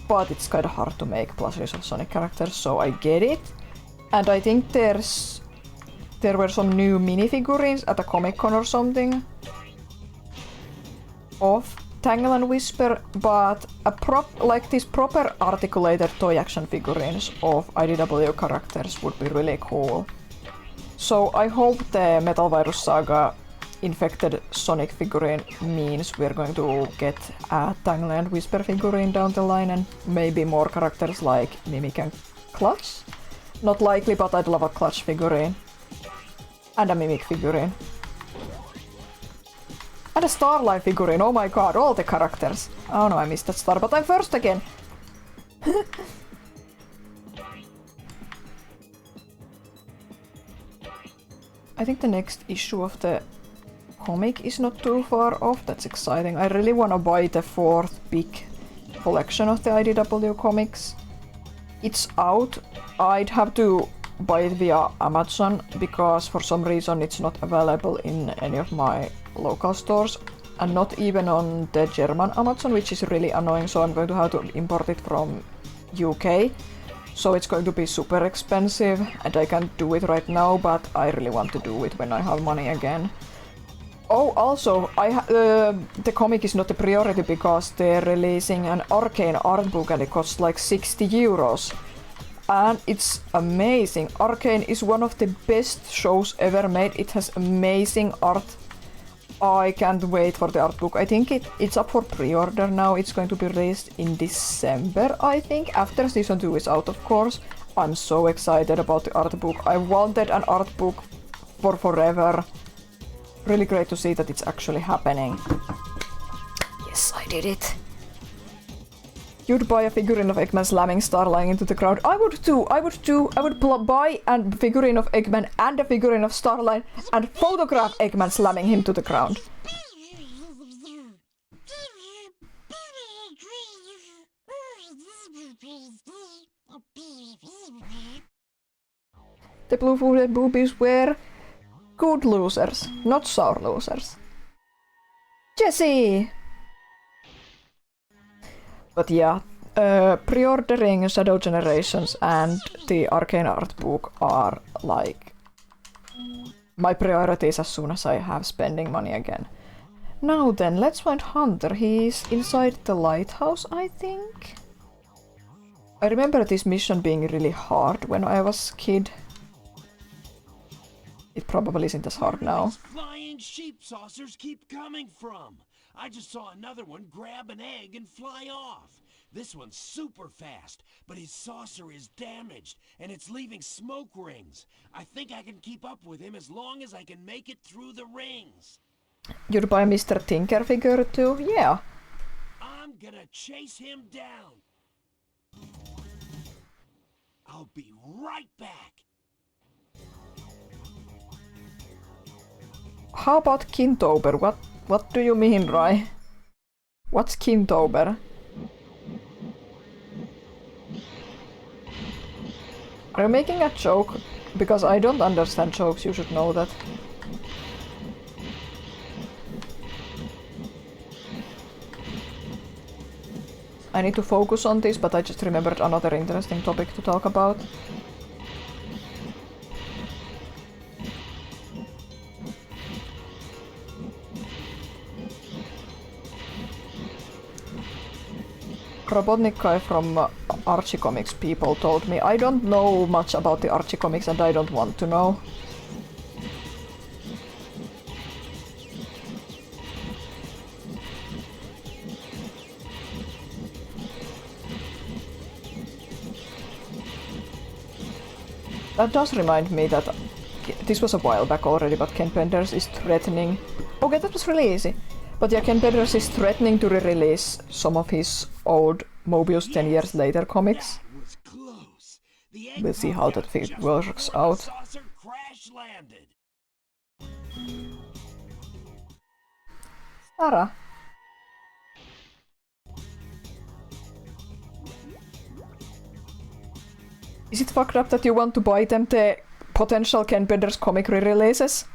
but it's kind of hard to make plushies of Sonic characters, so I get it. And I think there were some new minifigurines at a Comic-Con or something of Tangle and Whisper, but like these proper articulated toy action figurines of IDW characters would be really cool. So I hope the Metal Virus Saga infected Sonic figurine means we're going to get a Tangle and Whisper figurine down the line and maybe more characters like Mimic and Clutch. Not likely, but I'd love a Clutch figurine. And a Mimic figurine. And a Starline figurine, oh my god, all the characters. Oh no, I missed that star, but I'm first again. I think the next issue of the comic is not too far off, that's exciting. I really wanna buy the 4th big collection of the IDW comics. It's out. I'd have to buy it via Amazon because for some reason it's not available in any of my local stores and not even on the German Amazon, which is really annoying, so I'm going to have to import it from UK. So it's going to be super expensive and I can't do it right now, but I really want to do it when I have money again. Oh, also, the comic is not a priority because they're releasing an Arcane art book and it costs like 60 euros. And it's amazing. Arcane is one of the best shows ever made. It has amazing art. I can't wait for the art book. I think it's up for pre-order now. It's going to be released in December, I think, after season 2 is out, of course. I'm so excited about the art book. I wanted an art book for forever. Really great to see that it's actually happening. Yes, I did it. You'd buy a figurine of Eggman slamming Starline into the crowd. I would too. I would buy a figurine of Eggman and a figurine of Starline and photograph Eggman slamming him to the ground. The blue-footed boobies were good losers, not sour losers. Jesse! But yeah, pre-ordering Shadow Generations and the Arcane art book are like my priorities as soon as I have spending money again. Now then, let's find Hunter. He's inside the lighthouse, I think. I remember this mission being really hard when I was a kid. It probably isn't as hard now. Flying sheep saucers keep coming from? I just saw another one grab an egg and fly off. This one's super fast, but his saucer is damaged, and it's leaving smoke rings. I think I can keep up with him as long as I can make it through the rings. You'd buy Mr. Tinker figure too? Yeah. I'm gonna chase him down. I'll be right back. How about Kintober? What do you mean, Rai? What's Kintober? Are you making a joke? Because I don't understand jokes, you should know that. I need to focus on this, but I just remembered another interesting topic to talk about. Robotnik guy from Archie Comics people told me I don't know much about the Archie Comics and I don't want to know. That does remind me that this was a while back already, but Ken Penders is threatening... Okay, that was really easy. But yeah, Ken Penders is threatening to re-release some of his old Mobius 10 years later comics. We'll see how that works out. Sarah. Is it fucked up that you want to buy them the potential Ken Penders comic re-releases?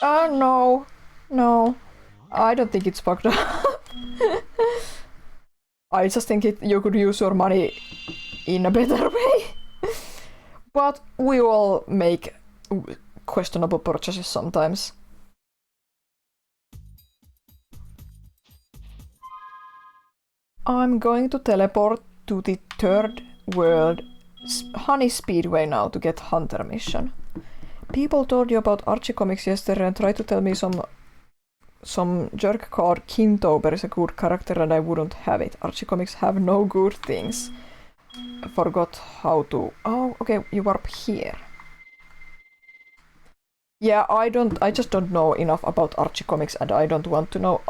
No. No. I don't think it's fucked up. I just think you could use your money in a better way. But we all make questionable purchases sometimes. I'm going to teleport to the third world Honey Speedway now to get Hunter mission. People told you about Archie Comics yesterday and tried to tell me some jerk called Kintober is a good character and I wouldn't have it. Archie Comics have no good things. I forgot how to... Oh, okay, you warp here. Yeah, I just don't know enough about Archie Comics and I don't want to know.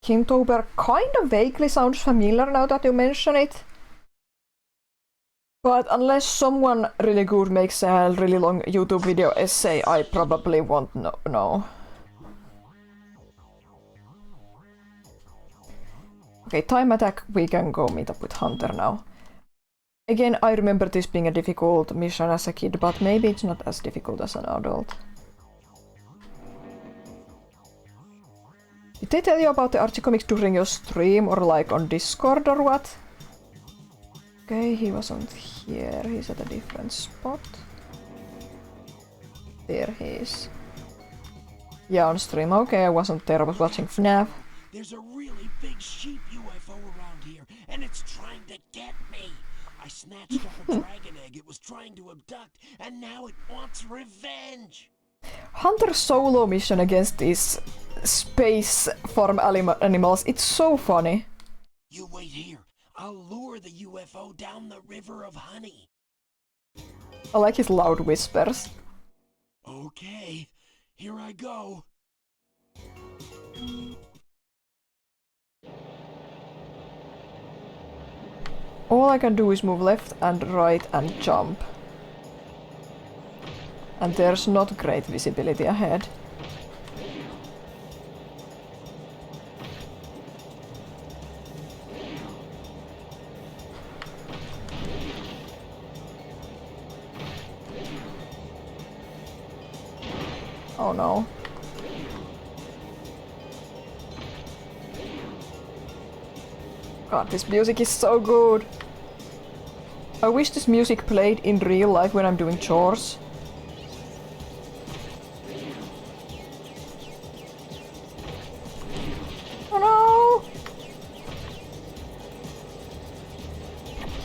Kintober kind of vaguely sounds familiar now that you mention it. But unless someone really good makes a really long YouTube video essay, I probably won't know. Okay, time attack, we can go meet up with Hunter now. Again, I remember this being a difficult mission as a kid, but maybe it's not as difficult as an adult. Did they tell you about the Archie Comics during your stream or like on Discord or what? Okay, he wasn't here, he's at a different spot. There he is. Yeah, on stream. Okay, I wasn't there, I was watching FNAF. There's a really big sheep UFO around here, and it's trying to get me. I snatched up a dragon egg it was trying to abduct, and now it wants revenge. Hunter's solo mission against these space farm animals, it's so funny. You wait here. I'll lure the UFO down the river of honey. I like his loud whispers. Okay, here I go. All I can do is move left and right and jump. And there's not great visibility ahead. Oh no. God, this music is so good. I wish this music played in real life when I'm doing chores. Oh no!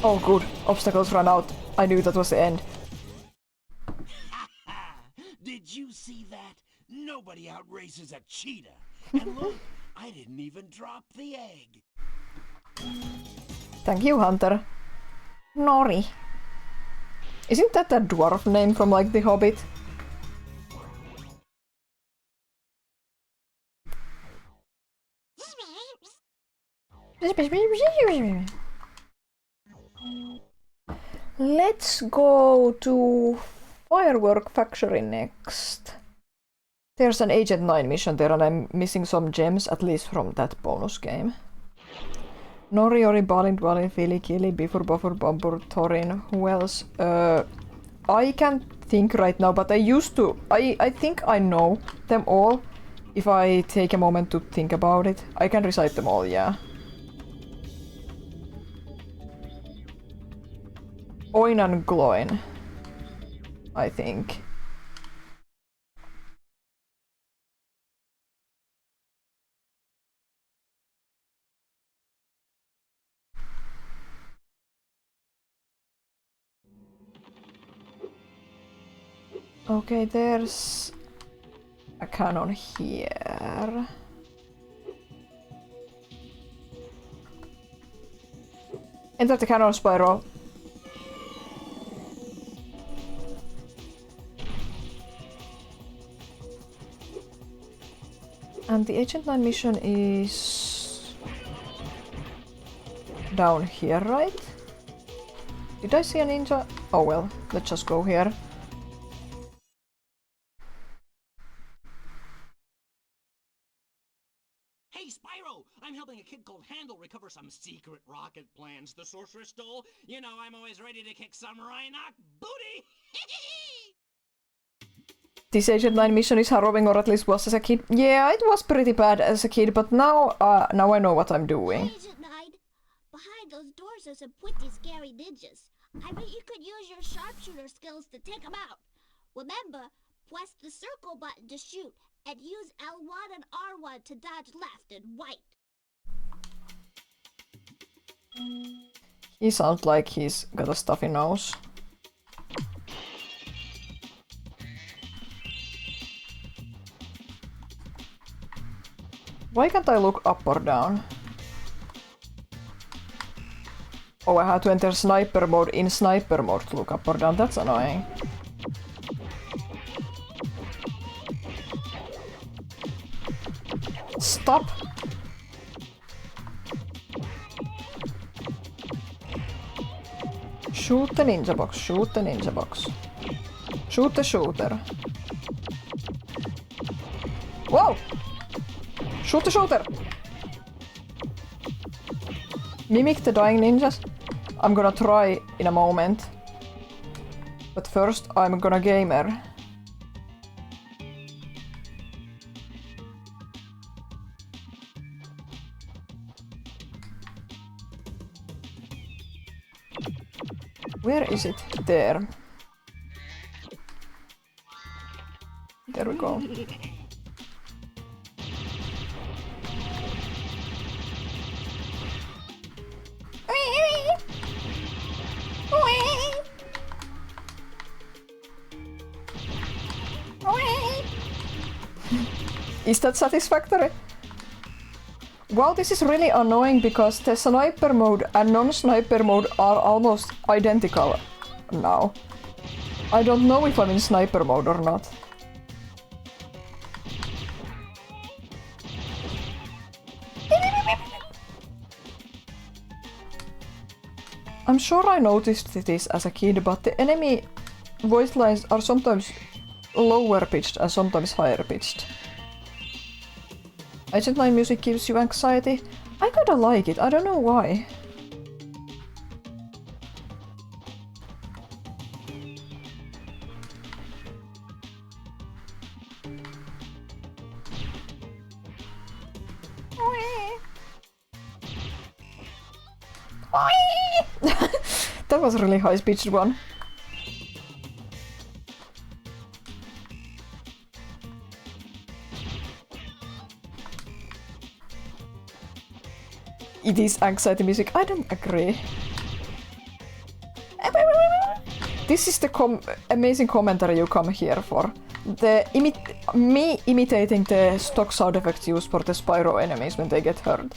Oh good, obstacles ran out. I knew that was the end. Did you see that? Nobody outraces a cheetah. And look, I didn't even drop the egg. Thank you, Hunter. Nori. Isn't that a dwarf name from like The Hobbit? Let's go to Firework Factory next. There's an Agent 9 mission there and I'm missing some gems, at least from that bonus game. Nori, Ori, Balin, Dwalin, Fili, Kili, Bifur, Buffer, Bumbur, Thorin, who else? I can't think right now, but I used to. I think I know them all. If I take a moment to think about it, I can recite them all, yeah. Oinan Gloin, I think. Okay, there's a cannon here. Enter the cannon, Spyro. And the Agent 9 mission is down here, right? Did I see a ninja? Oh well, let's just go here. Hey, Spyro! I'm helping a kid called Handel recover some secret rocket plans the sorceress stole. You know, I'm always ready to kick some Rhinoc booty! This Agent 9 mission is harrowing, or at least was as a kid. Yeah, it was pretty bad as a kid, but now I know what I'm doing. Agent 9, behind those doors are some pretty scary ninjas. I bet you could use your sharpshooter skills to take them out. Remember, press the circle button to shoot, and use L1 and R1 to dodge left and right. He sounds like he's got a stuffy nose. Why can't I look up or down? Oh, I have to enter sniper mode in sniper mode to look up or down. That's annoying. Stop! Shoot the ninja box, shoot the ninja box. Shoot the shooter. Whoa! Shoot the shooter! Mimic the dying ninjas? I'm gonna try in a moment. But first I'm gonna gamer. Where is it? There. There we go. Is that satisfactory? Wow, this is really annoying because the sniper mode and non-sniper mode are almost identical now. I don't know if I'm in sniper mode or not. I'm sure I noticed this as a kid, but the enemy voice lines are sometimes lower pitched and sometimes higher pitched. Agent Line music gives you anxiety. I kinda like it, I don't know why. That was a really high-pitched one. It is anxiety music. I don't agree. This is the amazing commentary you come here for. Me imitating the stock sound effects used for the Spyro enemies when they get hurt.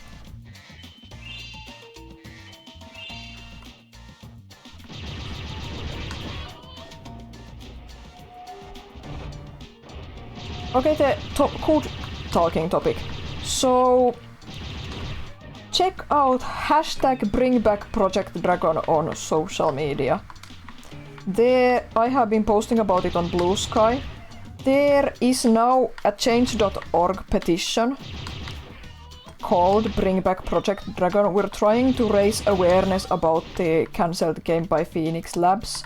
Okay, the code talking topic. So check out #BringBackProjectDragon on social media. There, I have been posting about it on Blue Sky. There is now a change.org petition called Bring Back Project Dragon. We're trying to raise awareness about the cancelled game by Phoenix Labs.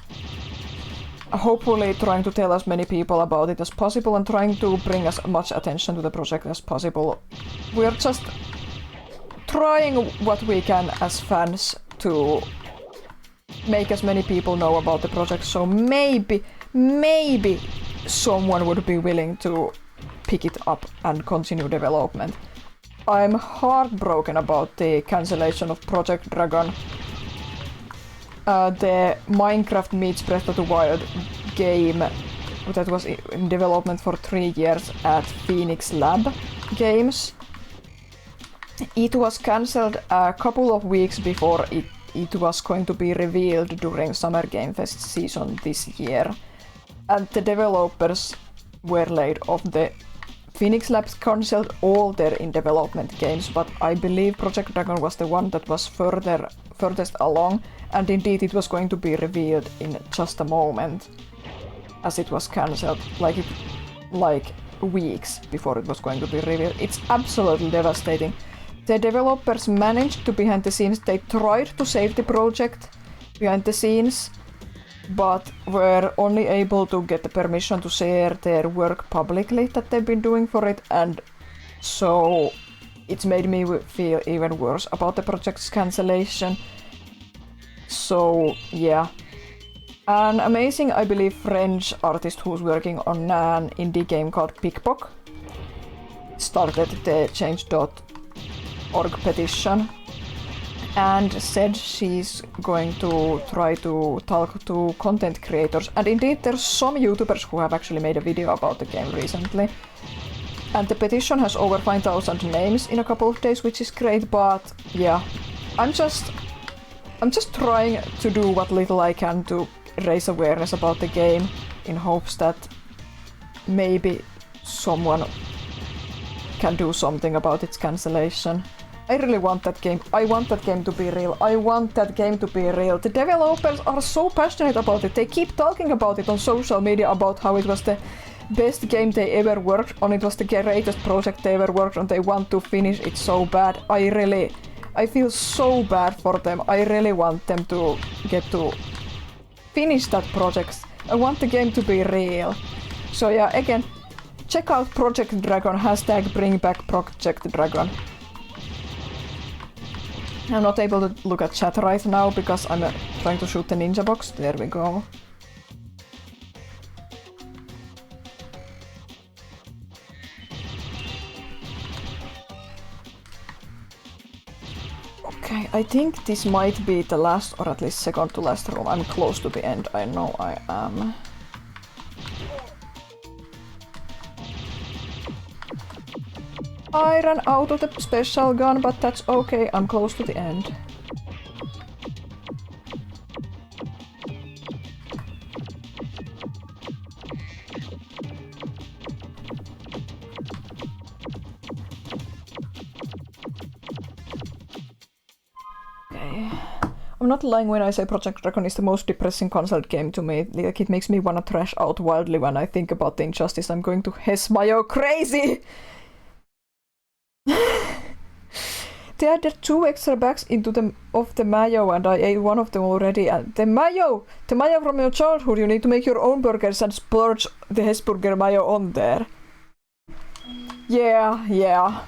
Hopefully trying to tell as many people about it as possible and trying to bring as much attention to the project as possible. We're just trying what we can as fans to make as many people know about the project, so maybe someone would be willing to pick it up and continue development. I'm heartbroken about the cancellation of Project Dragon. The Minecraft meets Breath of the Wild game that was in development for 3 years at Phoenix Lab Games. It was cancelled a couple of weeks before it was going to be revealed during Summer Game Fest season this year. And the developers were laid off. The Phoenix Labs cancelled all their in-development games, but I believe Project Dragon was the one that was furthest along, and indeed it was going to be revealed in just a moment, as it was cancelled like weeks before it was going to be revealed. It's absolutely devastating. The developers managed to behind the scenes, they tried to save the project behind the scenes, but were only able to get the permission to share their work publicly that they've been doing for it, and so it's made me feel even worse about the project's cancellation. So yeah. An amazing, I believe, French artist who's working on an indie game called Pickpock started the change.org petition and said she's going to try to talk to content creators. And indeed, there's some YouTubers who have actually made a video about the game recently. And the petition has over 5,000 names in a couple of days, which is great, but yeah, I'm just trying to do what little I can to raise awareness about the game in hopes that maybe someone can do something about its cancellation. I really want that game. I want that game to be real. I want that game to be real. The developers are so passionate about it. They keep talking about it on social media about how it was the best game they ever worked on. It was the greatest project they ever worked on. They want to finish it so bad. I feel so bad for them. I really want them to get to finish that project. I want the game to be real. So yeah, again, check out Project Dragon, #BringBackProjectDragon. I'm not able to look at chat right now because I'm trying to shoot the ninja box. There we go. Okay, I think this might be the last, or at least second to last room. I'm close to the end, I know I am. I ran out of the special gun, but that's okay, I'm close to the end. Okay. I'm not lying when I say Project Dragon is the most depressing console game to me. Like, it makes me wanna thrash out wildly when I think about the injustice I'm going to Mayo crazy! They added 2 extra bags into the mayo and I ate one of them already. And the mayo from your childhood, you need to make your own burgers and splurge the Hesburger mayo on there. Yeah.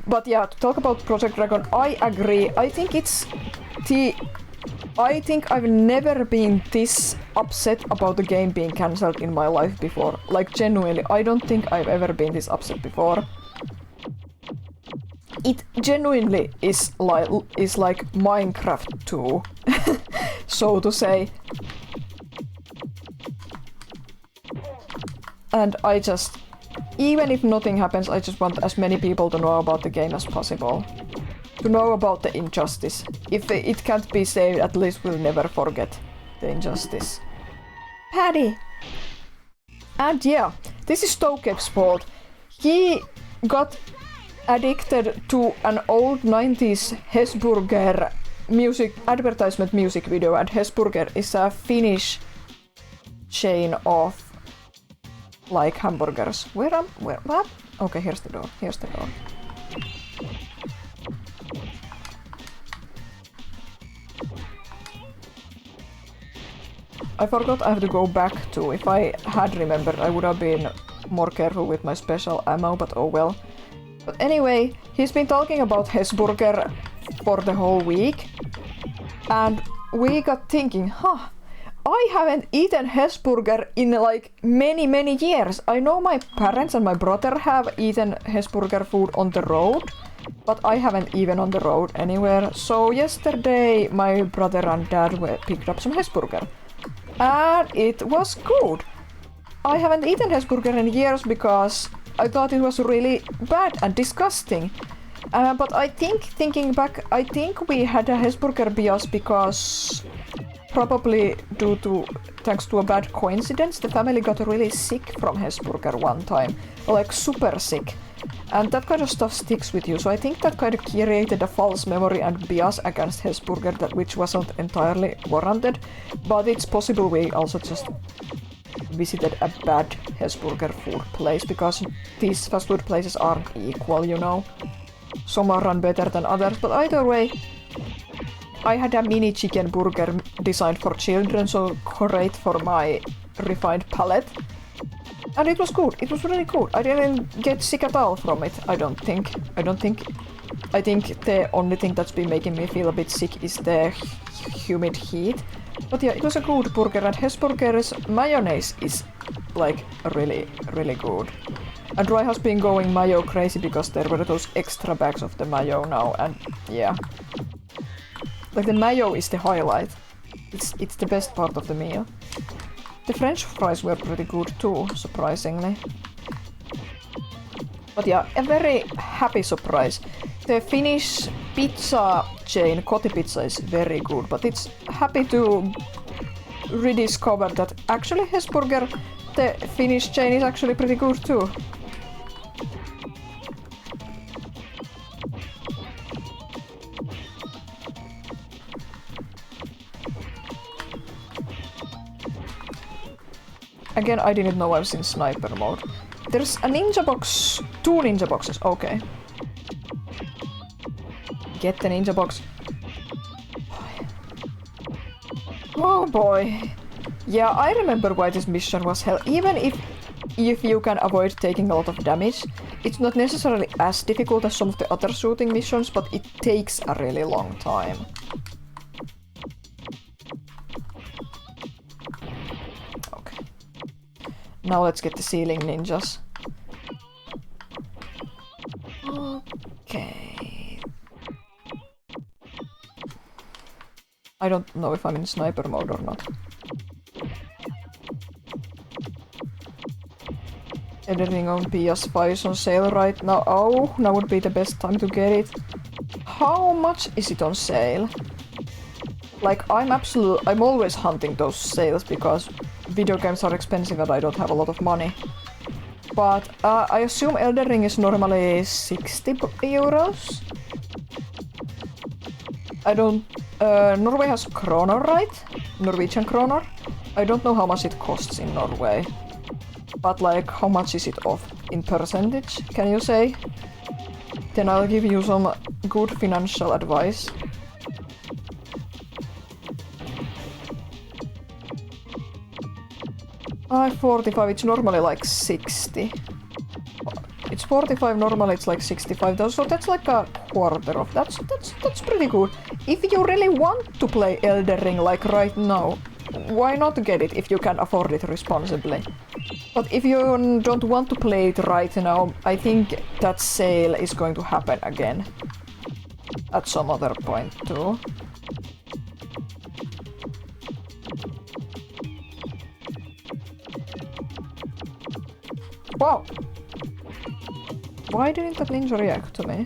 But yeah, to talk about Project Dragon, I agree. I think I've never been this upset about the game being cancelled in my life before. Like, genuinely, I don't think I've ever been this upset before. It genuinely is like Minecraft 2, so to say. And I just, even if nothing happens, I just want as many people to know about the game as possible. To know about the injustice. If it can't be saved, at least we'll never forget the injustice. Paddy! And yeah, this is Tokev's fault. He got addicted to an old 90s Hesburger advertisement music video, and Hesburger is a Finnish chain of like hamburgers. What? Okay, here's the door. I forgot I have to go back to. If I had remembered, I would have been more careful with my special ammo, but oh well. But anyway, he's been talking about Hesburger for the whole week. And we got thinking, I haven't eaten Hesburger in like many years. I know my parents and my brother have eaten Hesburger food on the road, but I haven't even on the road anywhere. So yesterday my brother and dad picked up some Hesburger. And it was good. I haven't eaten Hesburger in years because I thought it was really bad and disgusting. But I think, thinking back, I think we had a Hesburger bias because probably thanks to a bad coincidence, the family got really sick from Hesburger one time. Like super sick. And that kind of stuff sticks with you. So I think that kind of created a false memory and bias against Hesburger, which wasn't entirely warranted. But it's possible we also just visited a bad Hesburger food place, because these fast food places aren't equal, you know. Some are run better than others, but either way, I had a mini chicken burger designed for children, so great for my refined palate. And it was good. It was really good. I didn't get sick at all from it, I don't think. I think the only thing that's been making me feel a bit sick is the humid heat. But yeah, it was a good burger, and Hesburger's mayonnaise is like really good. And Roy has been going mayo crazy because there were those extra bags of the mayo now, and yeah. Like, the mayo is the highlight. It's the best part of the meal. The French fries were pretty good too, surprisingly. But yeah, a very happy surprise. The Finnish pizza chain, Kotipizza, is very good, but it's happy to rediscover that actually Hesburger, the Finnish chain, is actually pretty good too. Again, I didn't know I was in sniper mode. There's a ninja box, 2 ninja boxes, okay. Get the ninja box. Oh boy. Yeah, I remember why this mission was hell. Even if you can avoid taking a lot of damage, it's not necessarily as difficult as some of the other shooting missions, but it takes a really long time. Okay. Now let's get the ceiling ninjas. Okay. I don't know if I'm in sniper mode or not. Elden Ring on PS5 is on sale right now. Oh, now would be the best time to get it. How much is it on sale? Like, I'm always hunting those sales because video games are expensive and I don't have a lot of money. But I assume Elden Ring is normally 60 euros. I don't... Norway has kroner, right? Norwegian kroner. I don't know how much it costs in Norway. But like, how much is it off in percentage, can you say? Then I'll give you some good financial advice. $45, it's normally like 60. It's 45, normally it's like 65 though, so that's like a quarter of that's pretty good. If you really want to play Elden Ring like right now, why not get it if you can afford it responsibly? But if you don't want to play it right now, I think that sale is going to happen again. At some other point too. Wow! Why didn't that ninja react to me?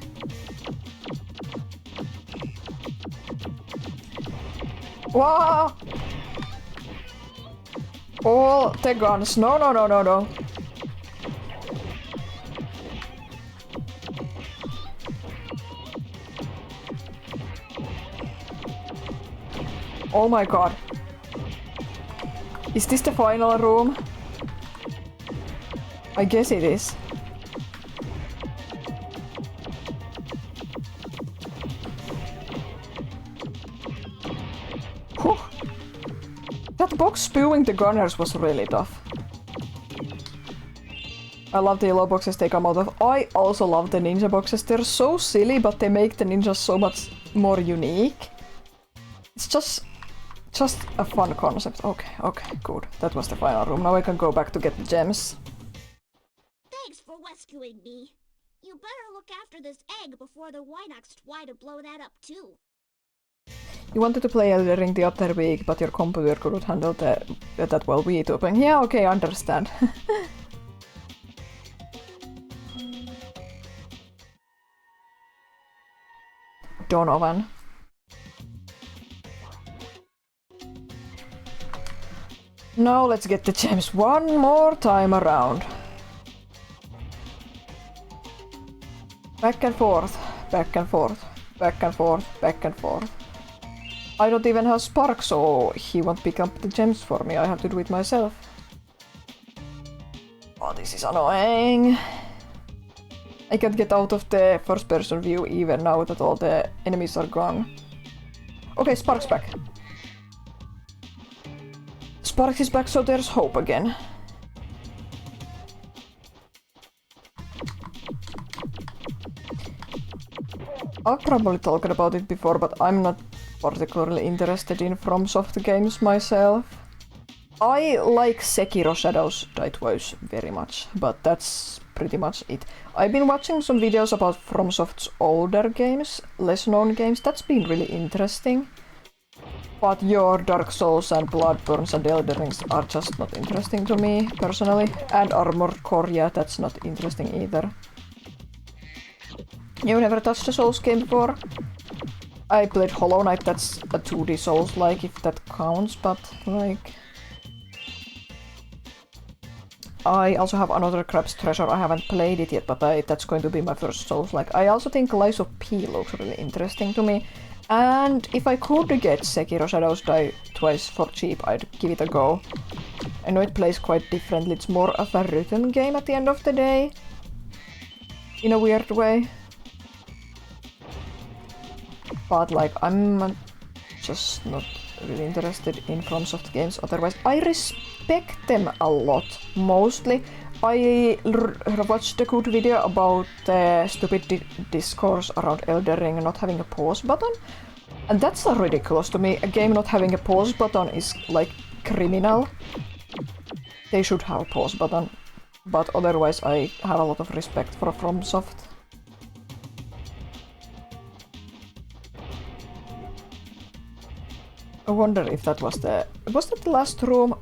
Wow! All the guns. No, no, no, no, no. Oh my god. Is this the final room? I guess it is. Whew. That box spewing the gunners was really tough. I love the yellow boxes they come out of. I also love the ninja boxes. They're so silly, but they make the ninjas so much more unique. It's just a fun concept. Okay, good. That was the final room. Now I can go back to get the gems. Thanks for rescuing me. You better look after this egg before the Wynox try to blow that up too. You wanted to play Elden Ring the other week, but your computer couldn't handle that well VTubing. Yeah, okay, I understand. Donovan. Now let's get the gems one more time around. Back and forth, back and forth, back and forth, back and forth. I don't even have Spark, so he won't pick up the gems for me. I have to do it myself. Oh, this is annoying. I can't get out of the first-person view even now that all the enemies are gone. Okay, Spark's back. Sparks is back, so there's hope again. I've probably talked about it before, but I'm not particularly interested in FromSoft games myself. I like Sekiro Shadows Die Twice very much, but that's pretty much it. I've been watching some videos about FromSoft's older games, less known games. That's been really interesting. But your Dark Souls and Bloodborns and Elden Rings are just not interesting to me, personally. And Armored Core, yeah, that's not interesting either. You never touched a Souls game before? I played Hollow Knight, that's a 2D Souls-like, if that counts, but like... I also have another Crab's Treasure. I haven't played it yet, but that's going to be my first Souls-like. I also think Lies of P looks really interesting to me. And if I could get Sekiro Shadows Die Twice for cheap, I'd give it a go. I know it plays quite differently, it's more of a rhythm game at the end of the day. In a weird way. But like, I'm just not really interested in FromSoft games otherwise. I respect them a lot, mostly. I watched a good video about the stupid discourse around Elden Ring not having a pause button. And that's ridiculous to me. A game not having a pause button is like criminal. They should have a pause button. But otherwise I have a lot of respect for FromSoft. I wonder if that was the... Was that the last room?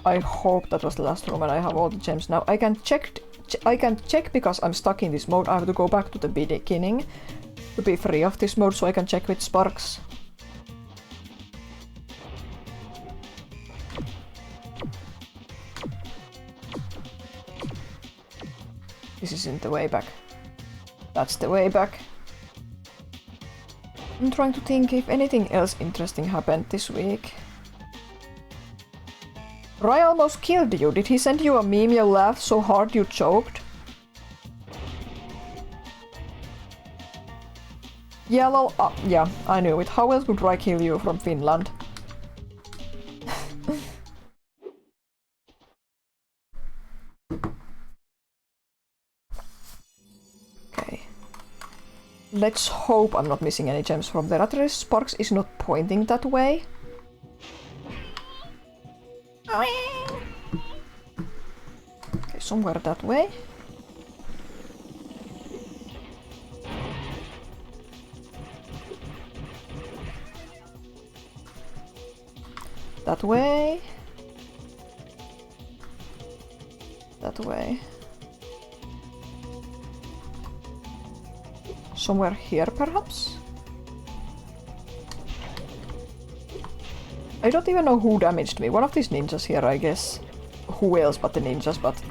I hope that was the last room and I have all the gems now. I can check I can check because I'm stuck in this mode. I have to go back to the beginning to be free of this mode so I can check with Sparks. This isn't the way back. That's the way back. I'm trying to think if anything else interesting happened this week. Rai almost killed you. Did he send you a meme you laughed so hard you choked? Yeah, lol. Yeah, I knew it. How else would Rai kill you from Finland? Okay. Let's hope I'm not missing any gems from there. At least Sparks is not pointing that way. Okay, somewhere that way. That way. That way. Somewhere here, perhaps? I don't even know who damaged me. One of these ninjas here, I guess. Who else but the ninjas, but...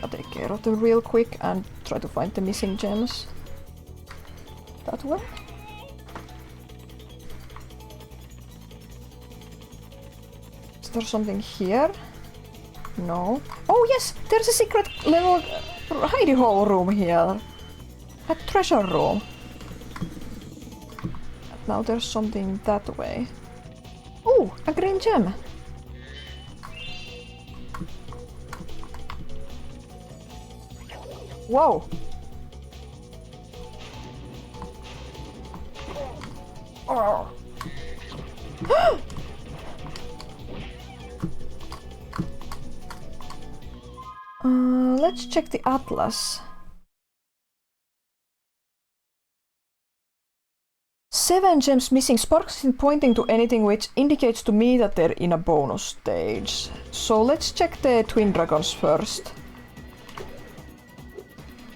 I'll take care of them real quick and try to find the missing gems. That way? Is there something here? No. Oh yes! There's a secret little hidey hole room here. A treasure room. Now there's something that way. Oh, a green gem. Whoa. Oh. Let's check the atlas. 7 gems missing. Sparks isn't pointing to anything, which indicates to me that they're in a bonus stage. So let's check the twin dragons first.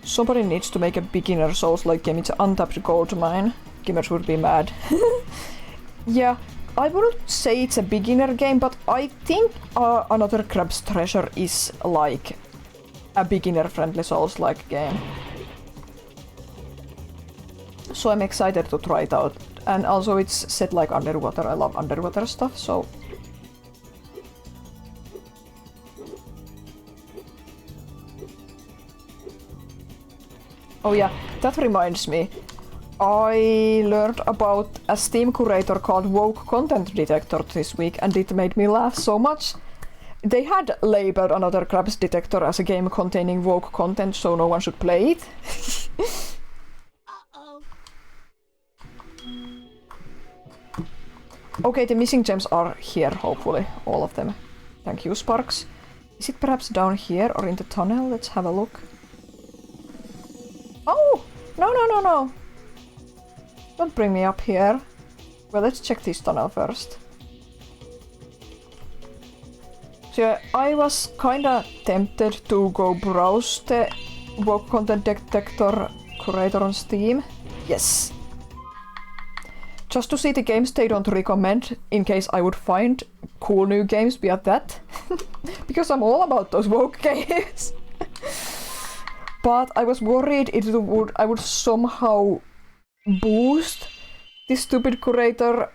Somebody needs to make a beginner Souls-like game. It's an untapped gold mine. Gamers would be mad. Yeah, I wouldn't say it's a beginner game, but I think Another Crab's Treasure is like a beginner-friendly Souls-like game. So I'm excited to try it out. And also it's set like underwater. I love underwater stuff, so... Oh yeah, that reminds me. I learned about a Steam curator called Woke Content Detector this week, and it made me laugh so much. They had labeled Another Crab's Detector as a game containing woke content, so no one should play it. Okay, the missing gems are here, hopefully. All of them. Thank you, Sparks. Is it perhaps down here or in the tunnel? Let's have a look. Oh! No, no, no, no! Don't bring me up here. Well, let's check this tunnel first. So yeah, I was kinda tempted to go browse the woke content detector curator on Steam. Yes! Just to see the games they don't recommend, in case I would find cool new games via that. Because I'm all about those woke games. But I was worried I would somehow boost this stupid curator,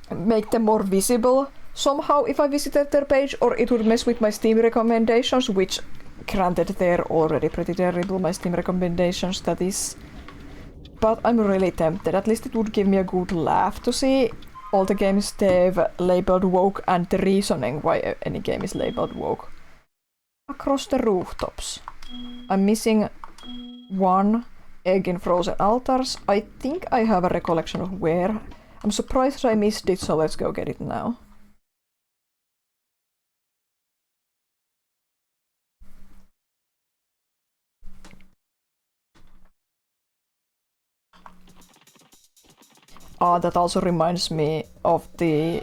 make them more visible somehow if I visited their page, or it would mess with my Steam recommendations, which granted they're already pretty terrible, my Steam recommendations, that is. But I'm really tempted. At least it would give me a good laugh to see all the games they've labeled woke and the reasoning why any game is labeled woke. Across the rooftops. I'm missing 1 egg in frozen altars. I think I have a recollection of where. I'm surprised I missed it, so let's go get it now. That also reminds me of the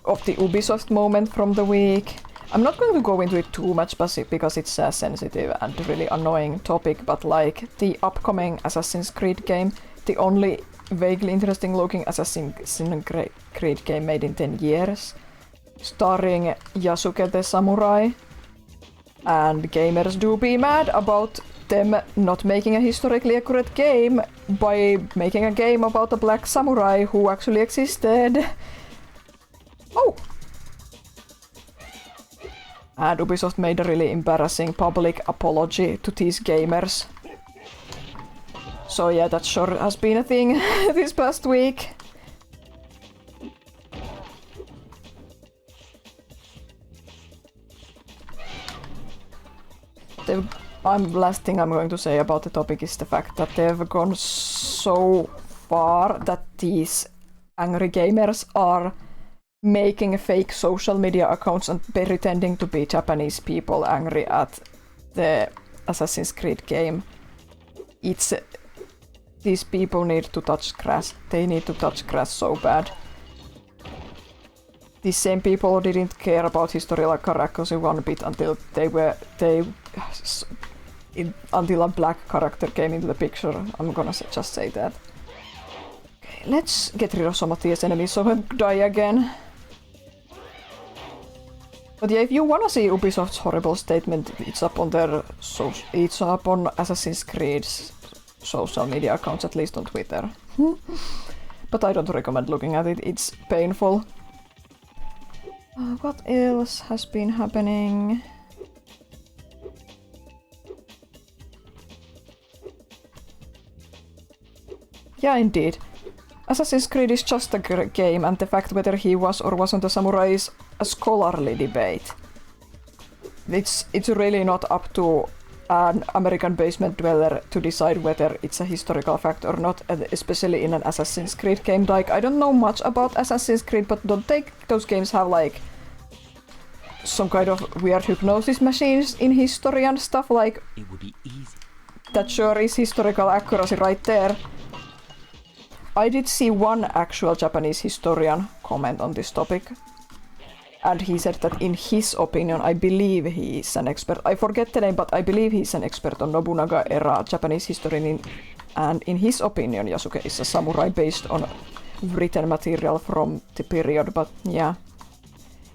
of the Ubisoft moment from the week. I'm not going to go into it too much because it's a sensitive and really annoying topic, but like the upcoming Assassin's Creed game, the only vaguely interesting looking Assassin's Creed game made in 10 years, starring Yasuke the Samurai, and gamers do be mad about them not making a historically accurate game by making a game about a black samurai who actually existed. Oh! And Ubisoft made a really embarrassing public apology to these gamers. So yeah, that sure has been a thing this past week. Last thing I'm going to say about the topic is the fact that they've gone so far that these angry gamers are making fake social media accounts and pretending to be Japanese people angry at the Assassin's Creed game. These people need to touch grass. They need to touch grass so bad. These same people didn't care about historical accuracy one bit until until a black character came into the picture. I'm gonna just say that. Okay, let's get rid of some of these enemies so I don't die again. But yeah, if you wanna see Ubisoft's horrible statement, it's up on Assassin's Creed's social media accounts, at least on Twitter. But I don't recommend looking at it, it's painful. What else has been happening? Yeah, indeed. Assassin's Creed is just a game, and the fact whether he was or wasn't a samurai is a scholarly debate. It's really not up to an American basement dweller to decide whether it's a historical fact or not, especially in an Assassin's Creed game. Like, I don't know much about Assassin's Creed, but don't those games have like some kind of weird hypnosis machines in history and stuff? Like, It would be easy. That sure is historical accuracy right there. I did see one actual Japanese historian comment on this topic, and he said that in his opinion, I believe he is an expert. I forget the name, but I believe he's an expert on Nobunaga era Japanese history, and in his opinion, Yasuke is a samurai based on written material from the period. But yeah,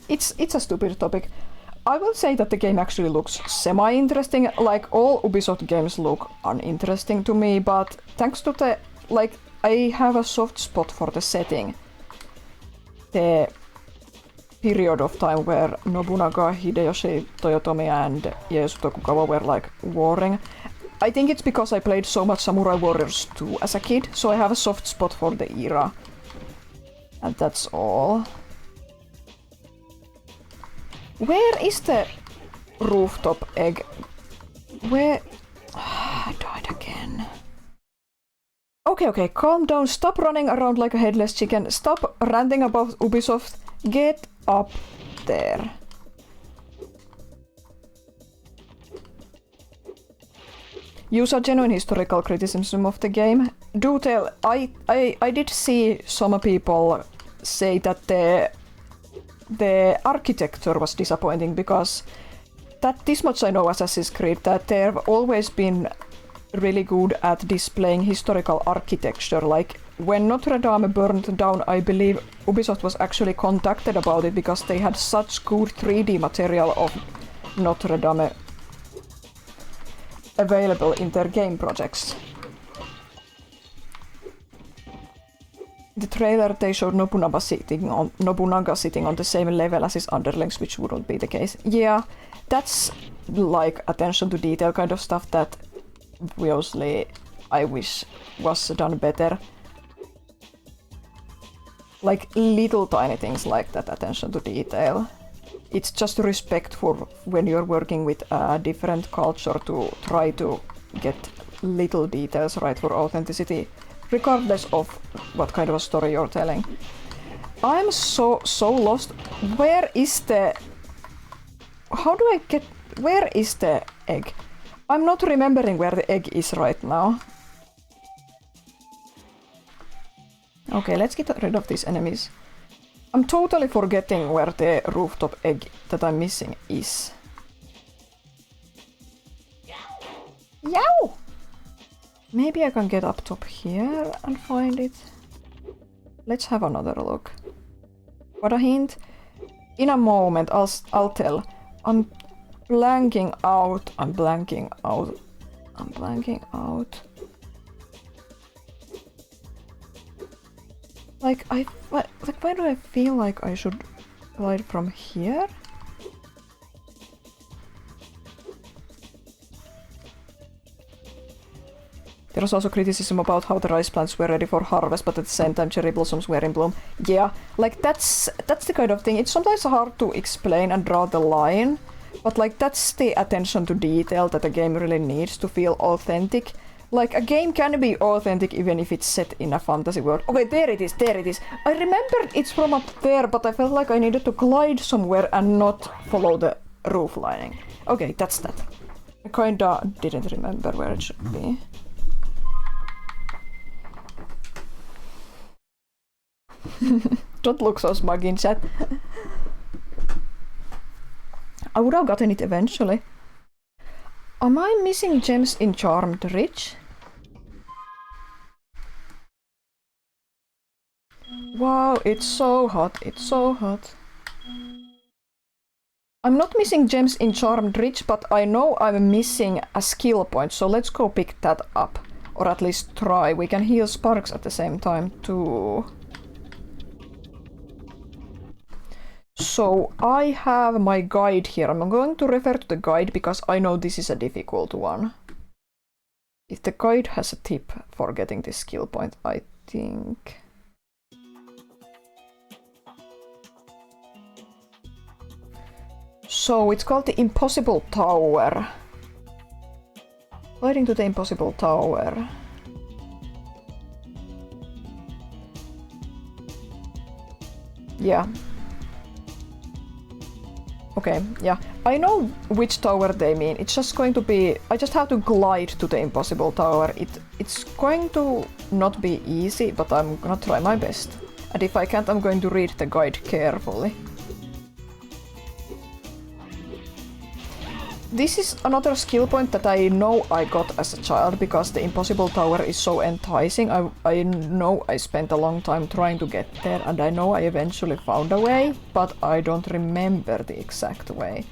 it's a stupid topic. I will say that the game actually looks semi-interesting. Like, all Ubisoft games look uninteresting to me, but thanks to the, like, I have a soft spot for the setting. The period of time where Nobunaga, Hideyoshi Toyotomi and Ieyasu Tokugawa were like warring. I think it's because I played so much Samurai Warriors 2 as a kid, so I have a soft spot for the era. And that's all. Where is the rooftop egg? Where? I died again. Okay, calm down. Stop running around like a headless chicken. Stop ranting about Ubisoft. Get up there. Use a genuine historical criticism of the game. Do tell. I did see some people say that the architecture was disappointing, because this much I know Assassin's Creed, that they've always been really good at displaying historical architecture. Like, when Notre Dame burned down, I believe Ubisoft was actually contacted about it because they had such good 3D material of Notre Dame available in their game projects. The trailer, they showed Nobunaga sitting on the same level as his underlings, which wouldn't be the case. Yeah, that's like attention to detail kind of stuff that obviously I wish was done better. Like, little tiny things like that attention to detail. It's just respect for when you're working with a different culture to try to get little details right for authenticity, regardless of what kind of a story you're telling. I'm so lost. Where is the... Where is the egg? I'm not remembering where the egg is right now. Okay, let's get rid of these enemies. I'm totally forgetting where the rooftop egg that I'm missing is. Yow! Maybe I can get up top here and find it. Let's have another look. What a hint. In a moment, I'll tell. I'm blanking out. I'm blanking out. I'm blanking out. Like, why do I feel like I should glide from here? There was also criticism about how the rice plants were ready for harvest, but at the same time cherry blossoms were in bloom. Yeah, like that's the kind of thing. It's sometimes hard to explain and draw the line, but like that's the attention to detail that a game really needs to feel authentic. Like a game can be authentic even if it's set in a fantasy world. Okay, there it is, there it is. I remember it's from up there, but I felt like I needed to glide somewhere and not follow the roof lining. Okay, that's that. I kinda didn't remember where it should be. Don't look so smug in chat. I would have gotten it eventually. Am I missing gems in Charmed Ridge? Wow, it's so hot, it's so hot. I'm not missing gems in Charmed Ridge, but I know I'm missing a skill point, so let's go pick that up. Or at least try. We can heal sparks at the same time too. So I have my guide here. I'm going to refer to the guide because I know this is a difficult one. If the guide has a tip for getting this skill point, I think. So it's called the Impossible Tower. Gliding to the Impossible Tower. Yeah. Okay, yeah. I know which tower they mean. It's just going to be... I just have to glide to the Impossible Tower. It's going to not be easy, but I'm gonna try my best. And if I can't, I'm going to read the guide carefully. This is another skill point that I know I got as a child, because the Impossible Tower is so enticing. I know I spent a long time trying to get there, and I know I eventually found a way, but I don't remember the exact way.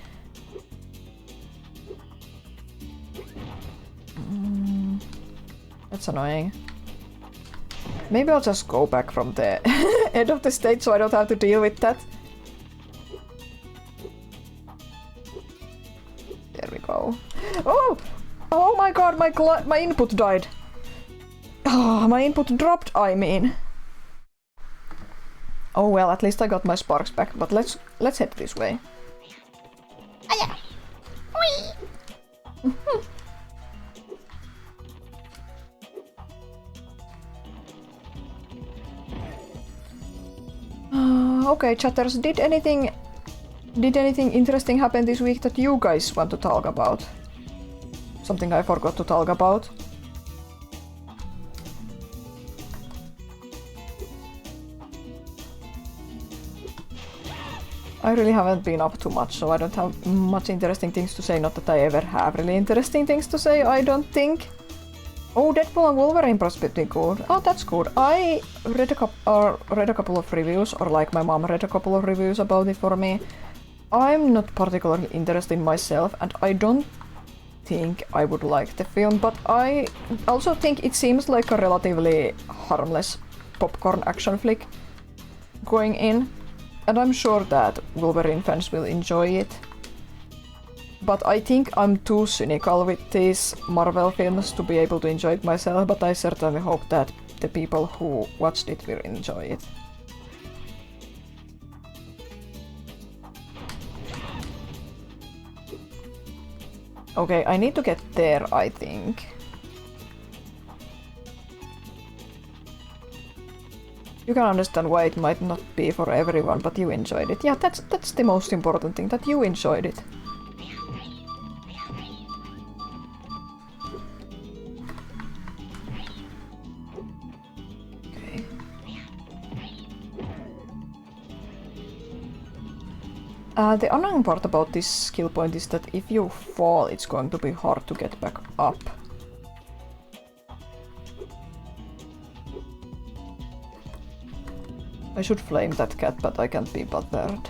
That's annoying. Maybe I'll just go back from the end of the stage so I don't have to deal with that. There we go. Oh! Oh my god, my input died. Oh, my input dropped, I mean. Oh well, at least I got my sparks back, but let's head this way. Aya! Whee! Okay, chatters, did anything interesting happen this week that you guys want to talk about? Something I forgot to talk about? I really haven't been up to much, so I don't have much interesting things to say. Not that I ever have really interesting things to say, I don't think. Oh, Deadpool and Wolverine was pretty good. Oh, that's good. I read a couple of reviews, or like my mom read a couple of reviews about it for me. I'm not particularly interested in myself, and I don't think I would like the film, but I also think it seems like a relatively harmless popcorn action flick going in, and I'm sure that Wolverine fans will enjoy it. But I think I'm too cynical with these Marvel films to be able to enjoy it myself, but I certainly hope that the people who watched it will enjoy it. Okay, I need to get there, I think. You can understand why it might not be for everyone, but you enjoyed it. Yeah, that's the most important thing, that you enjoyed it. The annoying part about this skill point is that if you fall, it's going to be hard to get back up. I should flame that cat, but I can't be bothered.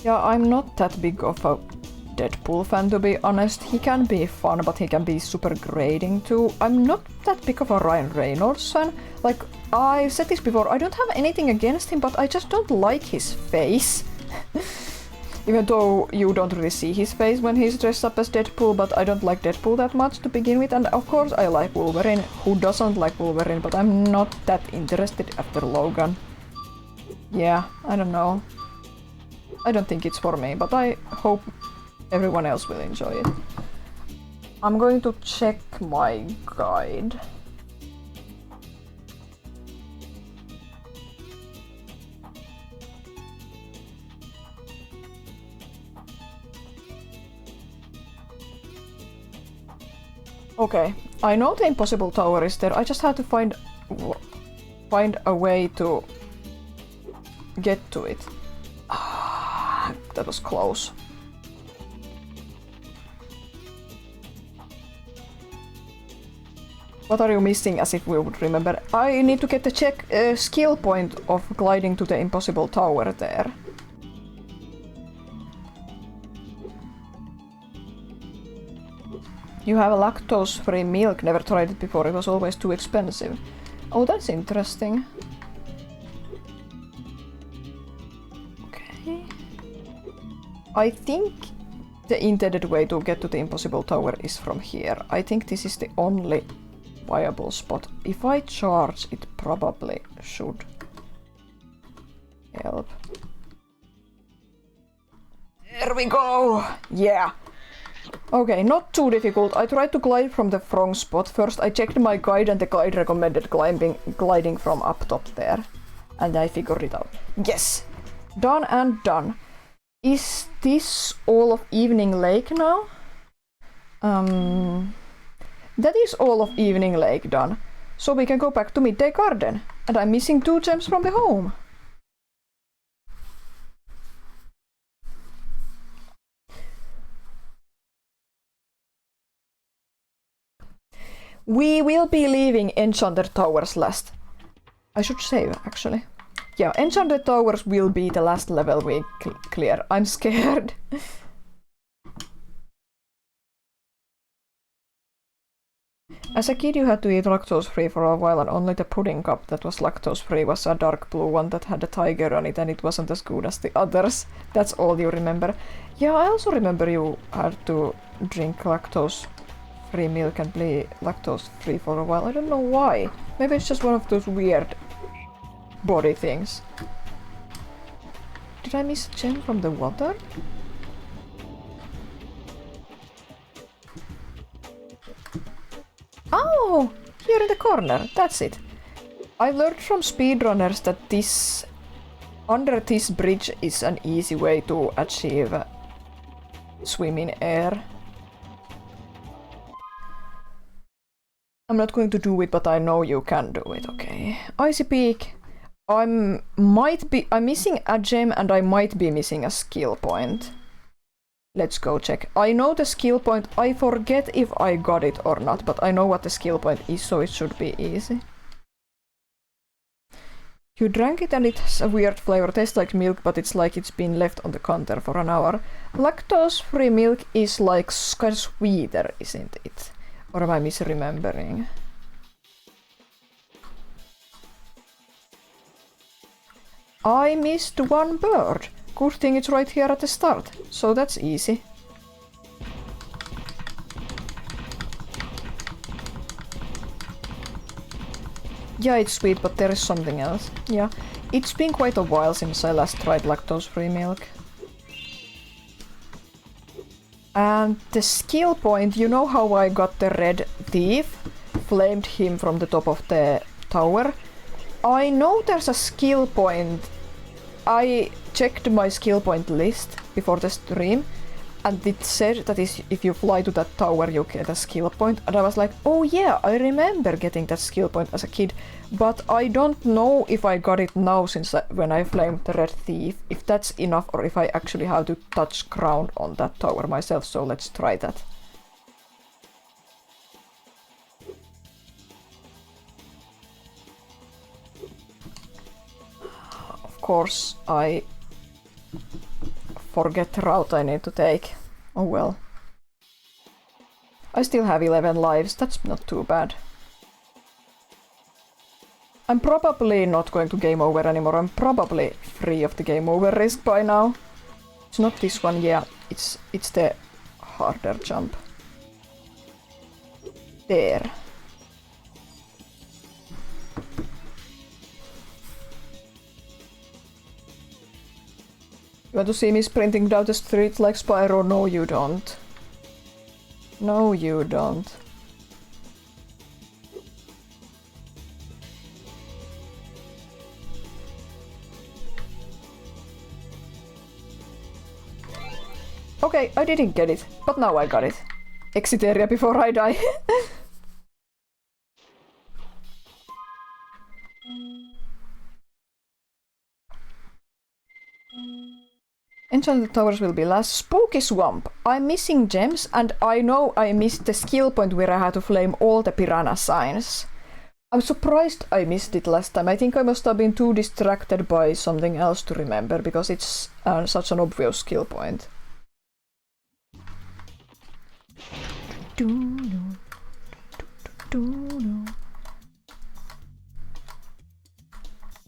Yeah, I'm not that big of a Deadpool fan, to be honest. He can be fun, but he can be super grating too. I'm not that big of a Ryan Reynolds fan. Like, I said this before, I don't have anything against him, but I just don't like his face. Even though you don't really see his face when he's dressed up as Deadpool, but I don't like Deadpool that much to begin with. And of course I like Wolverine. Who doesn't like Wolverine? But I'm not that interested after Logan. Yeah, I don't know. I don't think it's for me, but I hope everyone else will enjoy it. I'm going to check my guide. Okay, I know the impossible tower is there. I just have to find a way to get to it. That was close. What are you missing, as if we would remember? I need to get the skill point of gliding to the impossible tower there. You have a lactose-free milk. Never tried it before. It was always too expensive. Oh, that's interesting. Okay. I think the intended way to get to the impossible tower is from here. I think this is the only viable spot. If I charge, it probably should help. There we go! Yeah! Okay, not too difficult. I tried to glide from the wrong spot. First I checked my guide and the guide recommended gliding from up top there. And I figured it out. Yes! Done and done. Is this all of Evening Lake now? That is all of Evening Lake done. So we can go back to Midday Garden. And I'm missing 2 gems from the home. We will be leaving Enchanted Towers last. I should save, actually. Yeah, Enchanted Towers will be the last level we clear. I'm scared. As a kid you had to eat lactose-free for a while, and only the pudding cup that was lactose-free was a dark blue one that had a tiger on it, and it wasn't as good as the others. That's all you remember. Yeah, I also remember you had to drink lactose-free milk and be lactose-free for a while. I don't know why. Maybe it's just one of those weird body things. Did I miss a gem from the water? Oh! Here in the corner, that's it. I learned from speedrunners that under this bridge is an easy way to achieve swim in air. I'm not going to do it, but I know you can do it, okay. Icy Peak. I'm missing a gem and I might be missing a skill point. Let's go check. I know the skill point. I forget if I got it or not, but I know what the skill point is, so it should be easy. You drank it and it has a weird flavor. Tastes like milk, but it's like it's been left on the counter for an hour. Lactose-free milk is like kind of sweeter, isn't it? Or am I misremembering? I missed one bird. Good thing it's right here at the start, so that's easy. Yeah, it's sweet, but there is something else. Yeah, it's been quite a while since I last tried lactose-free milk. And the skill point, you know how I got the red thief? Flamed him from the top of the tower. I know there's a skill point. I checked my skill point list before the stream, and it said that if you fly to that tower you get a skill point, and I was like, oh yeah, I remember getting that skill point as a kid, but I don't know if I got it now since when I flamed the Red Thief, if that's enough or if I actually have to touch ground on that tower myself, so let's try that. Of course, I forget the route I need to take. Oh well. I still have 11 lives, that's not too bad. I'm probably not going to game over anymore, I'm probably free of the game over risk by now. It's not this one, yeah, it's the harder jump. There. You want to see me sprinting down the street like Spyro? No, you don't. No, you don't. Okay, I didn't get it, but now I got it. Exit area before I die. Enchanted towers will be last. Spooky swamp. I'm missing gems, and I know I missed the skill point where I had to flame all the piranha signs. I'm surprised I missed it last time. I think I must have been too distracted by something else to remember, because it's such an obvious skill point.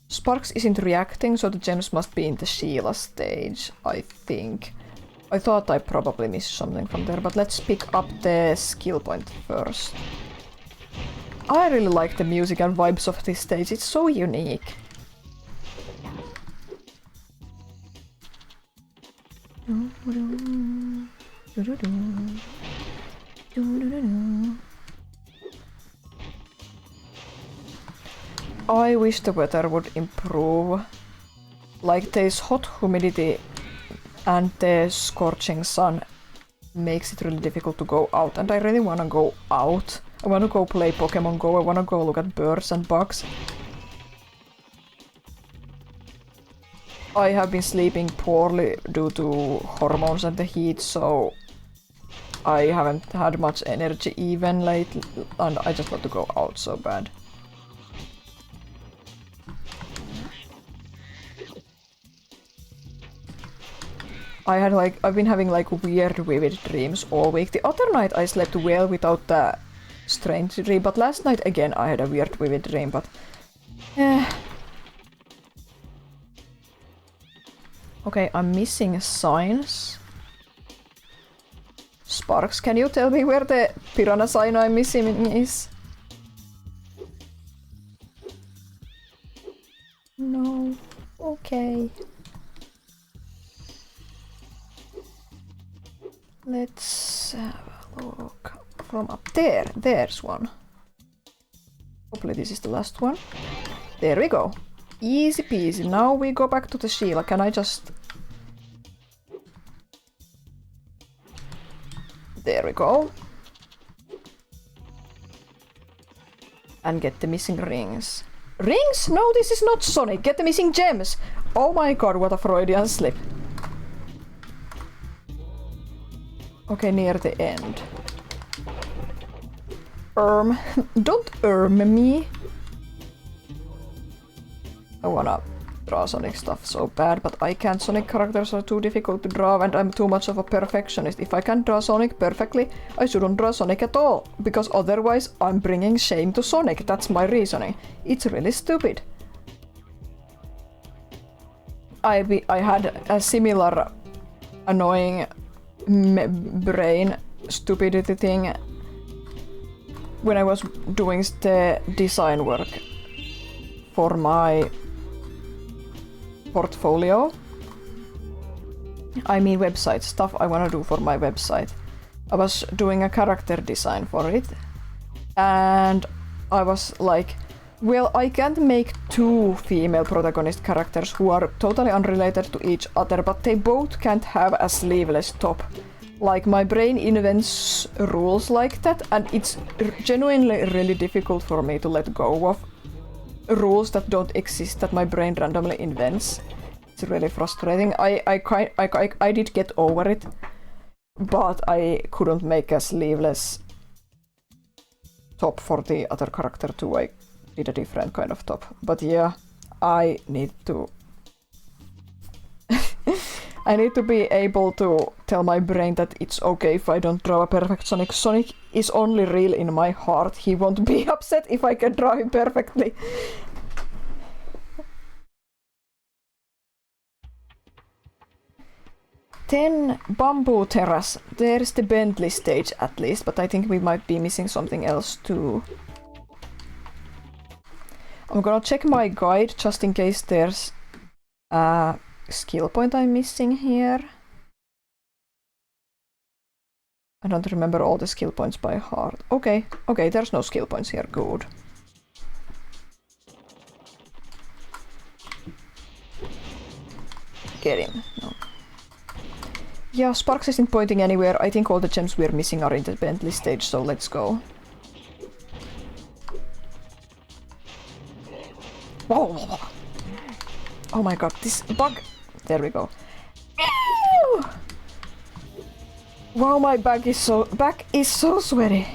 Sparks isn't reacting, so the gems must be in the Sheila stage, I think. I thought I probably missed something from there, but let's pick up the skill point first. I really like the music and vibes of this stage, it's so unique. I wish the weather would improve. Like, this hot humidity and the scorching sun makes it really difficult to go out, and I really wanna go out. I wanna go play Pokemon Go, I wanna go look at birds and bugs. I have been sleeping poorly due to hormones and the heat, so I haven't had much energy even lately, and I just want to go out so bad. I've been having like weird vivid dreams all week. The other night I slept well without the strange dream, but last night again I had a weird vivid dream, but Okay, I'm missing signs. Sparks, can you tell me where the piranha sign I'm missing is? No. Okay. Let's have a look from up there. There's one. Hopefully this is the last one. There we go. Easy peasy. Now we go back to the Sheila. Can I just... There we go. And get the missing rings. Rings? No, this is not Sonic. Get the missing gems. Oh my god, what a Freudian slip. Okay, near the end. Don't me. I wanna draw Sonic stuff so bad, but I can't. Sonic characters are too difficult to draw, and I'm too much of a perfectionist. If I can't draw Sonic perfectly, I shouldn't draw Sonic at all, because otherwise I'm bringing shame to Sonic. That's my reasoning. It's really stupid. I had a similar annoying brain stupidity thing when I was doing the design work for my portfolio. I mean website stuff I wanna do for my website. I was doing a character design for it, and I was like, well, I can't make two female protagonist characters who are totally unrelated to each other, but they both can't have a sleeveless top. Like, my brain invents rules like that, and it's genuinely really difficult for me to let go of rules that don't exist that my brain randomly invents. It's really frustrating. I did get over it, but I couldn't make a sleeveless top for the other character too. I did a different kind of top. But yeah, I need to I need to be able to tell my brain that it's okay if I don't draw a perfect Sonic. Sonic is only real in my heart. He won't be upset if I can draw him perfectly. Then Bamboo Terrace. There's the Bentley stage at least, but I think we might be missing something else too. I'm gonna check my guide just in case there's a skill point I'm missing here. I don't remember all the skill points by heart. Okay, there's no skill points here, good. Get him. No. Yeah, Sparks isn't pointing anywhere. I think all the gems we're missing are in the Bentley stage, so let's go. Whoa! Oh my god, this bug! There we go. Ew! Wow, my back is so sweaty.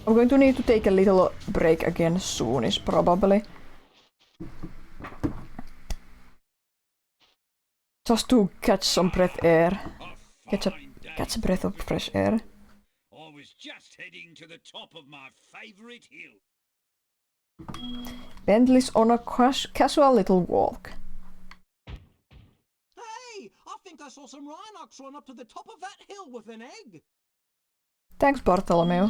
I'm going to need to take a little break again soonish, probably. Just to catch some breath air. Catch a breath of fresh air. I was just heading to the top of my favorite hill. Bentley's on a casual little walk. Hey, I think I saw some Rhinox run up to the top of that hill with an egg. Thanks, Bartholomew.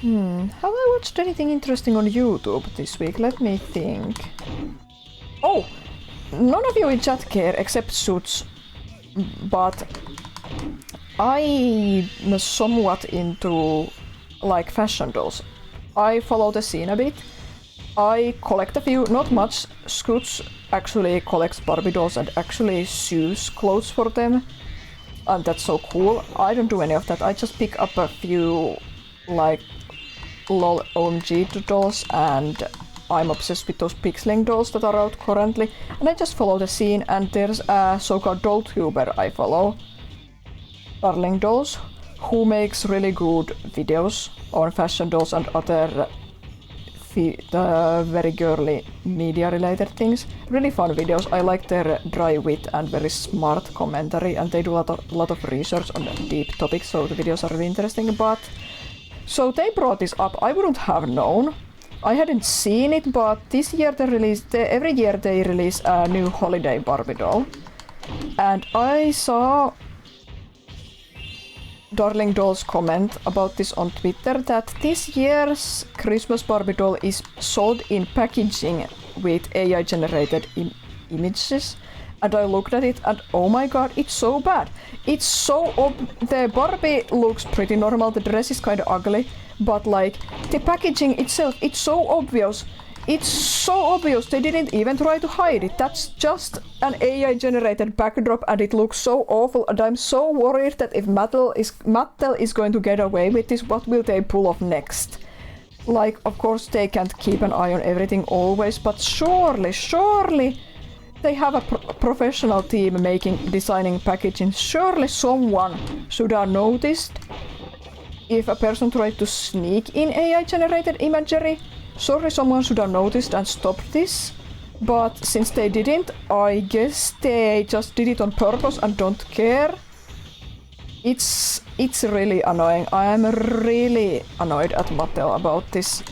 Have I watched anything interesting on YouTube this week? Let me think. Oh! None of you in chat care except Suits, but I'm somewhat into like fashion dolls. I follow the scene a bit. I collect a few, not much. Scoots actually collects Barbie dolls and actually sews clothes for them. And that's so cool. I don't do any of that. I just pick up a few like LOL OMG dolls, and I'm obsessed with those pixeling dolls that are out currently. And I just follow the scene, and there's a so-called doll tuber I follow, Darling Dolls, who makes really good videos on fashion dolls and other very girly media related things. Really fun videos. I like their dry wit and very smart commentary, and they do a lot of research on deep topics, so the videos are really interesting. But so they brought this up. I wouldn't have known. I hadn't seen it, but this year every year they release a new holiday Barbie doll. And I saw Darling Doll's comment about this on Twitter, that this year's Christmas Barbie doll is sold in packaging with AI generated images. And I looked at it and oh my god, it's so bad. It's so the Barbie looks pretty normal, the dress is kind of ugly, but like the packaging itself, it's so obvious. It's so obvious, they didn't even try to hide it. That's just an AI generated backdrop and it looks so awful, and I'm so worried that if Mattel is going to get away with this, what will they pull off next? Like, of course they can't keep an eye on everything always, but surely they have a professional team designing packaging. Surely someone should have noticed if a person tried to sneak in AI generated imagery. Sorry, someone should have noticed and stopped this, but since they didn't, I guess they just did it on purpose and don't care. It's really annoying. I am really annoyed at Mattel about this.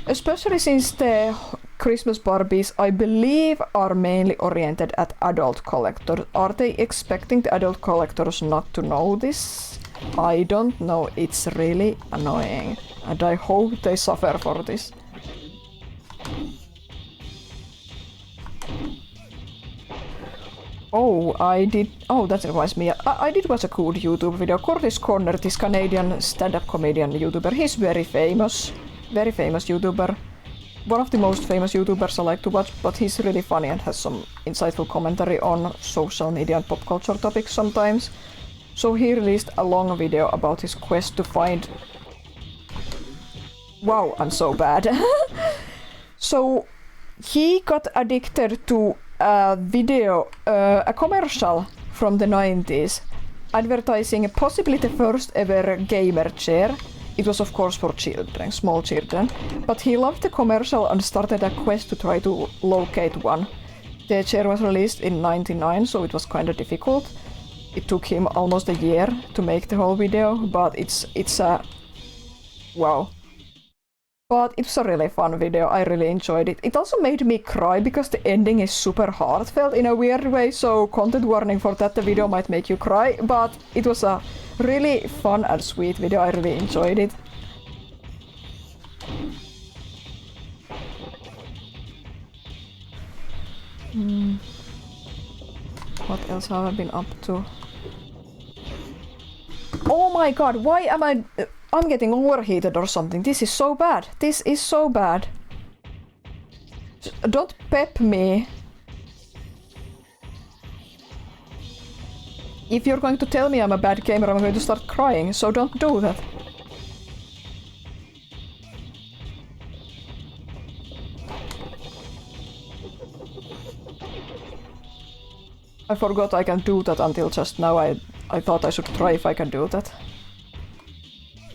Especially since the Christmas Barbies, I believe, are mainly oriented at adult collectors. Are they expecting the adult collectors not to know this? I don't know. It's really annoying. And I hope they suffer for this. Oh, that reminds me. I did watch a good YouTube video. Curtis Corner, this Canadian stand-up comedian YouTuber. He's very famous YouTuber. one of the most famous YouTubers I like to watch, but he's really funny and has some insightful commentary on social media and pop culture topics sometimes. So he released a long video about his quest to find... Wow, I'm so bad. So he got addicted to a video, a commercial from the 90s, advertising possibly the first ever gamer chair. It was of course for children, small children, but he loved the commercial and started a quest to try to locate one. The chair was released in '99, so it was kind of difficult. It took him almost a year to make the whole video, but it's a... wow. But it was a really fun video, I really enjoyed it. It also made me cry because the ending is super heartfelt in a weird way, so content warning for that, the video might make you cry, but it was a really fun and sweet video, I really enjoyed it. What else have I been up to? Oh my god, why am I'm getting overheated or something. This is so bad. This is so bad. Don't pep me. If you're going to tell me I'm a bad gamer, I'm going to start crying, so don't do that. I forgot I can do that until just now. I thought I should try if I can do that.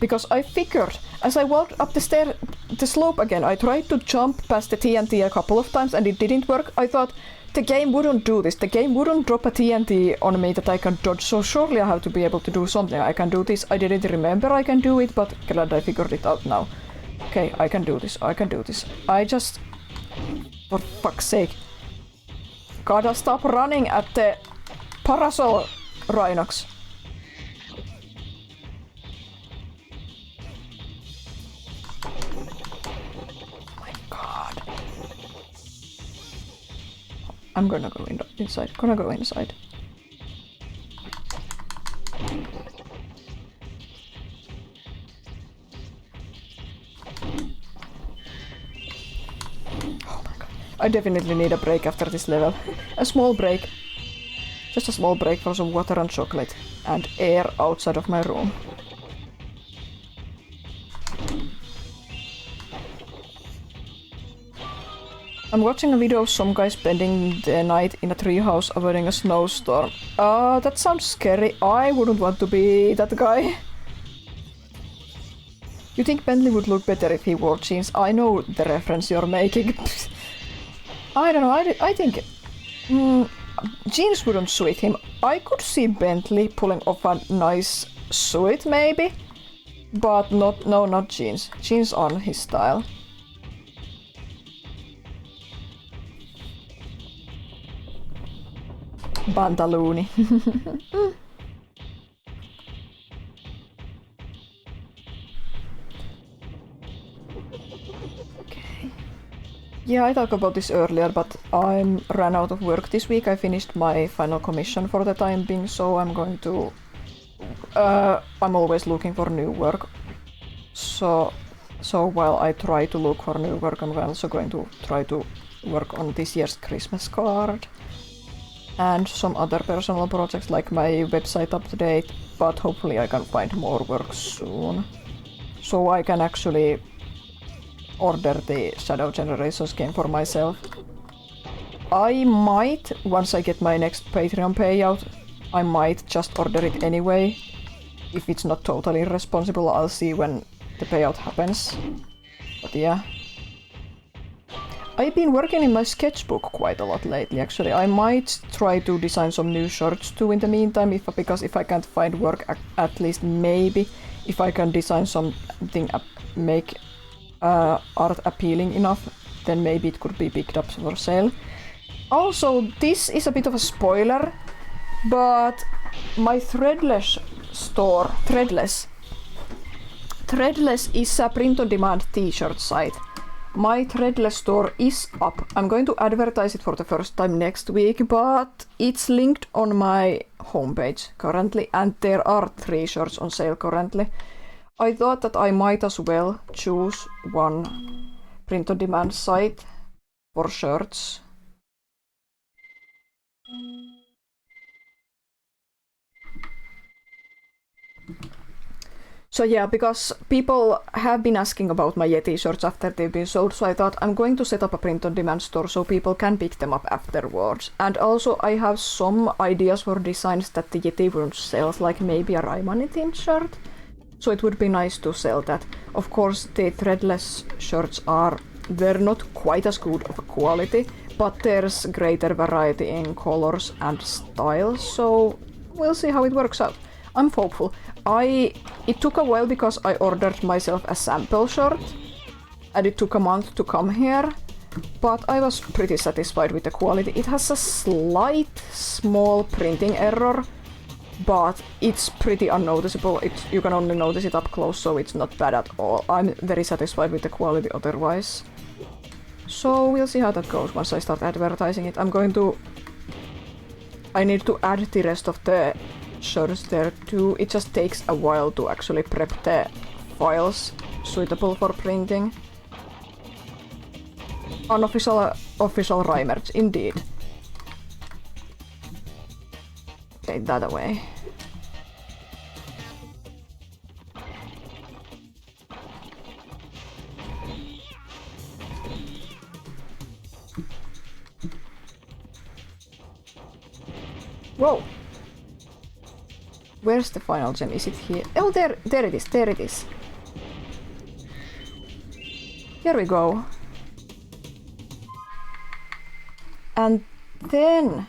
Because I figured, as I walked up the slope again, I tried to jump past the TNT a couple of times and it didn't work. I thought the game wouldn't do this. The game wouldn't drop a TNT on me that I can dodge, so surely I have to be able to do something. I can do this. I didn't remember I can do it, but glad I figured it out now. Okay, I can do this. I can do this. I just... for fuck's sake. Gotta stop running at the parasol Rhinox. I'm gonna go inside. Gonna go inside. Oh my god. I definitely need a break after this level. A small break. Just a small break for some water and chocolate. And air outside of my room. I'm watching a video of some guy spending the night in a treehouse avoiding a snowstorm. That sounds scary. I wouldn't want to be that guy. You think Bentley would look better if he wore jeans? I know the reference you're making. I don't know, I think... jeans wouldn't suit him. I could see Bentley pulling off a nice suit, maybe. But not jeans. Jeans aren't his style. Pantalooni. Okay. Yeah, I talked about this earlier, but I ran out of work this week. I finished my final commission for the time being, so I'm going to... I'm always looking for new work. So while I try to look for new work, I'm also going to try to work on this year's Christmas card. And some other personal projects like my website update, but hopefully I can find more work soon. So I can actually order the Shadow Generations game for myself. I might, once I get my next Patreon payout, I might just order it anyway. If it's not totally irresponsible, I'll see when the payout happens. But yeah. I've been working in my sketchbook quite a lot lately, actually. I might try to design some new shirts too in the meantime, because if I can't find work, at least maybe if I can design something, make art appealing enough, then maybe it could be picked up for sale. Also, this is a bit of a spoiler, but my Threadless store, Threadless is a print-on-demand t-shirt site. My Threadless store is up. I'm going to advertise it for the first time next week, but it's linked on my homepage currently, and there are 3 shirts on sale currently. I thought that I might as well choose one print on demand site for shirts. So yeah, because people have been asking about my Yeti shirts after they've been sold, so I thought I'm going to set up a print-on-demand store so people can pick them up afterwards. And also I have some ideas for designs that the Yeti won't sell, like maybe a Raimani-themed shirt. So it would be nice to sell that. Of course, the threadless shirts they're not quite as good of a quality, but there's greater variety in colors and styles, so we'll see how it works out. I'm hopeful. It took a while because I ordered myself a sample shirt, and it took a month to come here, but I was pretty satisfied with the quality. It has a slight, small printing error, but it's pretty unnoticeable. You can only notice it up close, so it's not bad at all. I'm very satisfied with the quality otherwise. So we'll see how that goes once I start advertising it. I need to add the rest of the shirts there too. It just takes a while to actually prep the files suitable for printing. Unofficial official Reimers, indeed. Take that away. Whoa! Where's the final gem? Is it here? Oh, there it is, there it is. Here we go. And then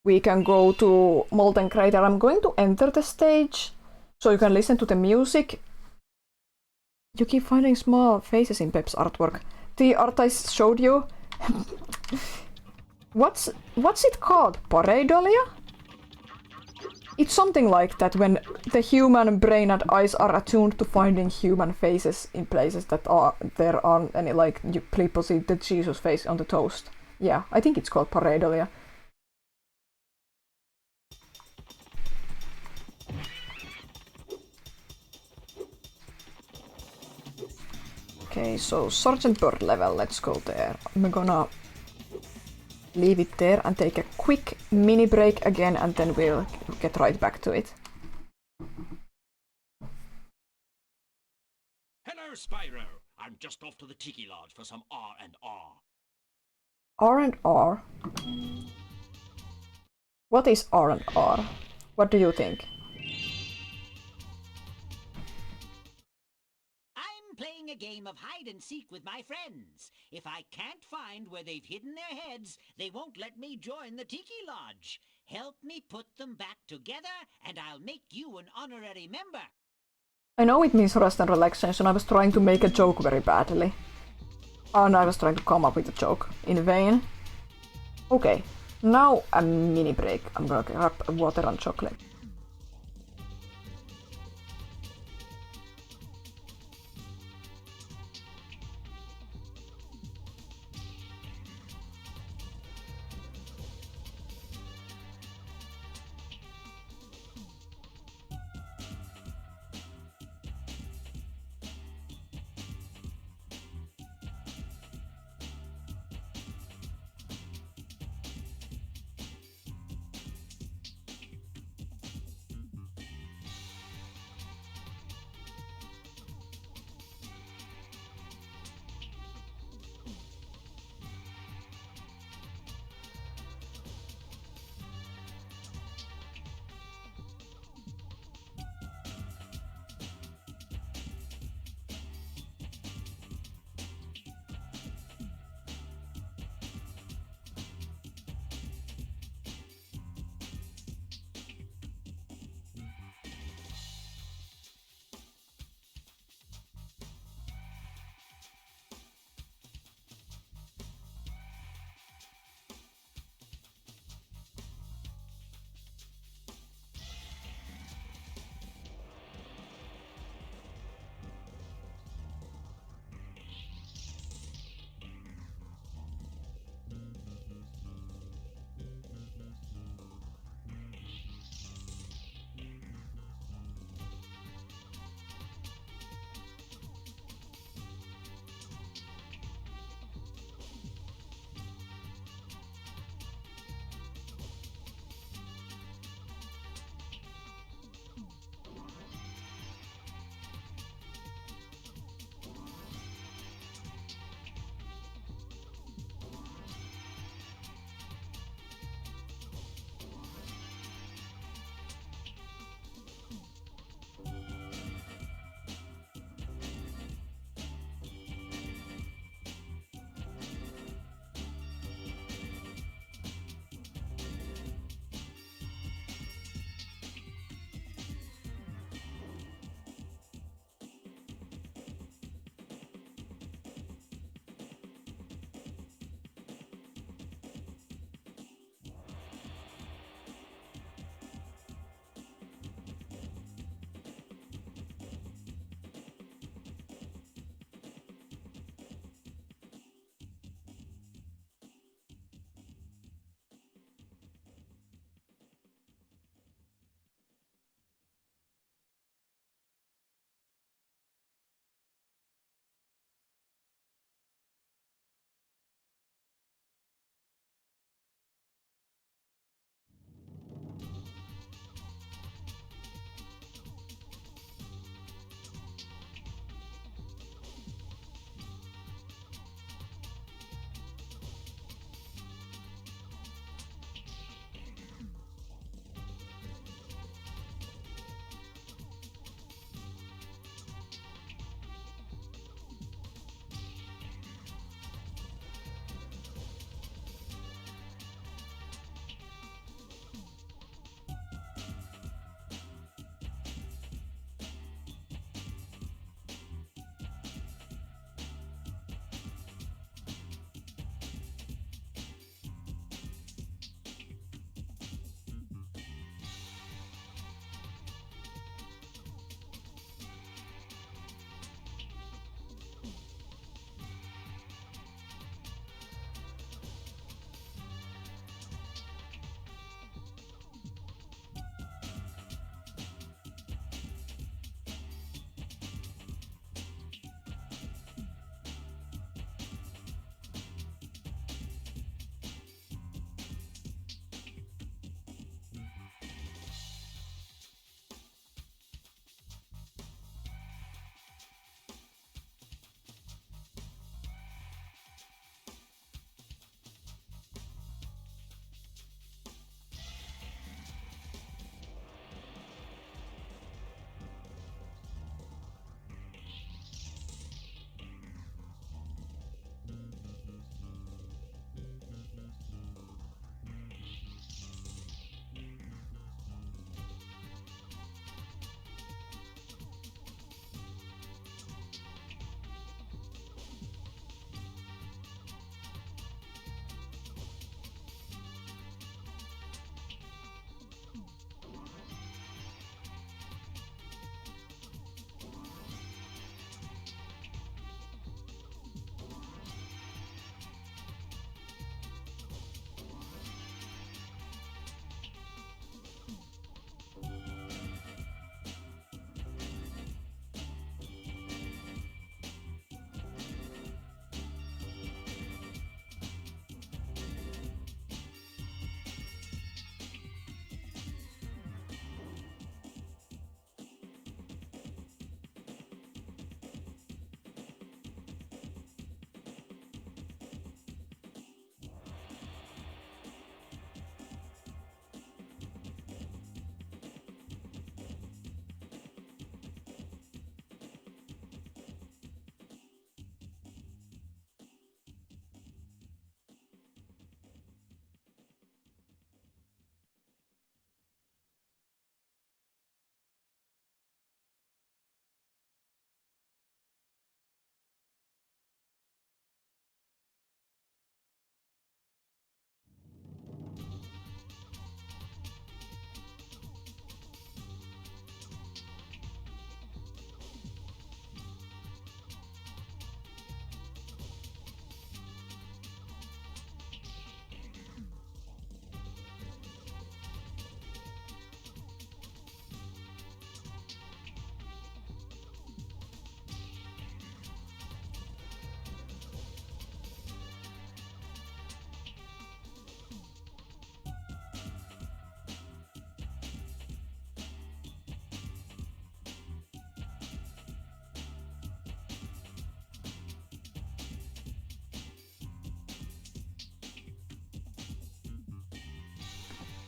we can go to Molten Crater. I'm going to enter the stage so you can listen to the music. You keep finding small faces in Pep's artwork. The art I showed you. What's it called? Pareidolia? It's something like that, when the human brain and eyes are attuned to finding human faces in places that there aren't any, like you please see the Jesus face on the toast. Yeah, I think it's called pareidolia. Okay, so Sergeant Bird level, let's go there. I'm gonna leave it there and take a quick mini break again, and then we'll get right back to it. Hello, Spyro. I'm just off to the Tiki Lodge for some R&R. R&R? What is R&R? What do you think? I'm playing a game of hide-and-seek with my friends. If I can't find where they've hidden their heads, they won't let me join the Tiki Lodge. Help me put them back together, and I'll make you an honorary member. I know it means rest and relaxation. I was trying to make a joke very badly. And I was trying to come up with a joke in vain. Okay, now a mini break. I'm gonna grab water and chocolate.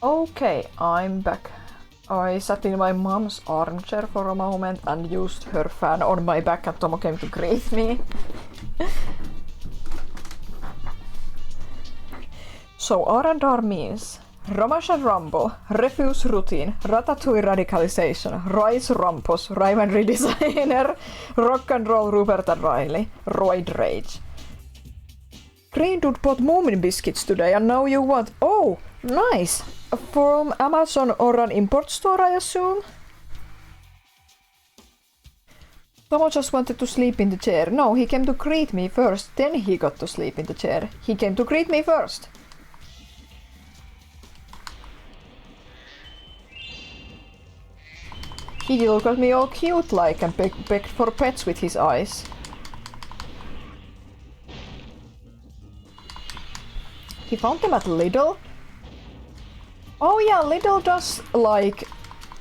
Okay, I'm back. I sat in my mom's armchair for a moment and used her fan on my back and Tomo came to greet me. So R&R means Romash and Rumble, Refuse Routine, Ratatouille Radicalization, Rise Rumpus, Rhyme and Redesigner, Rock and Roll Rupert and Riley, Roid Rage. Green Dude bought Moomin biscuits today and now you want... Oh, nice! From Amazon or an import store, I assume? Tomo just wanted to sleep in the chair. No, he came to greet me first, then he got to sleep in the chair. He came to greet me first. He looked at me all cute like and begged for pets with his eyes. He found them at Lidl. Oh yeah, Lidl does like...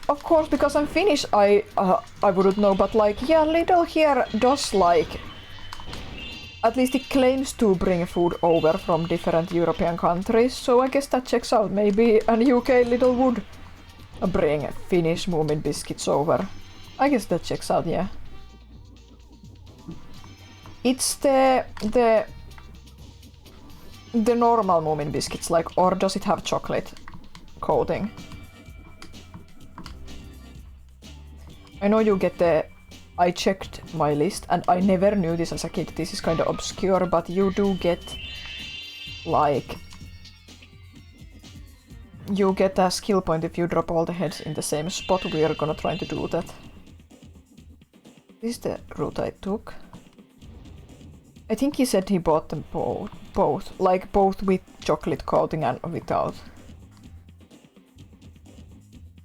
Of course, because I'm Finnish, I wouldn't know, but like, yeah, Lidl here does like... At least it claims to bring food over from different European countries, so I guess that checks out. Maybe an UK Lidl would bring Finnish Moomin biscuits over. I guess that checks out, yeah. It's the normal Moomin biscuits, like, or does it have chocolate coating? I know you get the... I checked my list and I never knew this as a kid. This is kind of obscure, but you do get like... You get a skill point if you drop all the heads in the same spot. We are gonna try to do that. This is the route I took. I think he said he bought them both. Like both with chocolate coating and without.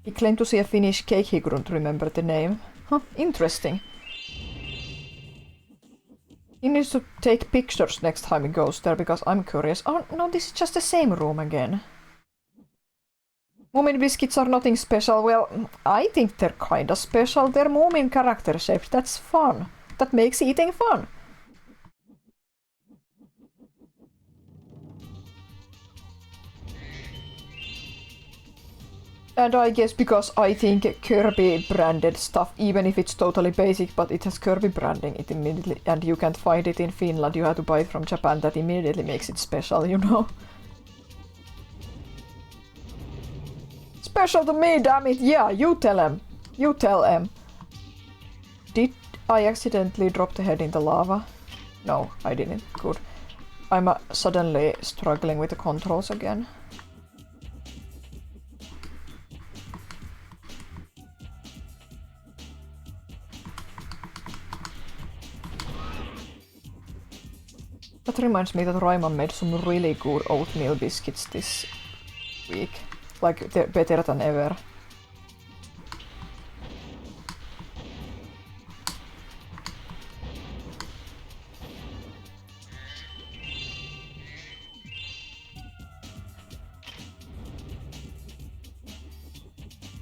He claimed to see a Finnish cake, he couldn't remember the name. Huh, interesting. He needs to take pictures next time he goes there because I'm curious. Oh no, this is just the same room again. Moomin biscuits are nothing special. Well, I think they're kinda special. They're Moomin character shaped. That's fun. That makes eating fun. And I guess because I think Kirby branded stuff, even if it's totally basic, but it has Kirby branding, it immediately, and you can't find it in Finland, you have to buy it from Japan, that immediately makes it special, you know? Special to me, damn it! Yeah, you tell him. You tell him. Did I accidentally drop the head in the lava? No, I didn't. Good. I'm suddenly struggling with the controls again. That reminds me that Raiman made some really good oatmeal biscuits this week. Like, they're better than ever.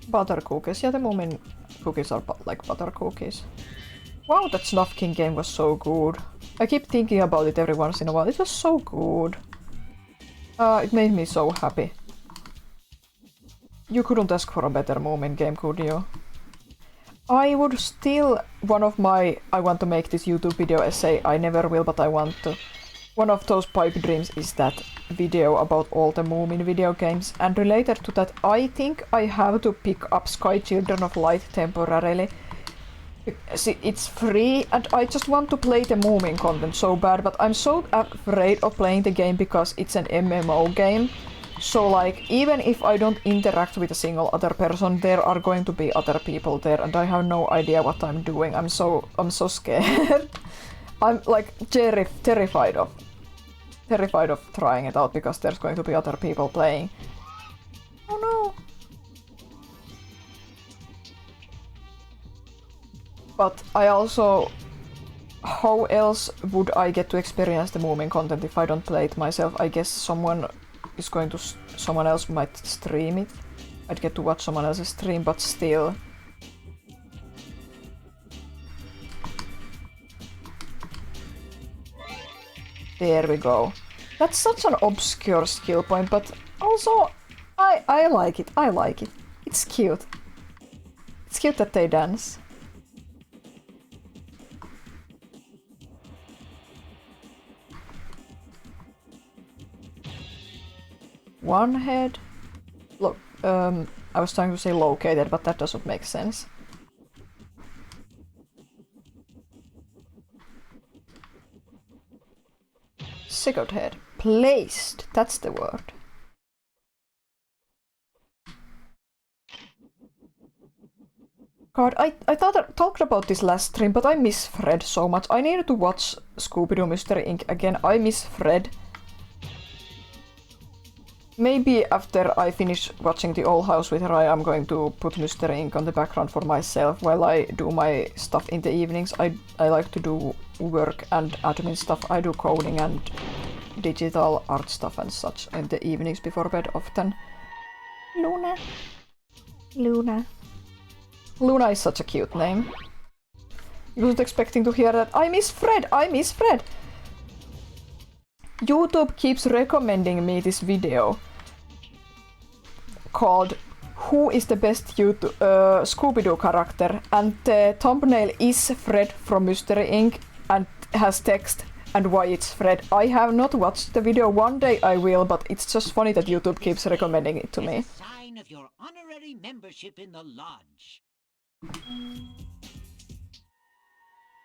Butter cookies. Yeah, the Moomin cookies are like butter cookies. Wow, that Snuff King game was so good. I keep thinking about it every once in a while. It was so good. It made me so happy. You couldn't ask for a better Moomin game, could you? I would still... One of my... I want to make this YouTube video essay. I never will, but I want to. One of those pipe dreams is that video about all the Moomin video games. And related to that, I think I have to pick up Sky Children of Light temporarily. See, it's free and I just want to play the Moomin content so bad, but I'm so afraid of playing the game because it's an MMO game. So like, even if I don't interact with a single other person, there are going to be other people there and I have no idea what I'm doing. I'm so scared. I'm like terrified of trying it out because there's going to be other people playing. Oh no. But I also... How else would I get to experience the Moomin content if I don't play it myself? I guess someone else might stream it. I'd get to watch someone else's stream, but still. There we go. That's such an obscure skill point, but also I like it. I like it. It's cute. It's cute that they dance. One head. Look, I was trying to say located, but that doesn't make sense. Second head. Placed. That's the word. God, I thought I talked about this last stream, but I miss Fred so much. I needed to watch Scooby-Doo Mystery Inc. again. I miss Fred. Maybe after I finish watching The Old House with Raya, I'm going to put Mystery Inc. on the background for myself while I do my stuff in the evenings. I like to do work and admin stuff. I do coding and digital art stuff and such in the evenings before bed often. Luna. Luna. Luna is such a cute name. I wasn't expecting to hear that. I miss Fred! I miss Fred! YouTube keeps recommending me this video called Who is the best Scooby-Doo character? And the thumbnail is Fred from Mystery Inc. and has text and why it's Fred. I have not watched the video. One day I will, but it's just funny that YouTube keeps recommending it to me. It's a sign of your honorary membership in the lodge.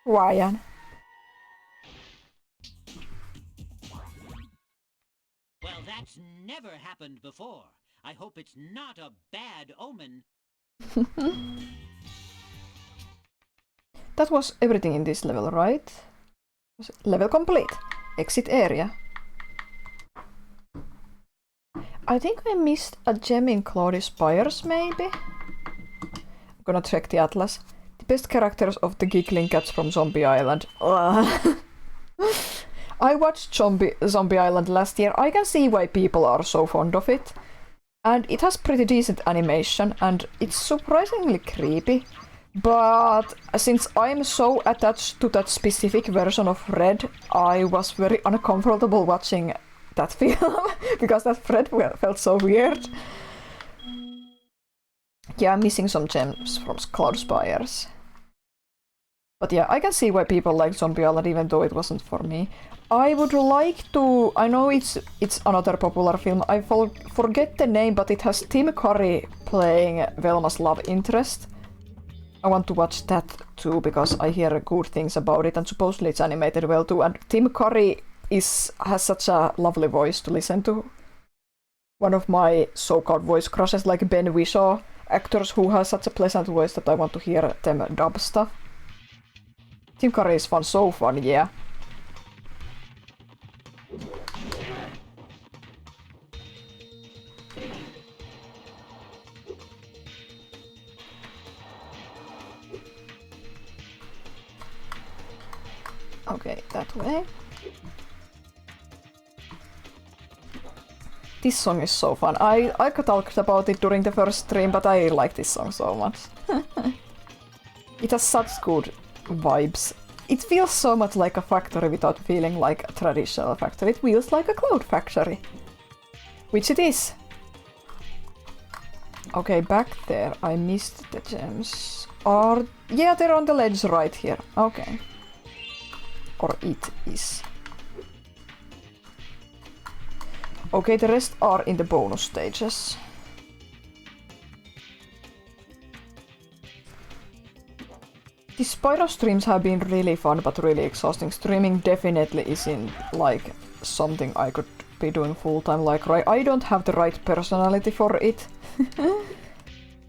Ryan. Well, that's never happened before. I hope it's not a bad omen. That was everything in this level, right? Level complete. Exit area. I think I missed a gem in Cloudy Spires, maybe? I'm gonna check the atlas. The best characters of the giggling cats from Zombie Island. I watched Zombie Island last year. I can see why people are so fond of it. And it has pretty decent animation and it's surprisingly creepy. But since I'm so attached to that specific version of Fred, I was very uncomfortable watching that film because that Fred felt so weird. Yeah, I'm missing some gems from Cloud Spires. But yeah, I can see why people like Zombie Island even though it wasn't for me. I would like to... I know it's another popular film. I forget the name, but it has Tim Curry playing Velma's love interest. I want to watch that too, because I hear good things about it, and supposedly it's animated well too. And Tim Curry has such a lovely voice to listen to. One of my so-called voice crushes, like Ben Whishaw, actors who have such a pleasant voice that I want to hear them dub stuff. Tim Curry is fun, so fun, yeah. Okay, that way. This song is so fun. I talked about it during the first stream, but I like this song so much. It has such good vibes. It feels so much like a factory without feeling like a traditional factory. It feels like a cloud factory. Which it is. Okay, back there. I missed the gems. Yeah, they're on the ledge right here. Okay. Or it is. Okay, the rest are in the bonus stages. The Spyro streams have been really fun but really exhausting. Streaming definitely isn't like something I could be doing full time. Like, I don't have the right personality for it.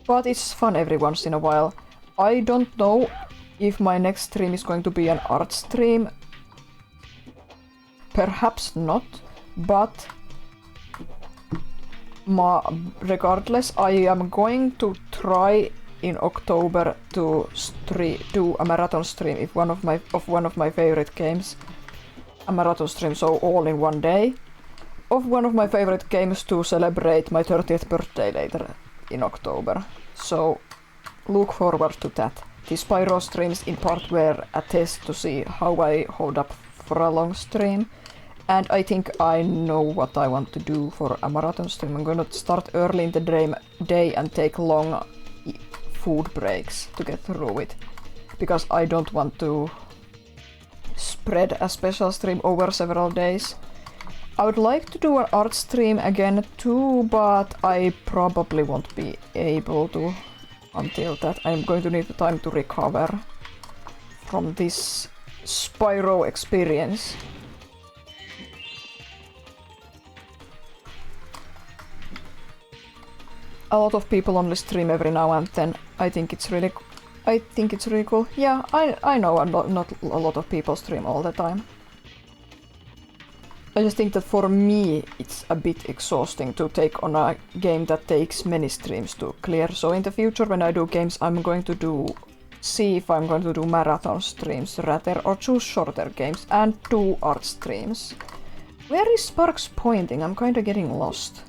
But it's fun every once in a while. I don't know if my next stream is going to be an art stream. Perhaps not, but regardless, I am going to try in October to do a marathon stream of one of my favorite games. A marathon stream, so all in one day, of one of my favorite games to celebrate my 30th birthday later in October. So look forward to that. The Spyro streams in part were a test to see how I hold up for a long stream. And I think I know what I want to do for a marathon stream. I'm gonna start early in the day and take long food breaks to get through it. Because I don't want to spread a special stream over several days. I would like to do an art stream again too, but I probably won't be able to until that. I'm going to need the time to recover from this Spyro experience. A lot of people only stream every now and then. I think it's really cool. Yeah, I know not a lot of people stream all the time. I just think that for me it's a bit exhausting to take on a game that takes many streams to clear. So in the future when I do games I'm going to see if I'm going to do marathon streams rather or choose shorter games and do art streams. Where is Sparks pointing? I'm kinda getting lost.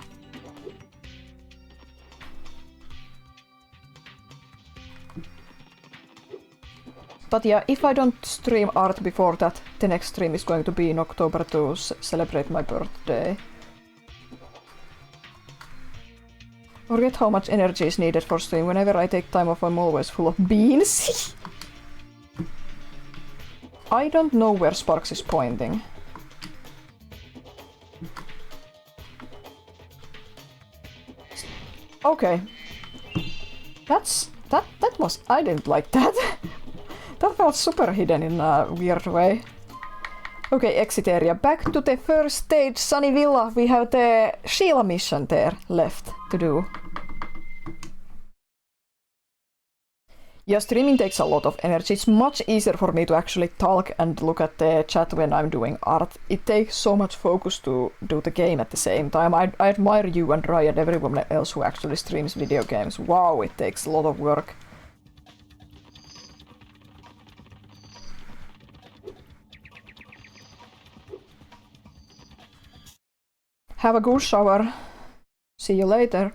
But yeah, if I don't stream art before that, the next stream is going to be in October to celebrate my birthday. Forget how much energy is needed for stream. Whenever I take time off, I'm always full of beans. I don't know where Sparks is pointing. Okay. That was... I didn't like that. That felt super hidden in a weird way. Okay, exit area. Back to the first stage, Sunny Villa. We have the Sheila mission there left to do. Yeah, streaming takes a lot of energy. It's much easier for me to actually talk and look at the chat when I'm doing art. It takes so much focus to do the game at the same time. I admire you and Ryan, everyone else who actually streams video games. Wow, it takes a lot of work. Have a good shower. See you later.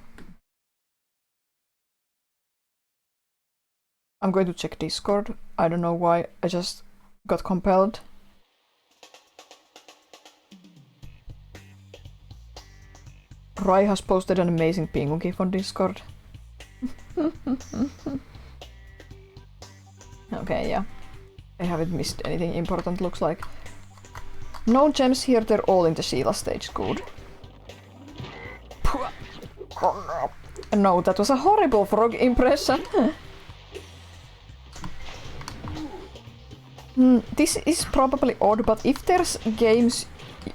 I'm going to check Discord. I don't know why, I just got compelled. Rai has posted an amazing penguin gif on Discord. Okay, yeah. I haven't missed anything important, looks like. No gems here, they're all in the Sheila stage. Good. No, that was a horrible frog impression. This is probably odd, but if there's games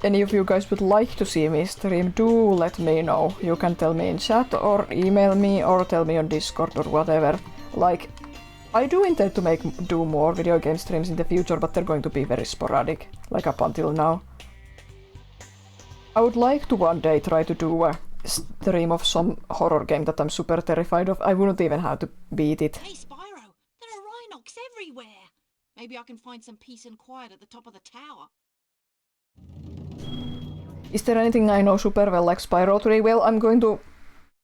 any of you guys would like to see me stream, do let me know. You can tell me in chat or email me or tell me on Discord or whatever. Like, I do intend to do more video game streams in the future, but they're going to be very sporadic, like up until now. I would like to one day try to do a stream of some horror game that I'm super terrified of. I wouldn't even have to beat it. Hey, Spyro, there are rhinocs everywhere. Maybe I can find some peace and quiet at the top of the tower. Is there anything I know super well like Spyro 3? Well, I'm going to...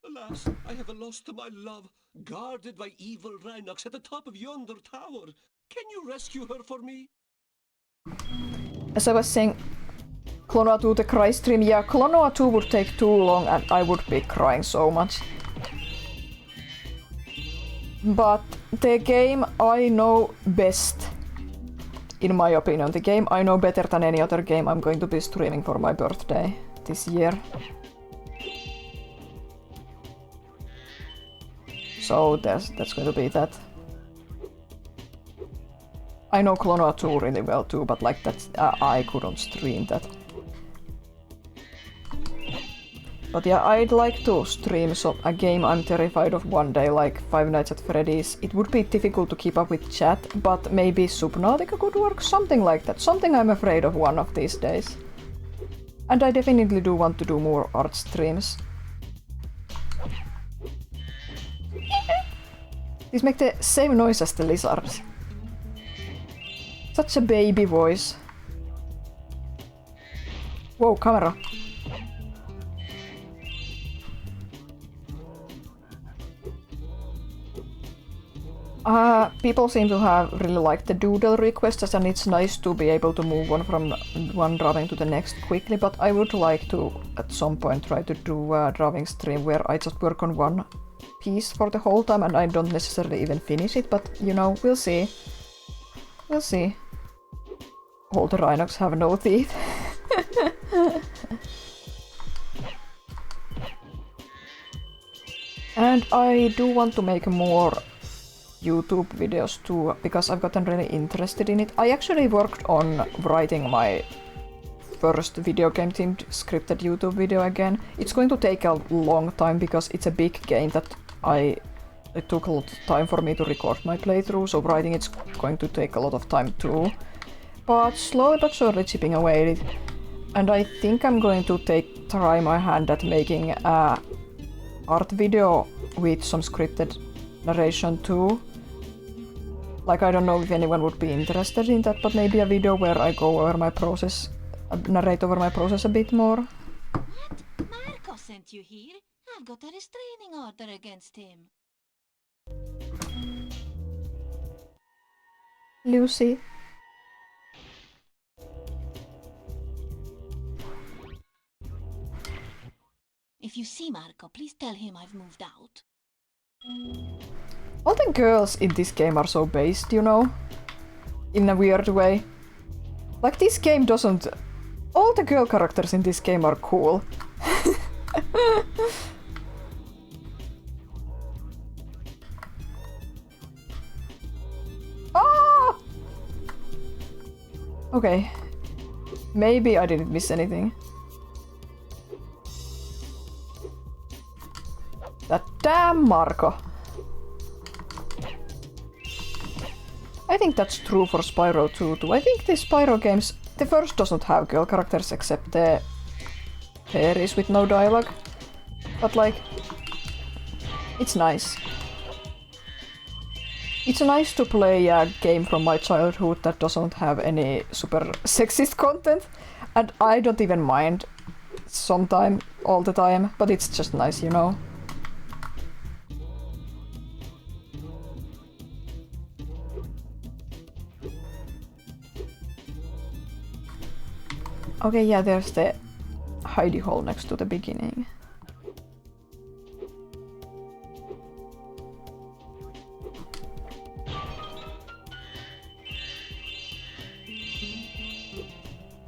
Alas, I have lost my love, guarded by evil rhinocs at the top of yonder tower. Can you rescue her for me? As I was saying, Clonoa 2 the cry stream. Yeah, Clonoa 2 would take too long and I would be crying so much. But the game I know best, in my opinion, the game I know better than any other game I'm going to be streaming for my birthday this year. So that's going to be that. I know Clonoa 2 really well too, but like that, I couldn't stream that. But yeah, I'd like to stream a game I'm terrified of one day, like Five Nights at Freddy's. It would be difficult to keep up with chat, but maybe Subnautica could work, something like that. Something I'm afraid of one of these days. And I definitely do want to do more art streams. These make the same noise as the lizards. Such a baby voice. Whoa, camera. People seem to have really liked the doodle requests, and it's nice to be able to move on from one drawing to the next quickly, but I would like to at some point try to do a drawing stream where I just work on one piece for the whole time and I don't necessarily even finish it, but you know, we'll see. We'll see. All the rhinocs have no teeth. And I do want to make more YouTube videos too, because I've gotten really interested in it. I actually worked on writing my first video game themed scripted YouTube video again. It's going to take a long time because it's a big game that it took a lot of time for me to record my playthrough, so writing it's going to take a lot of time too. But slowly but surely chipping away at it. And I think I'm going to try my hand at making a art video with some scripted narration too. Like, I don't know if anyone would be interested in that, but maybe a video where I go over my process, narrate over my process a bit more. What? Marco sent you here? I've got a restraining order against him. Lucy. If you see Marco, please tell him I've moved out. All the girls in this game are so based, you know? In a weird way. Like, this game doesn't... All the girl characters in this game are cool. Ah! Okay. Maybe I didn't miss anything. That damn Marco. I think that's true for Spyro 2 too. I think the Spyro games, the first doesn't have girl characters except the fairies with no dialogue. But like, it's nice. It's nice to play a game from my childhood that doesn't have any super sexist content. And I don't even mind sometimes, all the time, but it's just nice, you know. Okay, yeah, there's the hidey hole next to the beginning.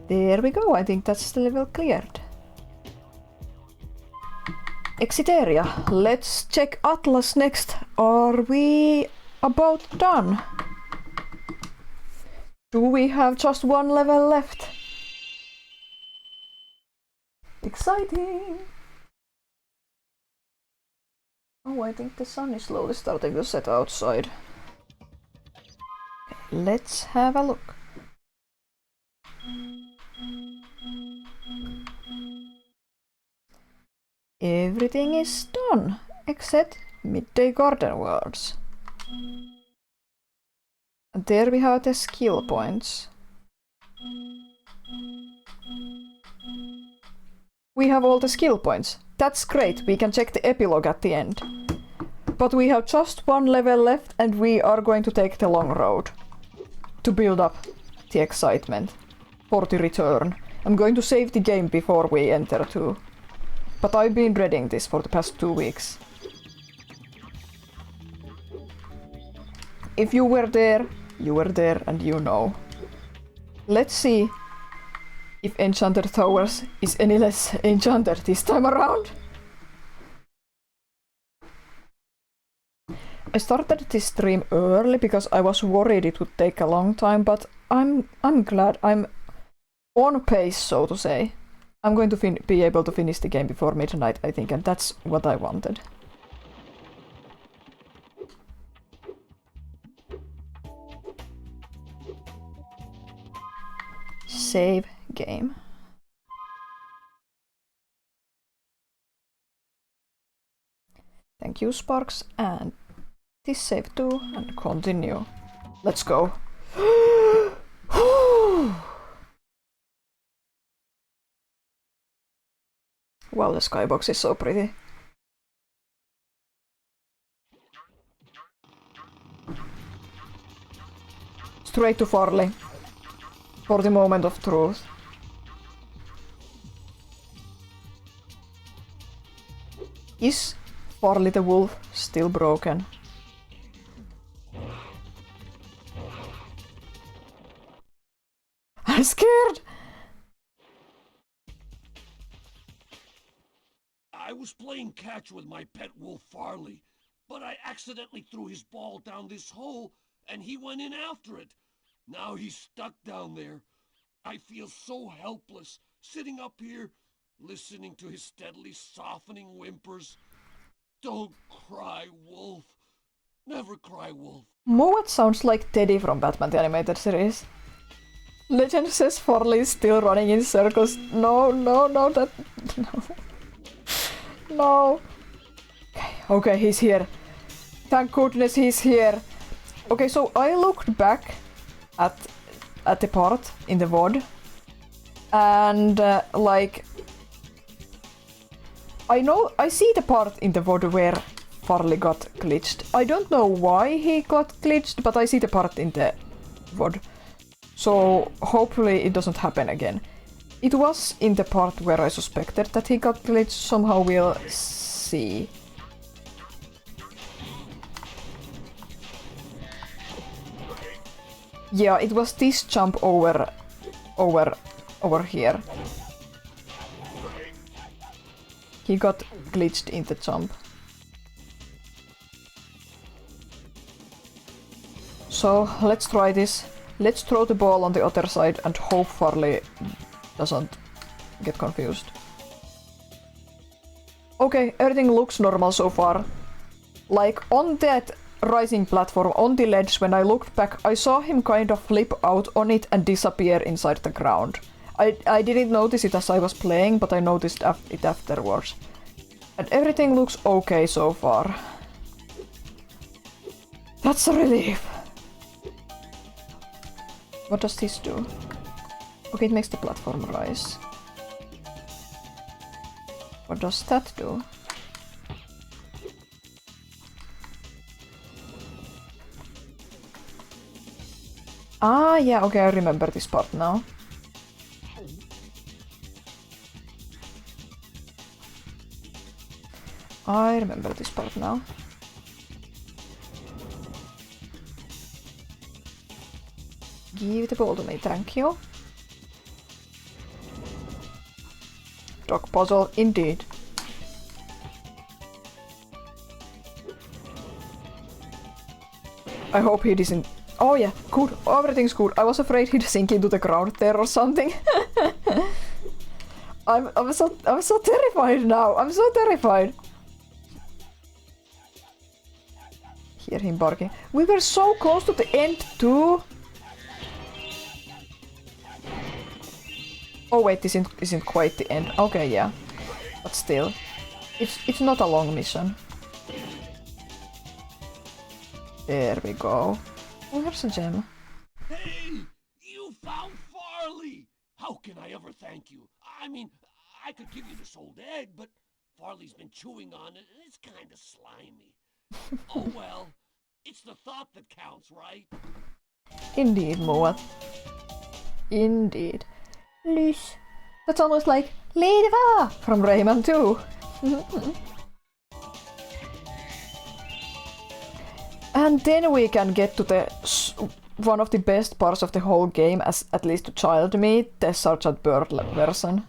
There we go, I think that's the level cleared. Exit area. Let's check Atlas next. Are we about done? Do we have just one level left? Exciting! Oh, I think the sun is slowly starting to set outside. Let's have a look. Everything is done, except Midday Garden Worlds. And there we have the skill points. We have all the skill points. That's great, we can check the epilogue at the end. But we have just one level left and we are going to take the long road. To build up the excitement for the return. I'm going to save the game before we enter too. But I've been dreading this for the past 2 weeks. If you were there and you know. Let's see if Enchanted Towers is any less enchanted this time around. I started this stream early because I was worried it would take a long time, but I'm glad I'm on pace, so to say. I'm going to be able to finish the game before midnight, I think, and that's what I wanted. Save game. Thank you, Sparks, and this save too, and continue. Let's go. Wow, the skybox is so pretty. Straight to Farley. For the moment of truth. Is Farley the wolf still broken? I'm scared! I was playing catch with my pet wolf Farley, but I accidentally threw his ball down this hole, and he went in after it. Now he's stuck down there. I feel so helpless, sitting up here, listening to his steadily softening whimpers. Don't cry, wolf. Never cry, wolf. Mowat sounds like Teddy from Batman the Animated Series. Legend says Farley is still running in circles. No, that... No. No. Okay, he's here. Thank goodness he's here. Okay, so I looked back at the part in the VOD. And, like... I see the part in the VOD where Farley got glitched. I don't know why he got glitched, but I see the part in the VOD. So hopefully it doesn't happen again. It was in the part where I suspected that he got glitched. Somehow we'll see. Yeah, it was this jump over here. He got glitched in the jump. So let's try this. Let's throw the ball on the other side and hope Farley doesn't get confused. Okay, everything looks normal so far. Like on that rising platform, on the ledge, when I looked back, I saw him kind of flip out on it and disappear inside the ground. I didn't notice it as I was playing, but I noticed it afterwards. And everything looks okay so far. That's a relief. What does this do? Okay, it makes the platform rise. What does that do? Ah, yeah, okay, I remember this part now. I remember this part now. Give the ball to me, thank you. Dog puzzle, indeed. I hope he doesn't... Oh yeah, good, everything's good. I was afraid he'd sink into the ground there or something. I'm so terrified now, I'm so terrified. Hear him barking. We were so close to the end too. Oh wait, this isn't quite the end. Okay, yeah. But still. It's not a long mission. There we go. Oh, here's a gem. Hey! You found Farley! How can I ever thank you? I mean, I could give you this old egg, but Farley's been chewing on it and it's kinda slimy. Oh well. It's the thought that counts, right? Indeed, Moa. Indeed. Lys. That's almost like Ledva from Rayman 2. And then we can get to the one of the best parts of the whole game, as at least to child me, the Sergeant Bird version.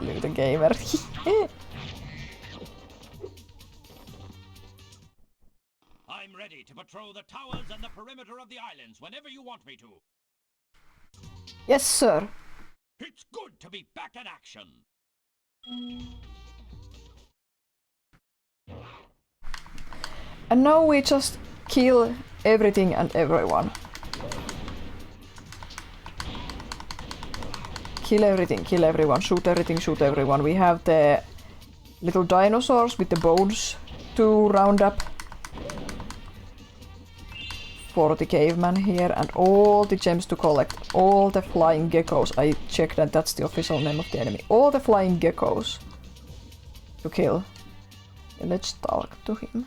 Leave the gamer. I'm ready to patrol the towers and the perimeter of the islands whenever you want me to. Yes, sir. It's good to be back in action. And now we just kill everything and everyone. Kill everything, kill everyone, shoot everything, shoot everyone. We have the little dinosaurs with the bones to round up for the caveman here, and all the gems to collect, all the flying geckos. I checked and that's the official name of the enemy. All the flying geckos to kill. Let's talk to him.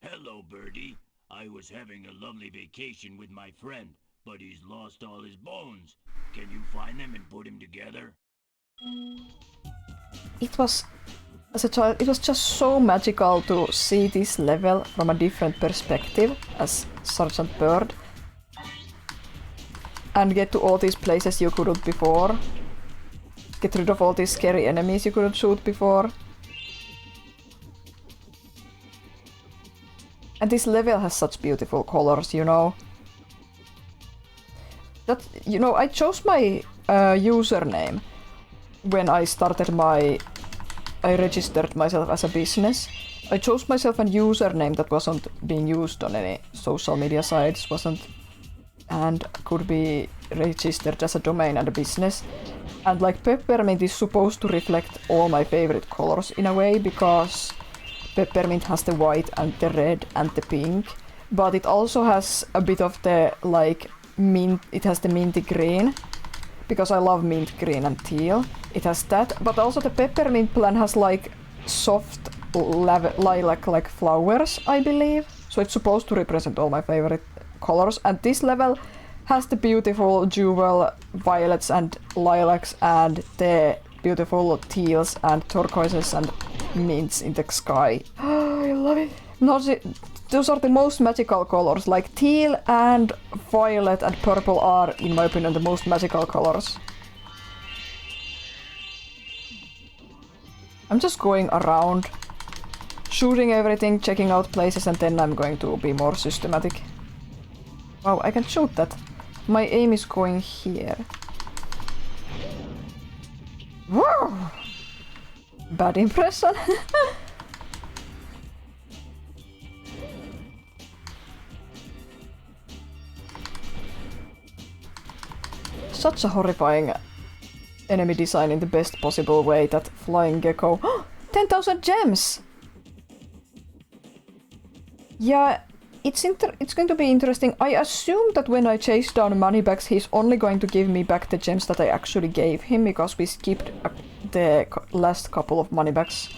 Hello, Birdie. I was having a lovely vacation with my friend, but he's lost all his bones. Can you find them and put him together? It was, as a child, it was just so magical to see this level from a different perspective as Sergeant Bird. And get to all these places you couldn't before. Get rid of all these scary enemies you couldn't shoot before. And this level has such beautiful colors, you know. That, you know, I chose my username when I started I registered myself as a business. I chose myself a username that wasn't being used on any social media sites, and could be registered as a domain and a business. And like Peppermint is supposed to reflect all my favorite colors in a way, because Peppermint has the white and the red and the pink, but it also has a bit of the like mint, it has the minty green, because I love mint green and teal. It has that, but also the Peppermint plant has like soft lilac-like flowers, I believe. So it's supposed to represent all my favorite colors, and this level has the beautiful jewel violets and lilacs and the beautiful teals and turquoises and mints in the sky. I love it. Those are the most magical colors. Like teal and violet and purple are, in my opinion, the most magical colors. I'm just going around, shooting everything, checking out places, and then I'm going to be more systematic. Wow, I can shoot that. My aim is going here. Whoa! Bad impression. Such a horrifying enemy design in the best possible way, that flying gecko. 10,000 gems! Yeah, it's going to be interesting. I assume that when I chase down Moneybags, he's only going to give me back the gems that I actually gave him, because we skipped the last couple of Moneybags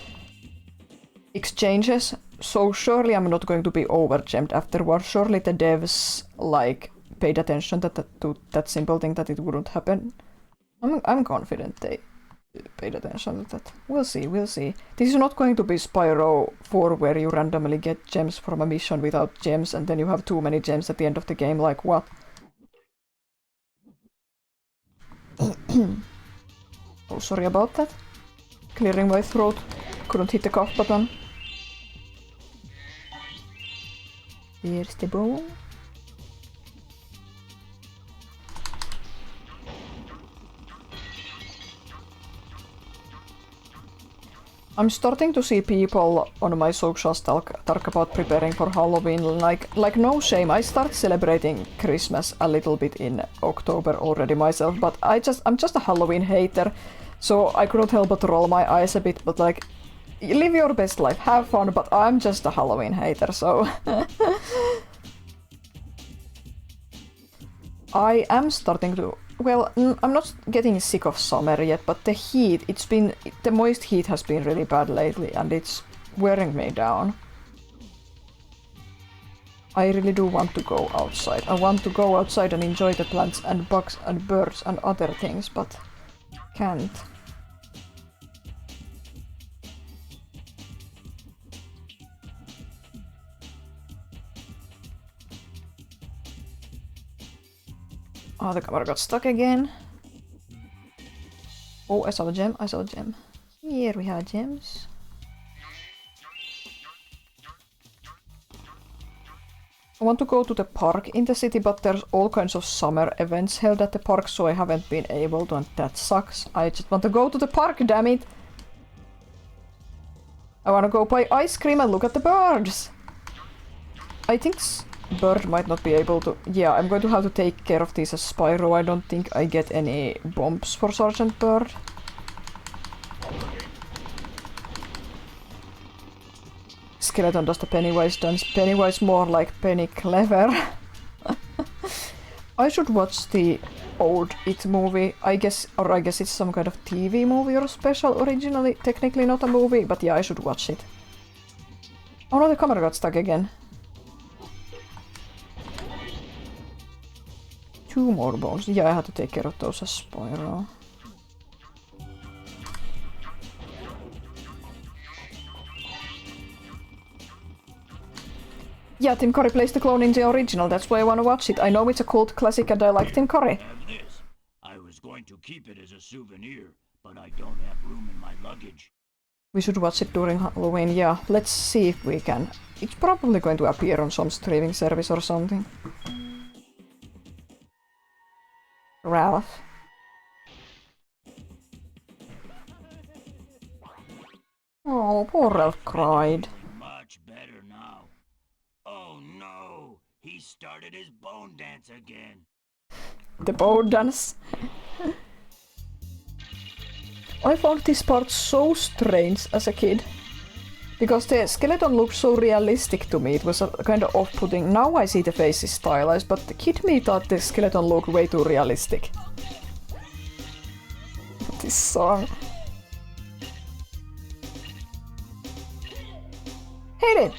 exchanges. So surely I'm not going to be over-gemmed afterwards. Surely the devs like paid attention to that simple thing, that it wouldn't happen. I'm confident they paid attention to that. We'll see, we'll see. This is not going to be Spyro 4 where you randomly get gems from a mission without gems and then you have too many gems at the end of the game, like what? Oh, sorry about that. Clearing my throat. Couldn't hit the cough button. Here's the bone. I'm starting to see people on my socials talk about preparing for Halloween. Like no shame, I start celebrating Christmas a little bit in October already myself, but I'm just a Halloween hater, so I couldn't help but roll my eyes a bit, but like, live your best life, have fun, but I'm just a Halloween hater, so... I am starting to... Well, I'm not getting sick of summer yet, but the heat, the moist heat has been really bad lately and it's wearing me down. I really do want to go outside. I want to go outside and enjoy the plants and bugs and birds and other things, but can't. Oh, the camera got stuck again. Oh, I saw a gem, I saw a gem. Here we have gems. I want to go to the park in the city, but there's all kinds of summer events held at the park, so I haven't been able to, and that sucks. I just want to go to the park, damn it! I want to go buy ice cream and look at the birds! I think Bird might not be able to... Yeah, I'm going to have to take care of this as Spyro. I don't think I get any bombs for Sergeant Bird. Skeleton does the Pennywise dance. Pennywise more like Penny Clever. I should watch the old It movie, I guess, or I guess it's some kind of TV movie or special originally. Technically not a movie, but yeah, I should watch it. Oh no, the camera got stuck again. 2 more bones. Yeah, I had to take care of those as Spyro. Yeah, Tim Curry plays the clone in the original, that's why I wanna watch it. I know it's a cult classic and I like Tim Curry. Have this. I was going to keep it as a souvenir, but I don't have room in my luggage. We should watch it during Halloween, yeah. Let's see if we can. It's probably going to appear on some streaming service or something. Ralph. Oh, poor Ralph cried. Much better now. Oh no! He started his bone dance again. The bone dance. I found this part so strange as a kid. Because the skeleton looked so realistic to me, it was kind of off-putting. Now I see the face is stylized, but the kid me thought the skeleton looked way too realistic. This song. Hate it!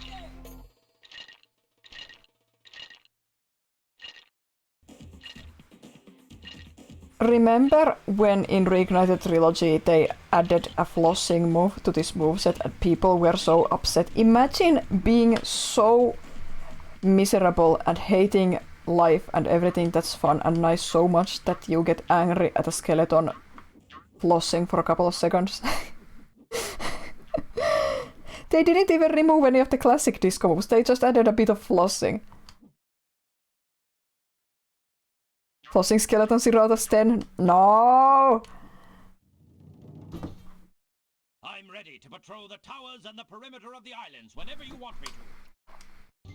Remember when in Reignited Trilogy they added a flossing move to this moveset and people were so upset? Imagine being so miserable and hating life and everything that's fun and nice so much that you get angry at a skeleton flossing for a couple of seconds. They didn't even remove any of the classic disco moves, they just added a bit of flossing. Flossing skeleton 0 out of 10? No! I'm ready to patrol the towers and the perimeter of the islands whenever you want me to.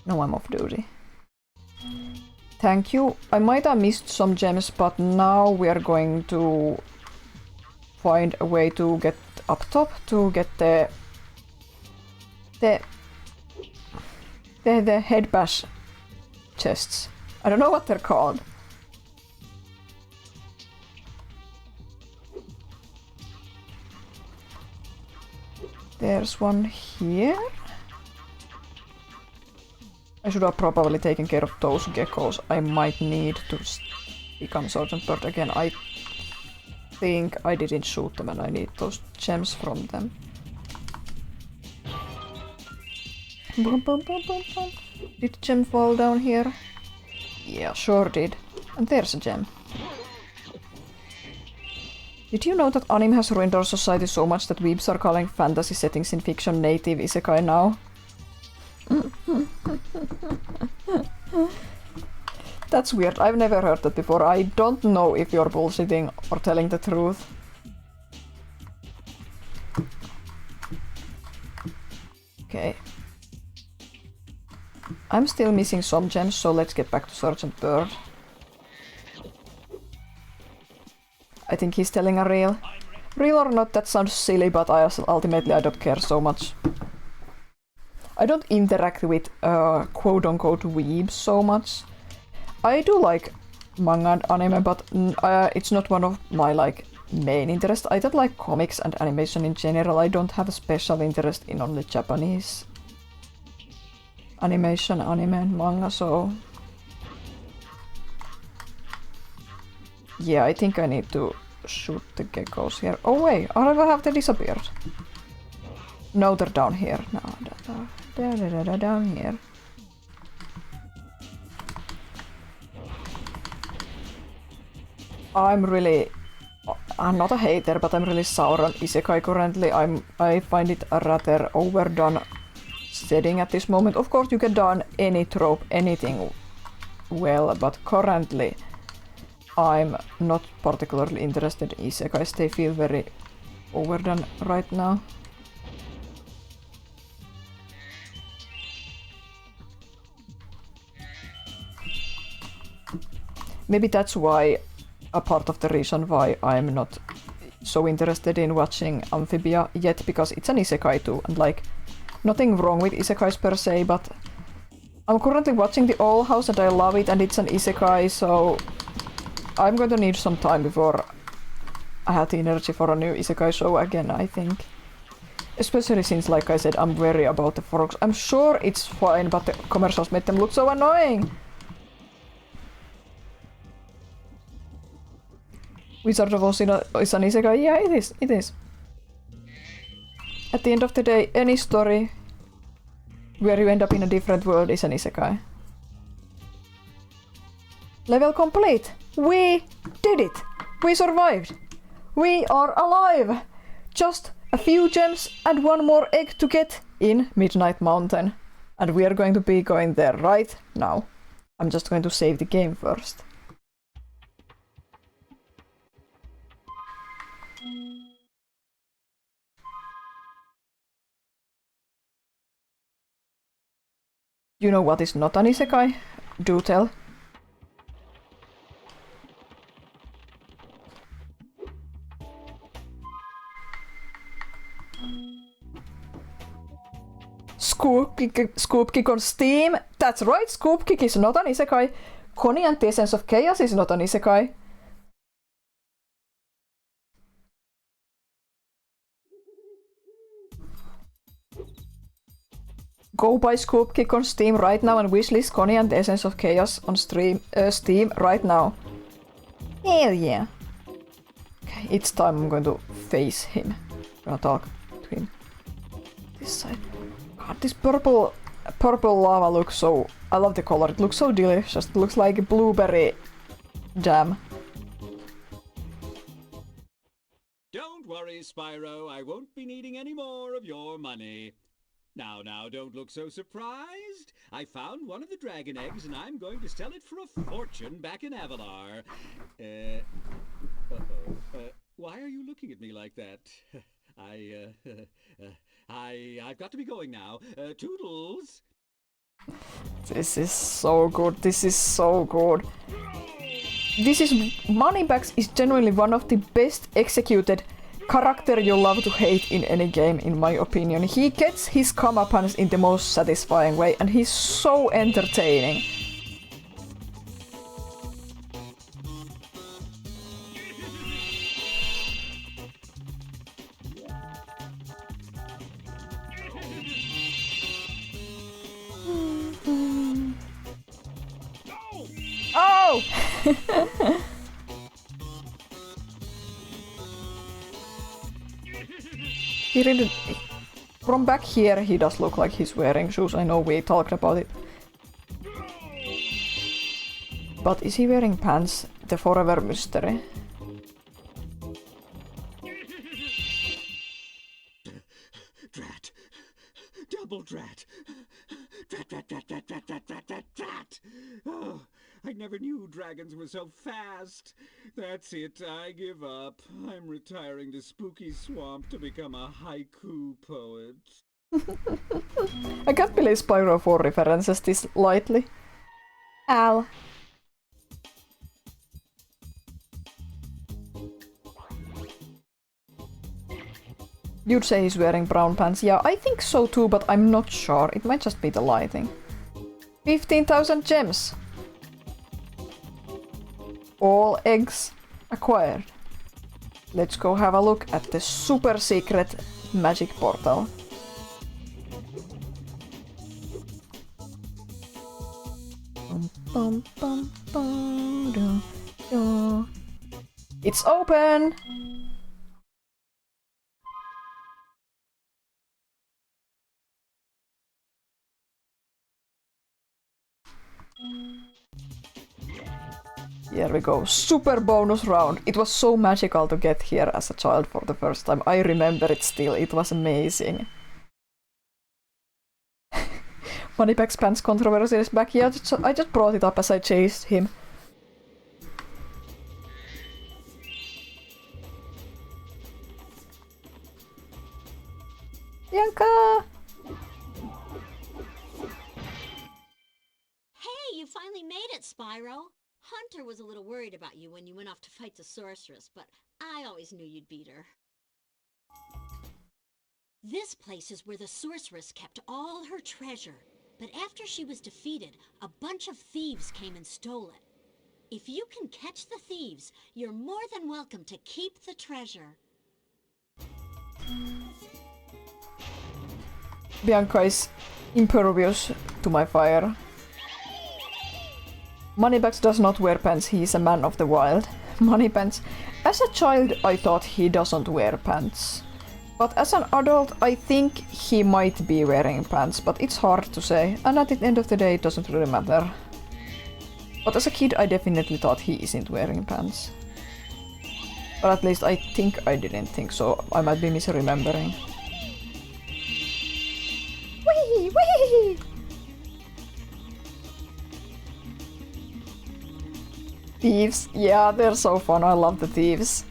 No, I'm off duty. Thank you. I might have missed some gems, but now we are going to find a way to get up top to get the head bash chests. I don't know what they're called. There's one here. I should have probably taken care of those geckos. I might need to become Sergeant Bird again. I think I didn't shoot them and I need those gems from them. Boom, boom, boom, boom, boom. Did the gem fall down here? Yeah, sure did. And there's a gem. Did you know that anime has ruined our society so much that weebs are calling fantasy settings in fiction native isekai now? That's weird, I've never heard that before. I don't know if you're bullshitting or telling the truth. Okay. I'm still missing some gems, so let's get back to Sergeant Bird. I think he's telling a real. Real or not, that sounds silly, but ultimately I don't care so much. I don't interact with quote-unquote weebs so much. I do like manga and anime, but it's not one of my main interests. I don't like comics and animation in general. I don't have a special interest in only Japanese animation, anime and manga, so... Yeah, I think I need to shoot the geckos here. Oh wait, or have they disappeared? No, they're down here. No, they're down here. I'm not a hater, but I'm really sour on isekai currently. I find it a rather overdone setting at this moment. Of course, you can done any trope, anything well, but currently I'm not particularly interested in isekais. They feel very overdone right now. Maybe that's why, a part of the reason why I'm not so interested in watching Amphibia yet, because it's an isekai too, and nothing wrong with isekais per se, but I'm currently watching The Owl House and I love it and it's an isekai, so I'm going to need some time before I have the energy for a new isekai show again, I think. Especially since, like I said, I'm wary about the frogs. I'm sure it's fine, but the commercials made them look so annoying! Wizard of Oz is an isekai? Yeah, it is. It is. At the end of the day, any story where you end up in a different world is an isekai. Level complete! We did it! We survived! We are alive! Just a few gems and one more egg to get in Midnight Mountain. And we are going to be going there right now. I'm just going to save the game first. You know what is not an isekai? Do tell. Scoop Kick on Steam. That's right, Scoop Kick is not an isekai. Connie and the Essence of Chaos is not an isekai. Go buy Scoop Kick on Steam right now and wishlist Connie and the Essence of Chaos on Steam right now. Hell yeah. Okay, it's time I'm going to face him. I'm gonna talk to him. This side. God, this purple lava looks so... I love the color, it looks so delicious. It looks like blueberry jam. Don't worry, Spyro. I won't be needing any more of your money. Now, don't look so surprised. I found one of the dragon eggs and I'm going to sell it for a fortune back in Avalar. Why are you looking at me like that? I've got to be going now. Toodles! This is so good, this is so good. Moneybags is genuinely one of the best executed character you love to hate in any game, in my opinion. He gets his comeuppance in the most satisfying way, and he's so entertaining. Oh! He really... From back here he does look like he's wearing shoes, I know we talked about it. But is he wearing pants? The forever mystery. Drat! Double drat! Drat! Oh, I never knew dragons were so fast. That's it, I give up. I'm retiring to Spooky Swamp to become a haiku poet. I can't believe Spyro 4 references this lightly. Al. You'd say he's wearing brown pants. Yeah, I think so too, but I'm not sure. It might just be the lighting. 15,000 gems! All eggs acquired. Let's go have a look at the super secret magic portal. It's open! Here we go, super bonus round. It was so magical to get here as a child for the first time. I remember it still, it was amazing. Moneybags pants controversy is back. Yeah, I just brought it up as I chased him. Bianca! Hey, you finally made it, Spyro. Hunter was a little worried about you when you went off to fight the sorceress, but I always knew you'd beat her. This place is where the sorceress kept all her treasure, but after she was defeated, a bunch of thieves came and stole it. If you can catch the thieves, you're more than welcome to keep the treasure. Bianca is impervious to my fire. Moneybags does not wear pants, he is a man of the wild. Moneypants As a child, I thought he doesn't wear pants. But as an adult, I think he might be wearing pants, but it's hard to say, and at the end of the day, it doesn't really matter. But as a kid, I definitely thought he isn't wearing pants. Or at least I think I didn't think so. I might be misremembering. Whee! Whee! Thieves. Yeah, they're so fun. I love the thieves.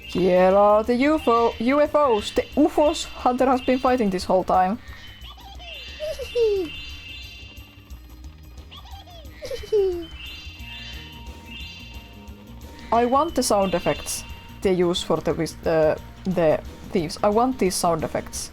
Here are the UFOs. The UFOs Hunter has been fighting this whole time. I want the sound effects they use for the thieves. I want these sound effects.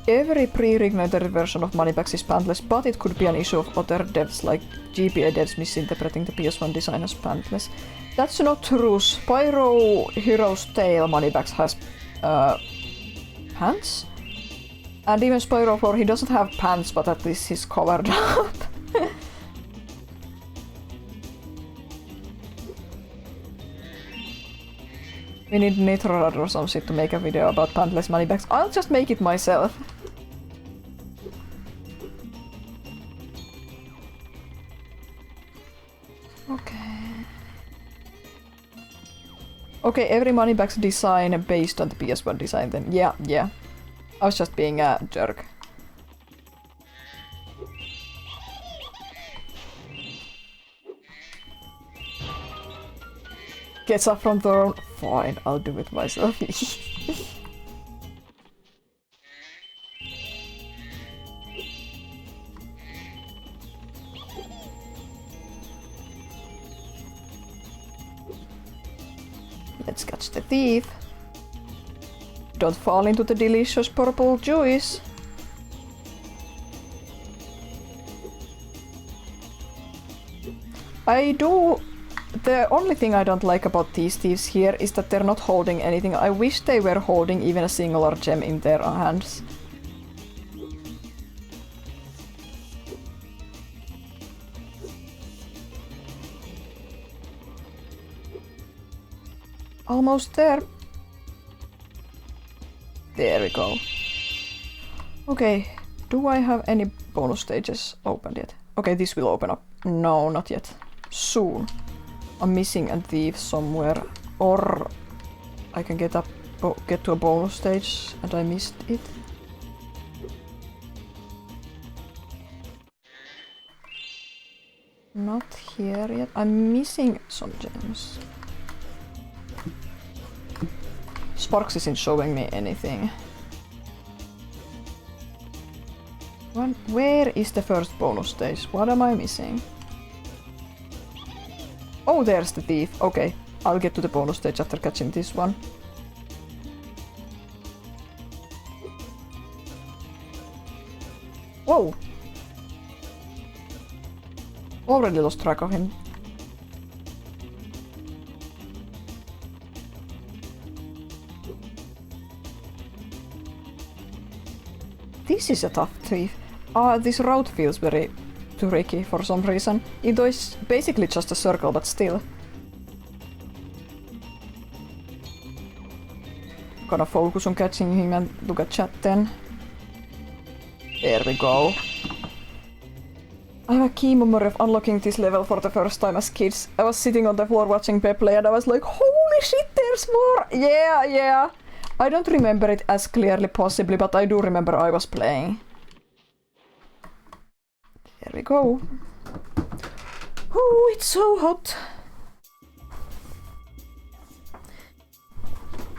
Every pre-ignited version of Moneybags is pantless, but it could be an issue of other devs like GBA devs misinterpreting the PS1 design as pantless. That's not true. Spyro Hero's Tail Moneybags has pants? And even Spyro 4, he doesn't have pants, but at least he's covered up. We need Nitrorad or some shit to make a video about pantless Moneybags. I'll just make it myself. Okay, every Moneybags design based on the PS1 design then. Yeah. I was just being a jerk. Gets up from throne. Fine, I'll do it myself. Let's catch the thief. Don't fall into the delicious purple juice. The only thing I don't like about these thieves here is that they're not holding anything. I wish they were holding even a singular gem in their hands. Almost there. There we go. Okay, do I have any bonus stages opened yet? Okay, this will open up. No, not yet. Soon. I'm missing a thief somewhere. Or I can get to a bonus stage and I missed it. Not here yet. I'm missing some gems. Sparks isn't showing me anything. Where is the first bonus stage? What am I missing? Oh, there's the thief. Okay, I'll get to the bonus stage after catching this one. Whoa! Already lost track of him. This is a tough thief. This route feels very tricky for some reason. It is basically just a circle, but still. Gonna focus on catching him and look at chat then. There we go. I have a key memory of unlocking this level for the first time as kids. I was sitting on the floor watching Pep play and I was like, holy shit, there's more! Yeah. I don't remember it as clearly possibly, but I do remember I was playing. There we go. Oh, it's so hot.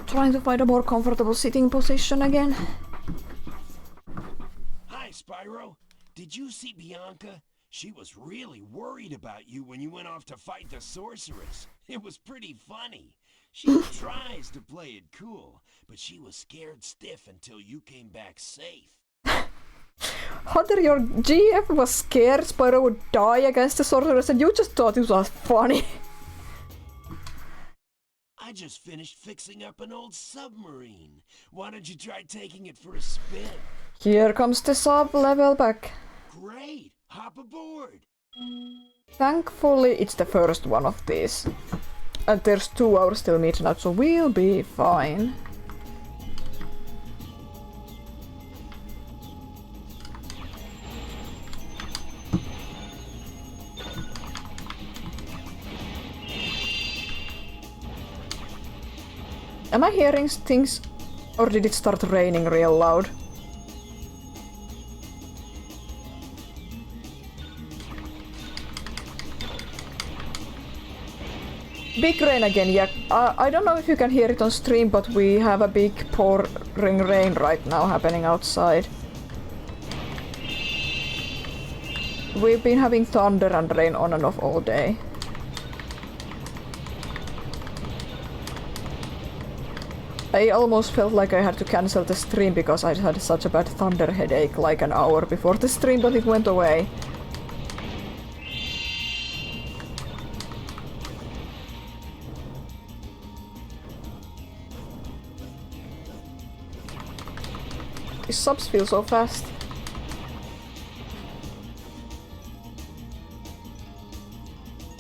Trying to find a more comfortable sitting position again. Hi, Spyro. Did you see Bianca? She was really worried about you when you went off to fight the sorceress. It was pretty funny. She tries to play it cool, but she was scared stiff until you came back safe. Hunter, your GF was scared Spyro would die against the sorceress and you just thought it was funny. I just finished fixing up an old submarine. Why don't you try taking it for a spin? Here comes the sub level back. Great! Hop aboard! Thankfully, it's the first one of these. And there's 2 hours till midnight, so we'll be fine. Am I hearing things, or did it start raining real loud? Big rain again, yeah. I don't know if you can hear it on stream, but we have a big pouring rain right now happening outside. We've been having thunder and rain on and off all day. I almost felt like I had to cancel the stream because I had such a bad thunder headache like an hour before the stream, but it went away. These subs feel so fast.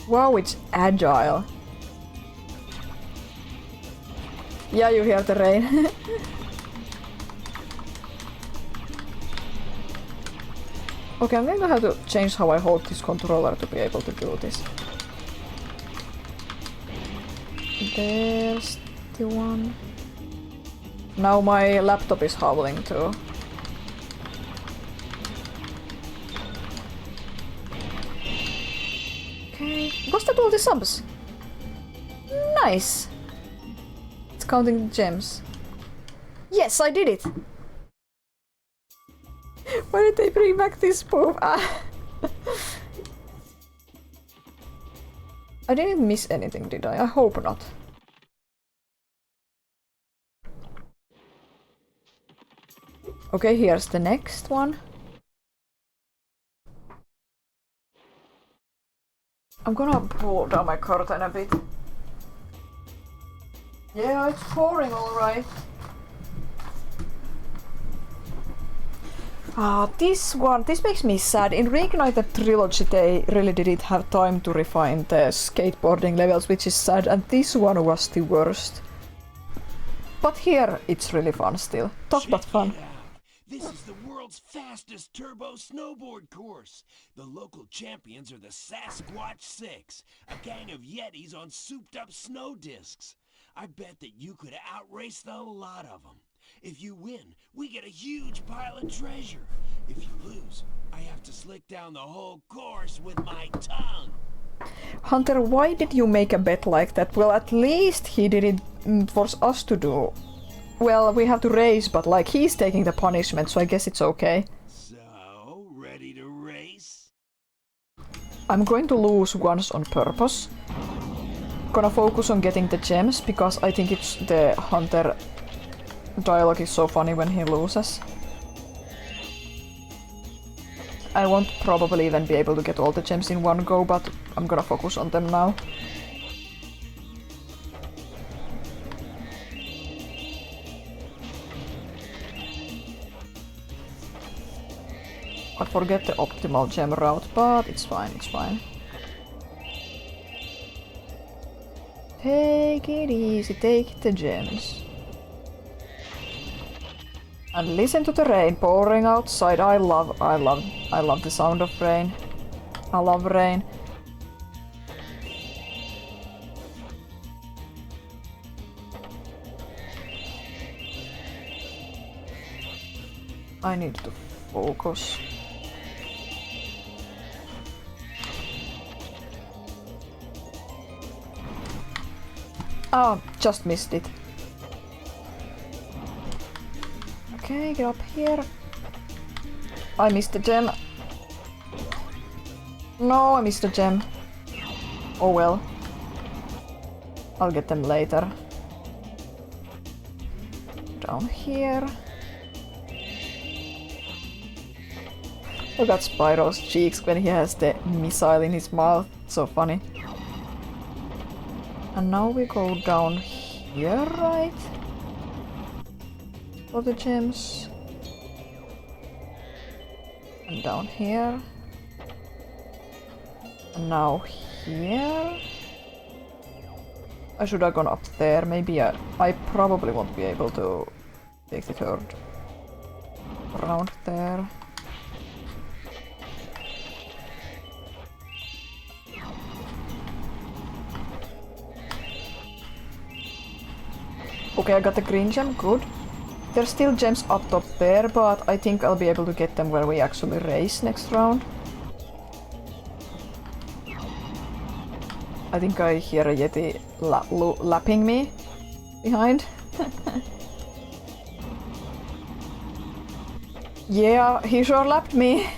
Wow, it's agile. Yeah, you hear the rain. Okay, I'm going to have to change how I hold this controller to be able to do this. There's the one. Now my laptop is howling too. Okay, was that all the subs? Nice! It's counting the gems. Yes, I did it! Why did they bring back this spoof? Ah. I didn't miss anything, did I? I hope not. Okay, here's the next one. I'm gonna pull down my curtain a bit. Yeah, it's pouring alright. This one, this makes me sad. In Reignited Trilogy they really didn't have time to refine the skateboarding levels, which is sad, and this one was the worst. But here it's really fun still. Tough but fun. This is the world's fastest turbo snowboard course. The local champions are the Sasquatch Six, a gang of Yetis on souped-up snow discs. I bet that you could outrace the lot of them. If you win, we get a huge pile of treasure. If you lose, I have to slick down the whole course with my tongue. Hunter, why did you make a bet like that? Well, at least he didn't force us to do. Well, we have to race, but like he's taking the punishment, so I guess it's okay. So, ready to race? I'm going to lose once on purpose. Gonna focus on getting the gems, because I think it's the Hunter dialogue is so funny when he loses. I won't probably even be able to get all the gems in one go, but I'm gonna focus on them now. I forget the optimal gem route, but it's fine, it's fine. Take it easy, take the gems. And listen to the rain pouring outside. I love the sound of rain. I love rain. I need to focus. Oh, just missed it. Okay, get up here. I missed the gem. No, I missed the gem. Oh well. I'll get them later. Down here. Look at Spyro's cheeks when he has the missile in his mouth. So funny. And now we go down here, right? For the gems. And down here. And now here. I should have gone up there. Maybe I probably won't be able to take the third round there. Okay, I got the green gem, good. There's still gems up top there, but I think I'll be able to get them when we actually race next round. I think I hear a Yeti lapping me behind. Yeah, he sure lapped me.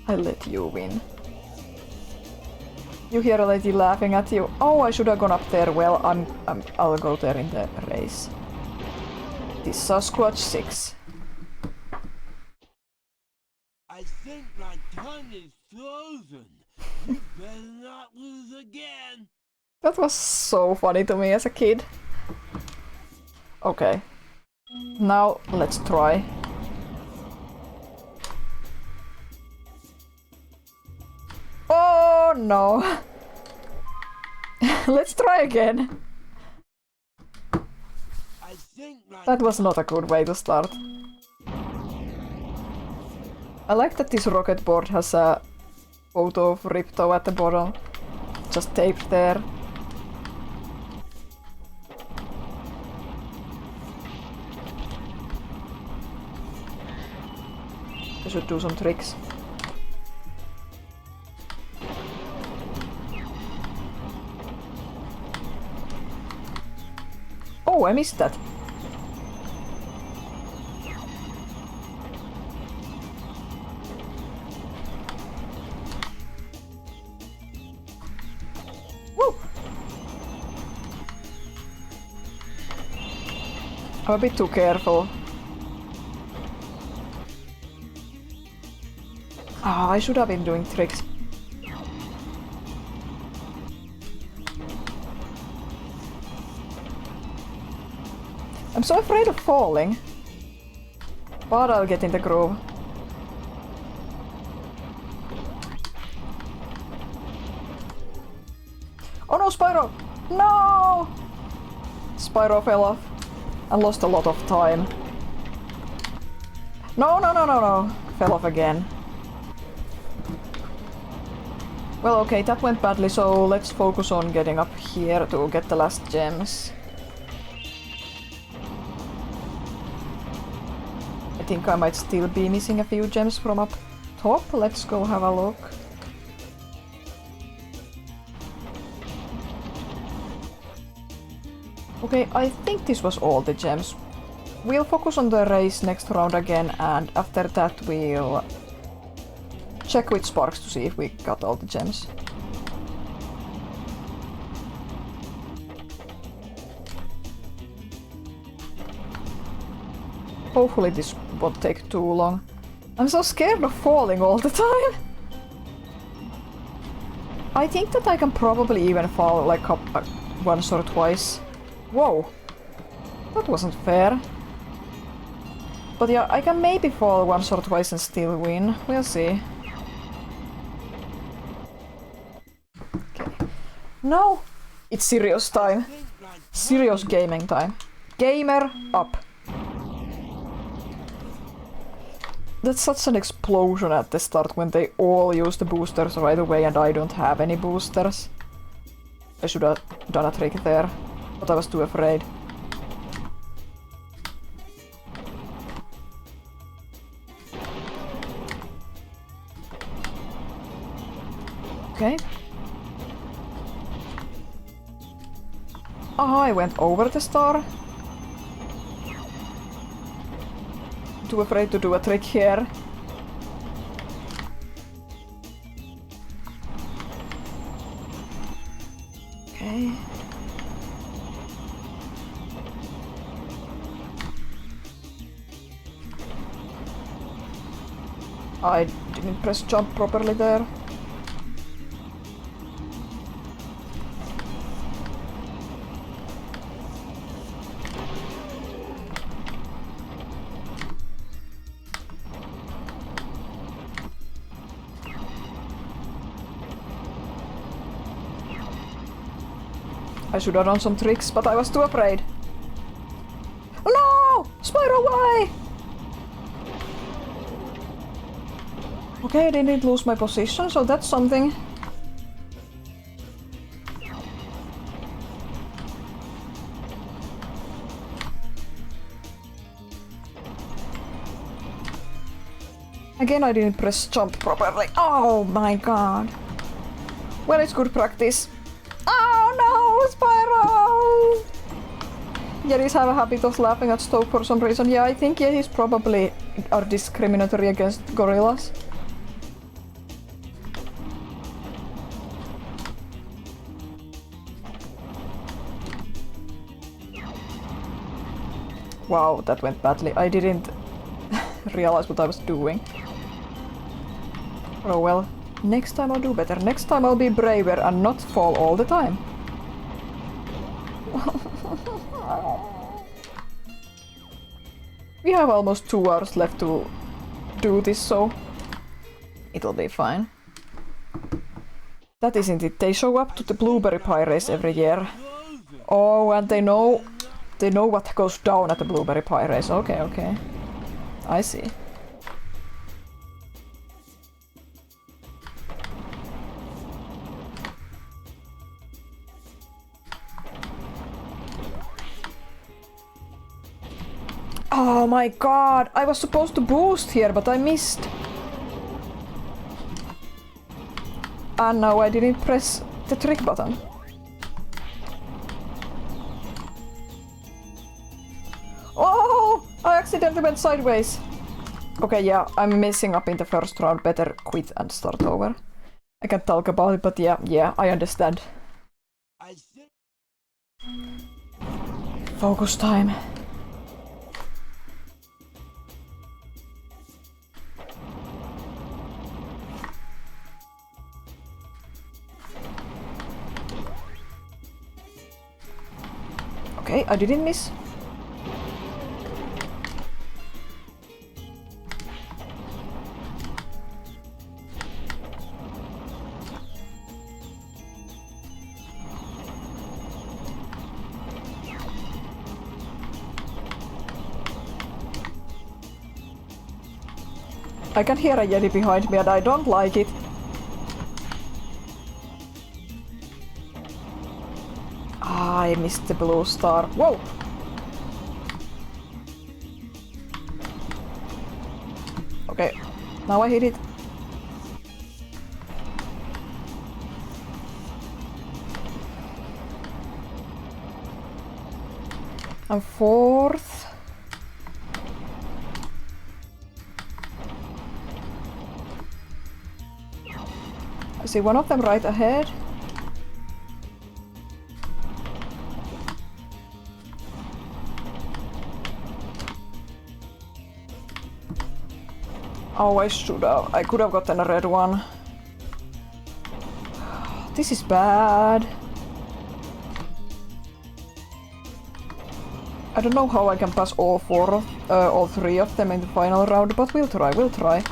I let you win. You hear a lady laughing at you. Oh, I should have gone up there. Well, I'll go there in the race. This Sasquatch 6. I think my tongue is frozen. You better not lose again. That was so funny to me as a kid. Okay. Now let's try. Oh no! Let's try again. That was not a good way to start. I like that this rocket board has a photo of Ripto at the bottom. Just taped there. I should do some tricks. Oh, I missed that. Woo! I'm a bit too careful. Ah, I should have been doing tricks. I'm so afraid of falling. But I'll get in the groove. Oh no, Spyro! No! Spyro fell off and lost a lot of time. No, no, no, no, no! Fell off again. Well, okay, that went badly, so let's focus on getting up here to get the last gems. I think I might still be missing a few gems from up top. Let's go have a look. Okay, I think this was all the gems. We'll focus on the race next round again, and after that we'll check with Sparks to see if we got all the gems. Hopefully this won't take too long. I'm so scared of falling all the time. I think that I can probably even fall like once or twice. Whoa! That wasn't fair. But yeah, I can maybe fall once or twice and still win. We'll see. Okay. Now it's serious time. Serious gaming time. Gamer up. That's such an explosion at the start when they all use the boosters right away and I don't have any boosters. I should have done a trick there, but I was too afraid. Okay. Oh, I went over the star. Too afraid to do a trick here. Okay. I didn't press jump properly there. I should have done some tricks, but I was too afraid. No! Spyro, why? Okay, I didn't lose my position, so that's something. Again, I didn't press jump properly. Oh my god. Well, it's good practice. Oh no, Spyro! Yetis have a habit of laughing at Stoke for some reason. Yeah, I think Yetis probably are discriminatory against gorillas. Wow, that went badly. I didn't realize what I was doing. Oh well, next time I'll do better. Next time I'll be braver and not fall all the time. We have almost 2 hours left to do this, so it'll be fine. That isn't it. They show up to the Blueberry Pie race every year. Oh, and they know what goes down at the Blueberry Pie race. Okay, okay. I see. Oh my god! I was supposed to boost here, but I missed. And now I didn't press the trick button. Oh! I accidentally went sideways. Okay, yeah, I'm messing up in the first round. Better quit and start over. I can talk about it, but yeah, I understand. Focus time. Okay, I didn't miss. I can hear a Yeti behind me and I don't like it. Ah, I missed the blue star. Whoa! Okay, now I hit it. I'm 4th. I see one of them right ahead. Oh, I could have gotten a red one. This is bad. I don't know how I can pass all 3 of them in the final round, but we'll try.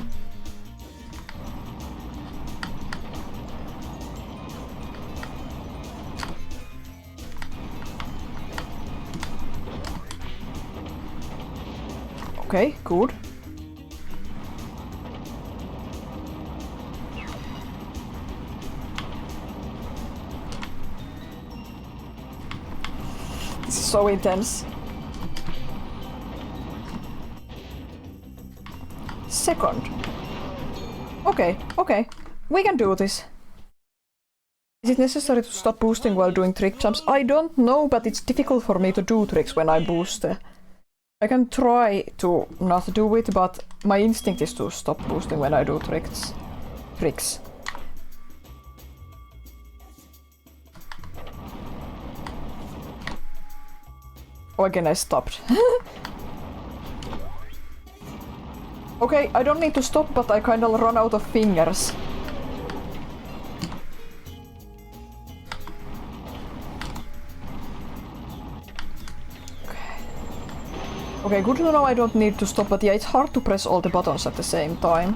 Okay, good. This is so intense. Second. Okay. We can do this. Is it necessary to stop boosting while doing trick jumps? I don't know, but it's difficult for me to do tricks when I boost. I can try to not do it, but my instinct is to stop boosting when I do tricks. Oh, again I stopped. Okay, I don't need to stop, but I kinda run out of fingers. Okay, good to know I don't need to stop, but yeah, it's hard to press all the buttons at the same time.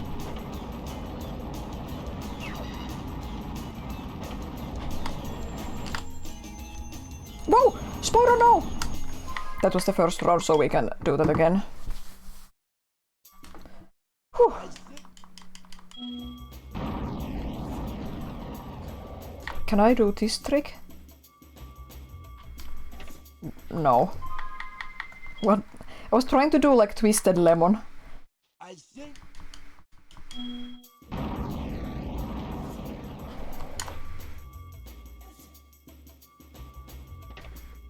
Whoa! Spyro, no! That was the first round, so we can do that again. Whew. Can I do this trick? No. What? I was trying to do like Twisted Lemon. I think...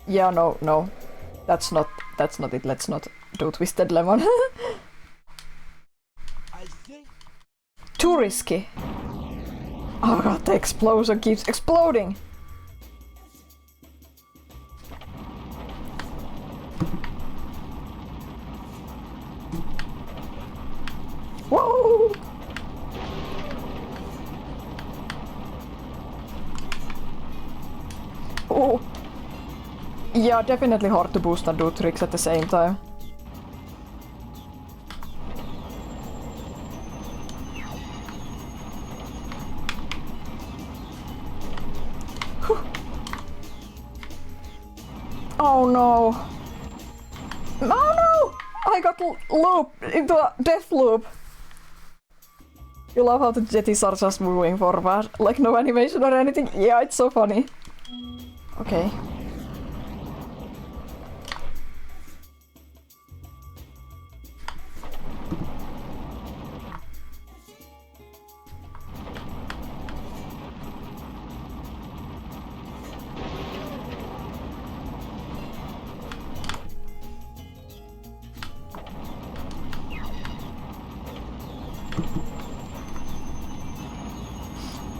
Yeah, no. That's not it. Let's not do Twisted Lemon. I think... Too risky. Oh god, the explosion keeps exploding. Whoa! Oh. Yeah, definitely hard to boost and do tricks at the same time. Whew. Oh no! Oh no! I got looped into a death loop. You love how the jetties are just moving forward, like no animation or anything. Yeah, it's so funny. Okay.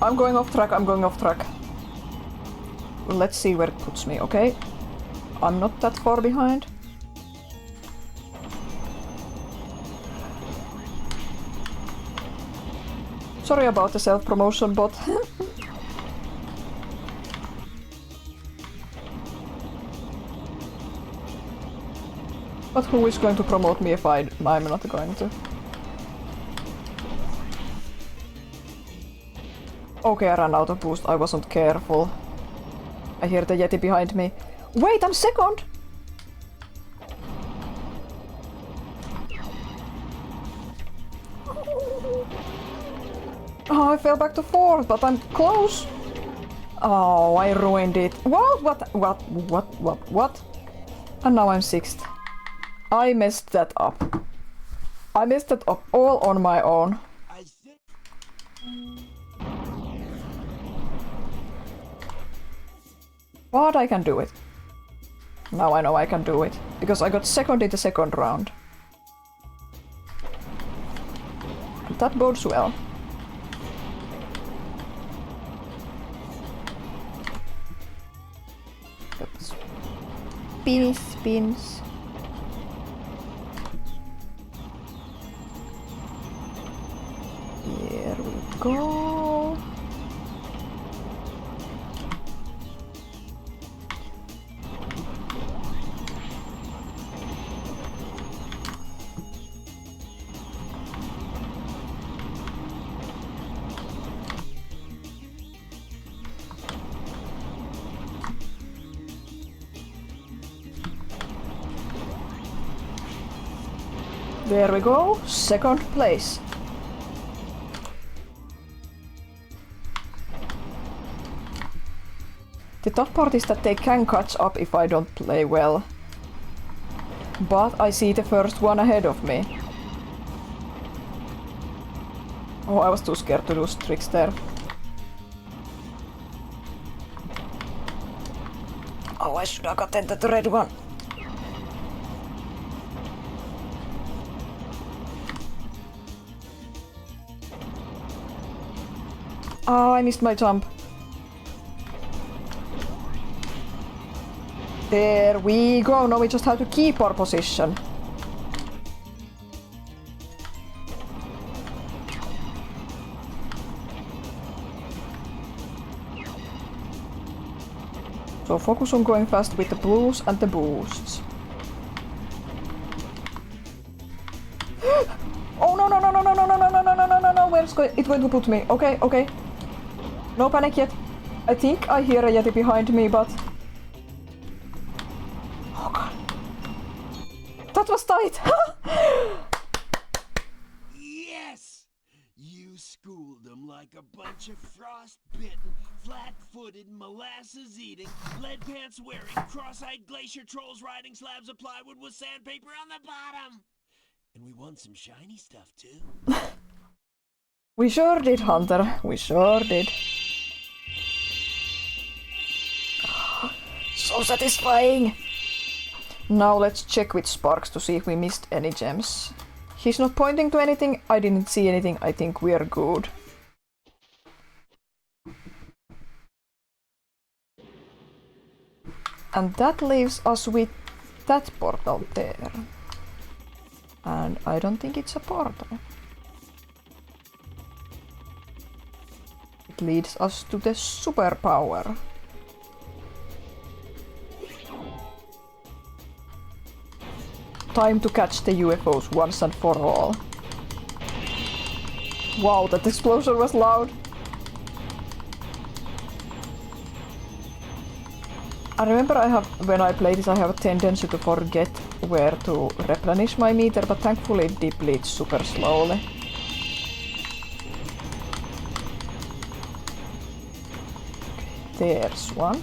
I'm going off track. Let's see where it puts me, okay? I'm not that far behind. Sorry about the self-promotion bot. But who is going to promote me if I'm not going to? Okay, I ran out of boost. I wasn't careful. I hear the Yeti behind me. Wait, I'm second! Oh, I fell back to fourth, but I'm close. Oh, I ruined it. What? And now I'm sixth. I messed that up. I messed that up all on my own. But I can do it. Now I know I can do it. Because I got second in the second round. And that bodes well. Spins. Here we go. There we go, second place. The tough part is that they can catch up if I don't play well. But I see the first one ahead of me. Oh, I was too scared to do tricks there. Oh, I should have gotten the red one. Oh, I missed my jump. There we go. Now we just have to keep our position. So focus on going fast with the blues and the boosts. Oh no no no no no no no no no no no no no no! Where's it going to put me? Okay, okay. No panic yet. I think I hear a Yeti behind me, but... Oh god. That was tight! Yes! You schooled them like a bunch of frost-bitten, flat-footed, molasses-eating, lead-pants-wearing, cross-eyed glacier trolls riding slabs of plywood with sandpaper on the bottom! And we won some shiny stuff, too. We sure did, Hunter. We sure did. So satisfying! Now let's check with Sparks to see if we missed any gems. He's not pointing to anything, I didn't see anything, I think we're good. And that leaves us with that portal there. And I don't think it's a portal. It leads us to the superpower. Time to catch the UFOs once and for all. Wow, that explosion was loud. I remember when I play this I have a tendency to forget where to replenish my meter, but thankfully it depletes super slowly. There's one.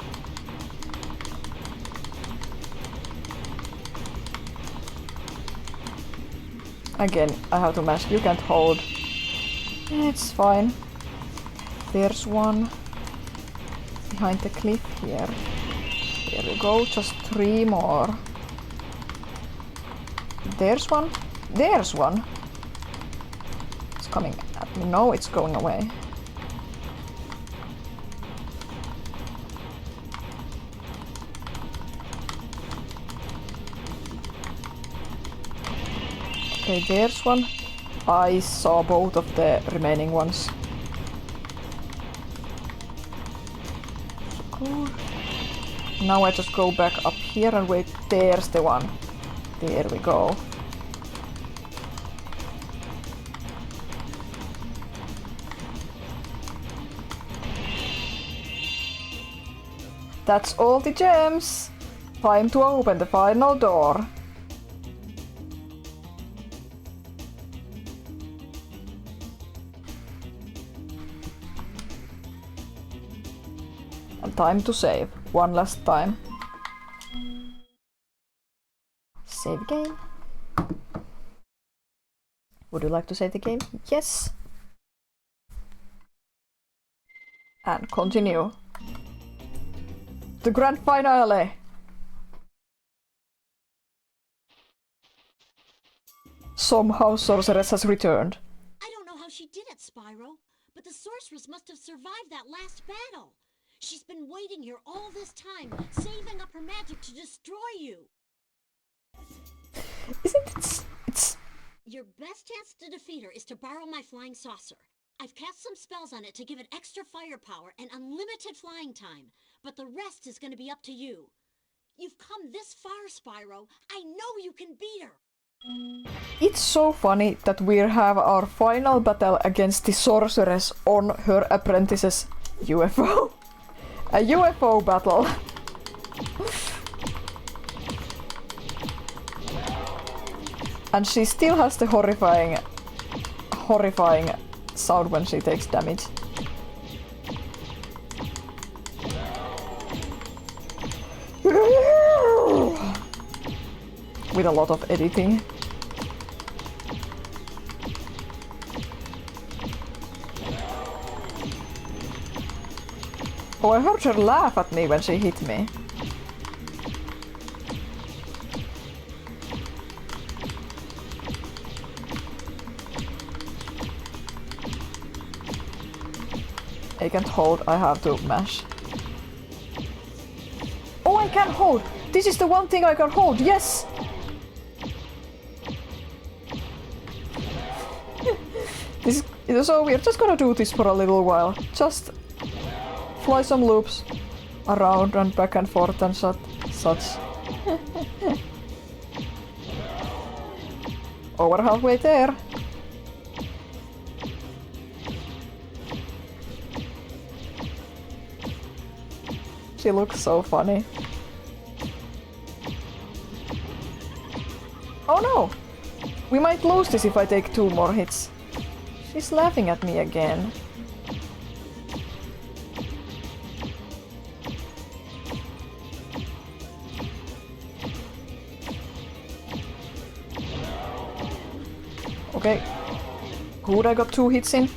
Again, I have to mask, you can't hold. It's fine. There's one. Behind the cliff here. Here we go, just 3 more. There's one. There's one! It's coming at me. No, it's going away. Okay, there's one. I saw both of the remaining ones. Cool. Now I just go back up here and wait. There's the one. There we go. That's all the gems. Time to open the final door. And time to save. One last time. Save game. Would you like to save the game? Yes. And continue. The grand finale! Somehow Sorceress has returned. I don't know how she did it, Spyro, but the sorceress must have survived that last battle. She's been waiting here all this time, saving up her magic to destroy you. Isn't it's... Your best chance to defeat her is to borrow my flying saucer. I've cast some spells on it to give it extra firepower and unlimited flying time, but the rest is going to be up to you. You've come this far, Spyro. I know you can beat her. It's so funny that we have our final battle against the sorceress on her apprentice's UFO. A UFO battle. And she still has the horrifying sound when she takes damage. With a lot of editing. Oh, I heard her laugh at me when she hit me. I can't hold, I have to mash. Oh, I can hold! This is the one thing I can hold, yes! This is so weird, just gonna do this for a little while. Just fly some loops. around and back and forth and such. Oh, we're halfway there. She looks so funny. Oh no! We might lose this if I take 2 more hits. She's laughing at me again. Okay. Good, I got 2 hits in.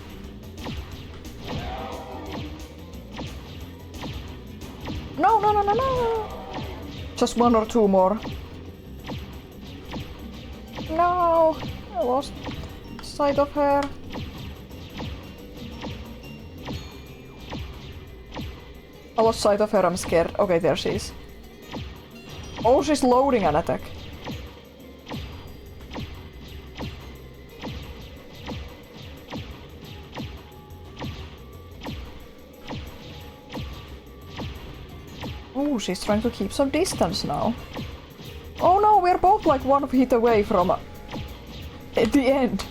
No, no, no, no, no! Just 1 or 2 more. No! I lost sight of her. I lost sight of her, I'm scared. Okay, there she is. Oh, she's loading an attack. Oh, she's trying to keep some distance now. Oh no, we're both like 1 hit away from at the end.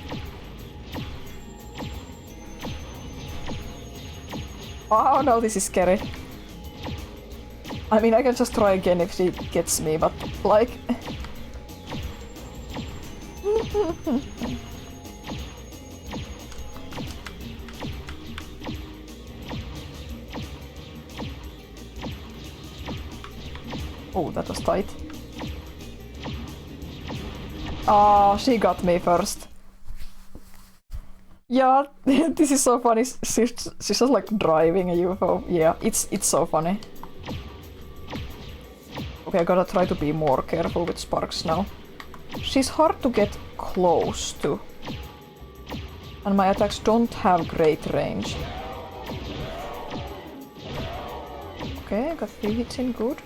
Oh no, this is scary. I mean, I can just try again if she gets me, but like... Oh, that was tight. Oh, she got me first. Yeah, this is so funny. She's just like driving a UFO. Yeah, it's so funny. Okay, I gotta try to be more careful with sparks now. She's hard to get close to. And my attacks don't have great range. Okay, I got 3 hits in, good.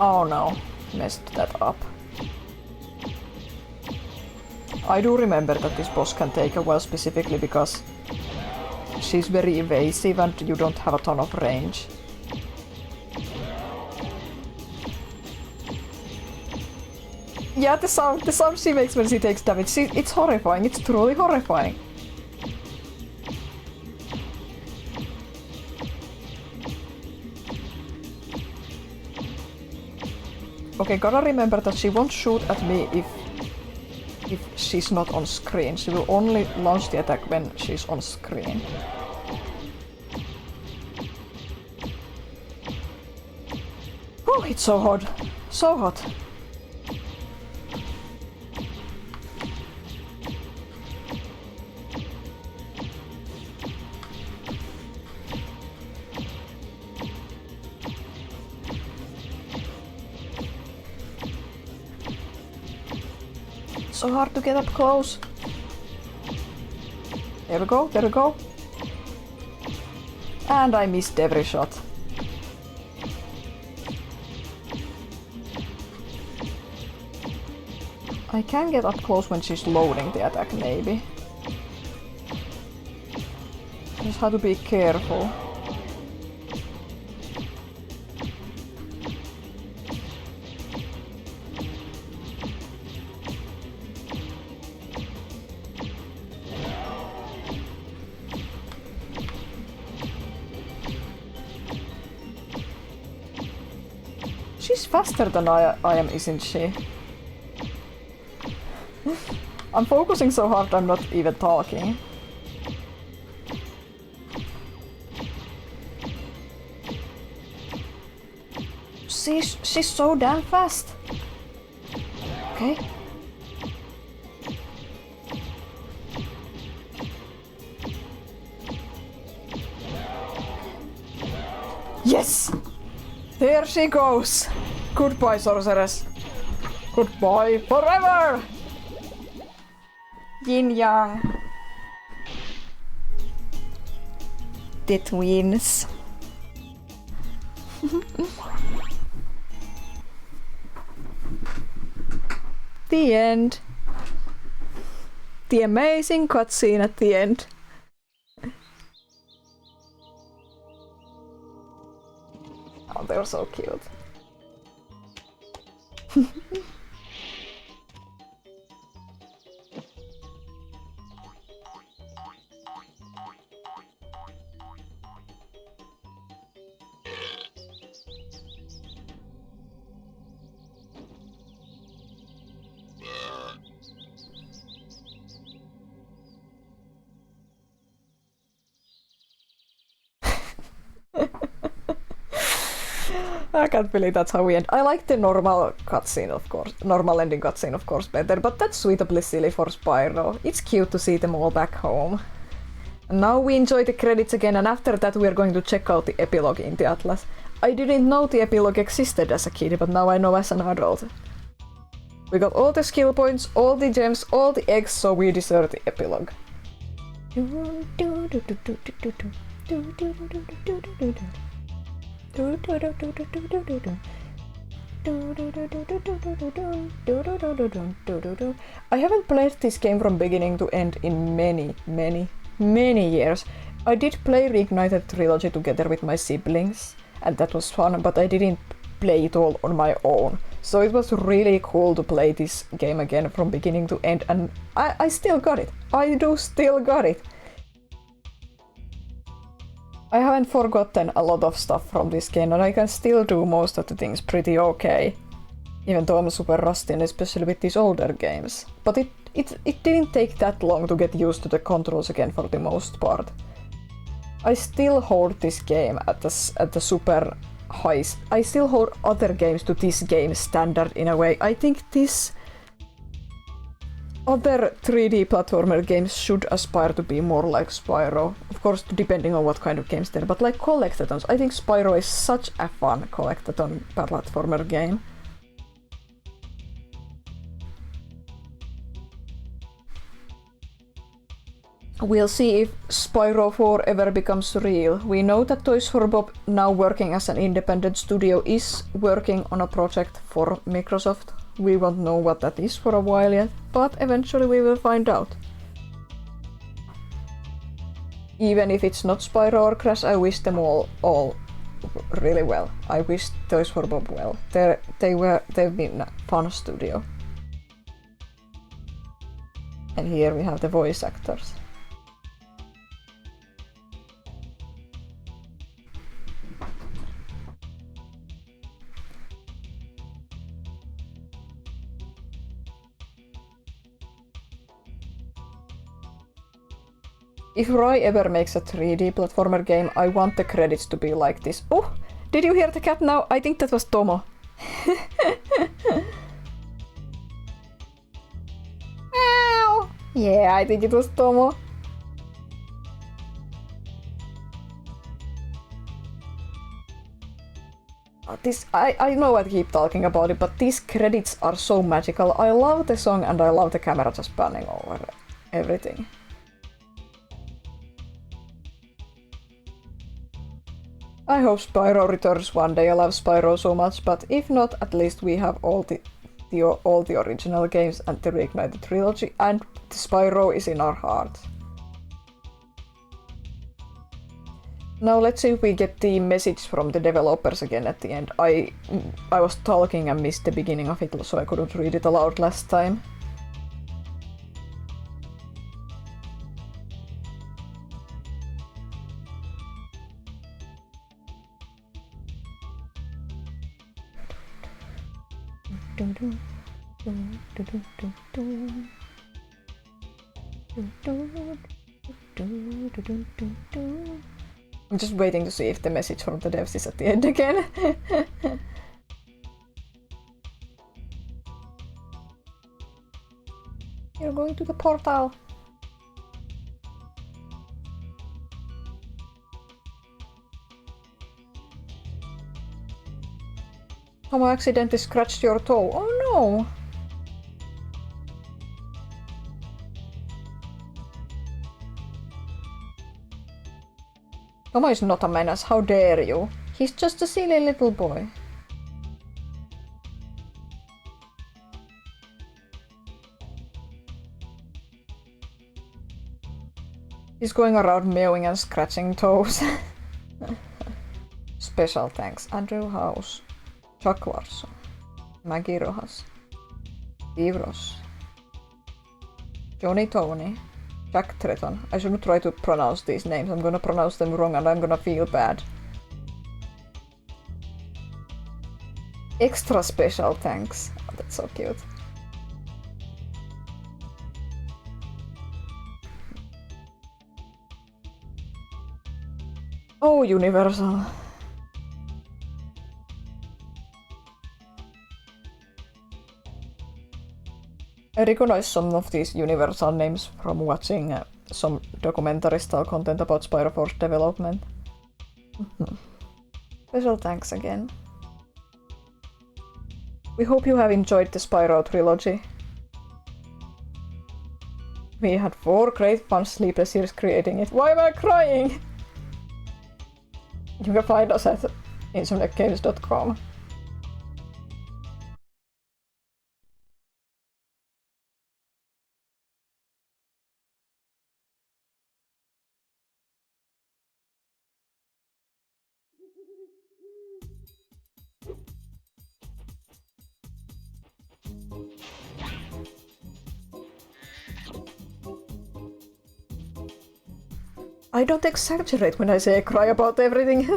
Oh no, messed that up. I do remember that this boss can take a while specifically because she's very evasive and you don't have a ton of range. Yeah, the sound she makes when she takes damage, it's horrifying, it's truly horrifying. Okay, gotta remember that she won't shoot at me if she's not on screen. She will only launch the attack when she's on screen. Oh, it's so hot. So hot. So hard to get up close. There we go, there we go. And I missed every shot. I can get up close when she's loading the attack, maybe. Just have to be careful. She's faster than I am, isn't she? I'm focusing so hard I'm not even talking. She's so damn fast. Okay. Yes! There she goes! Goodbye, sorceress. Goodbye forever! Yin Yang. The twins. The end. The amazing cutscene at the end. Oh, they're so cute. I can't believe that's how we end. I like the normal cutscene, of course. Normal ending cutscene, of course, better, but that's suitably silly for Spyro. It's cute to see them all back home. And now we enjoy the credits again, and after that we are going to check out the epilogue in the Atlas. I didn't know the epilogue existed as a kid, but now I know as an adult. We got all the skill points, all the gems, all the eggs, so we deserve the epilogue. I haven't played this game from beginning to end in many years. I did play Reignited Trilogy together with my siblings, and that was fun, but I didn't play it all on my own. So it was really cool to play this game again from beginning to end, and I still got it. I do still got it. I haven't forgotten a lot of stuff from this game, and I can still do most of the things pretty okay. Even though I'm super rusty, and especially with these older games. But it didn't take that long to get used to the controls again for the most part. I still hold this game at the super high... I still hold other games to this game standard in a way. I think this... Other 3D platformer games should aspire to be more like Spyro. Of course, depending on what kind of games they're, but like collectathons. I think Spyro is such a fun collectathon platformer game. We'll see if Spyro 4 ever becomes real. We know that Toys for Bob, now working as an independent studio, is working on a project for Microsoft. We won't know what that is for a while yet, but eventually we will find out. Even if it's not Spyro or Crash, I wish them all really well. I wish Toys for Bob well. They've been a fun studio. And here we have the voice actors. If Roy ever makes a 3D platformer game, I want the credits to be like this. Oh! Did you hear the cat now? I think that was Tomo. Meow! Yeah, I think it was Tomo. I know I keep talking about it, but these credits are so magical. I love the song and I love the camera just panning over everything. I hope Spyro returns one day. I love Spyro so much, but if not, at least we have all the original games and the Reignited Trilogy, and Spyro is in our hearts. Now let's see if we get the message from the developers again at the end. I was talking and missed the beginning of it, so I couldn't read it aloud last time. I'm just waiting to see if the message from the devs is at the end again. You're going to the portal. Tomo accidentally scratched your toe. Oh no! Tomo is not a menace, how dare you? He's just a silly little boy. He's going around meowing and scratching toes. Special thanks Andrew House, Chuck Larson, Maggie Rojas, Steve Ross, Johnny Tony, Jack Tretton. I shouldn't try to pronounce these names. I'm gonna pronounce them wrong and I'm gonna feel bad. Extra special thanks. Oh, that's so cute. Oh, Universal. I recognize some of these Universal names from watching some documentary style content about Spyro 4's development. Special thanks again. We hope you have enjoyed the Spyro trilogy. We had 4 great fun sleepless years creating it. Why am I crying? You can find us at insomniacgames.com. I don't exaggerate when I say I cry about everything.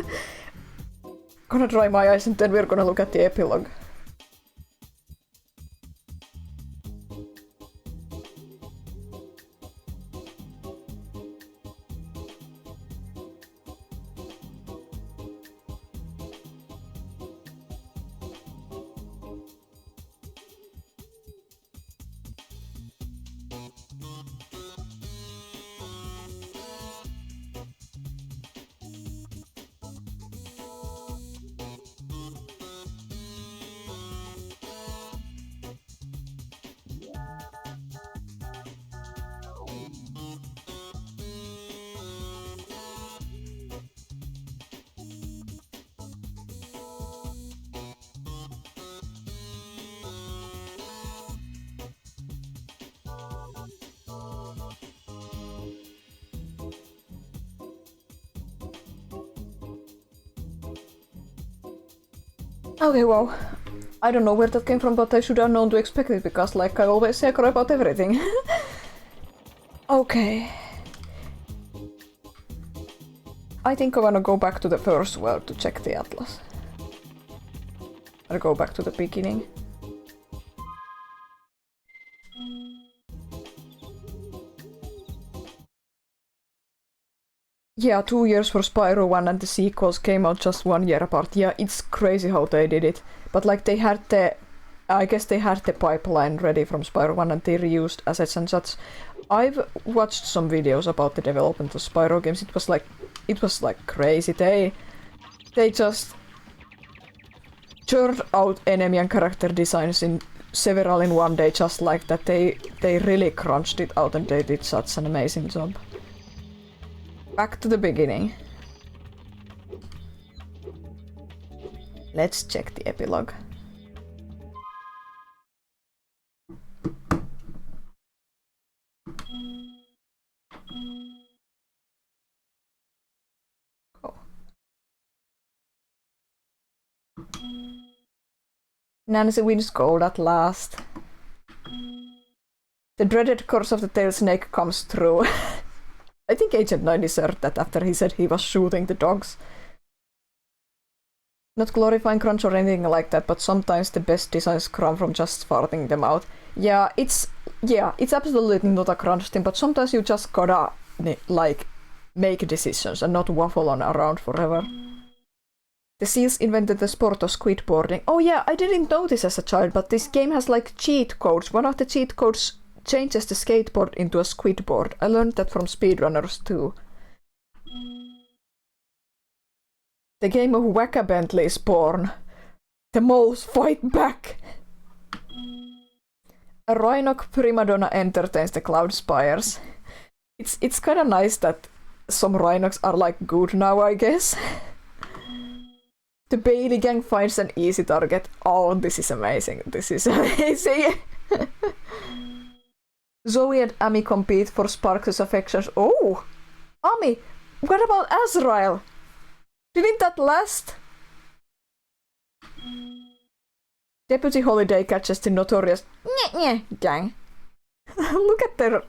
Gonna dry my eyes and then we're gonna look at the epilogue. Okay, wow. I don't know where that came from, but I should have known to expect it, because like I always say, I cry about everything. Okay. I think I wanna go back to the first world to check the atlas. I'll go back to the beginning. Yeah, 2 years for Spyro 1 and the sequels came out just 1 year apart. Yeah, it's crazy how they did it. But like they had the... I guess they had the pipeline ready from Spyro 1 and they reused assets and such. I've watched some videos about the development of Spyro games. It was like crazy. They just churned out enemy and character designs in several in one day, just like that. They really crunched it out and they did such an amazing job. Back to the beginning. Let's check the epilogue. Oh. Nancy wins gold at last. The dreaded curse of the tail snake comes true. I think Agent 9 deserved that after he said he was shooting the dogs. Not glorifying crunch or anything like that, but sometimes the best designs come from just farting them out. Yeah, it's absolutely not a crunch thing, but sometimes you just gotta like make decisions and not waffle on around forever. The Seals invented the sport of squidboarding. Oh yeah, I didn't know this as a child, but this game has like cheat codes. One of the cheat codes changes the skateboard into a squidboard. I learned that from speedrunners too. The game of Whack-A-Bentley is born. The moles fight back! A Rhinoc primadonna entertains the Cloud Spires. It's kinda nice that some Rhinocs are like good now, I guess. The Bailey gang finds an easy target. Oh, this is amazing. This is amazing. Zoe and Amy compete for Sparks' affections. Oh! Amy! What about Azrael? Didn't that last? Deputy Holiday catches the notorious Nye gang. Look at their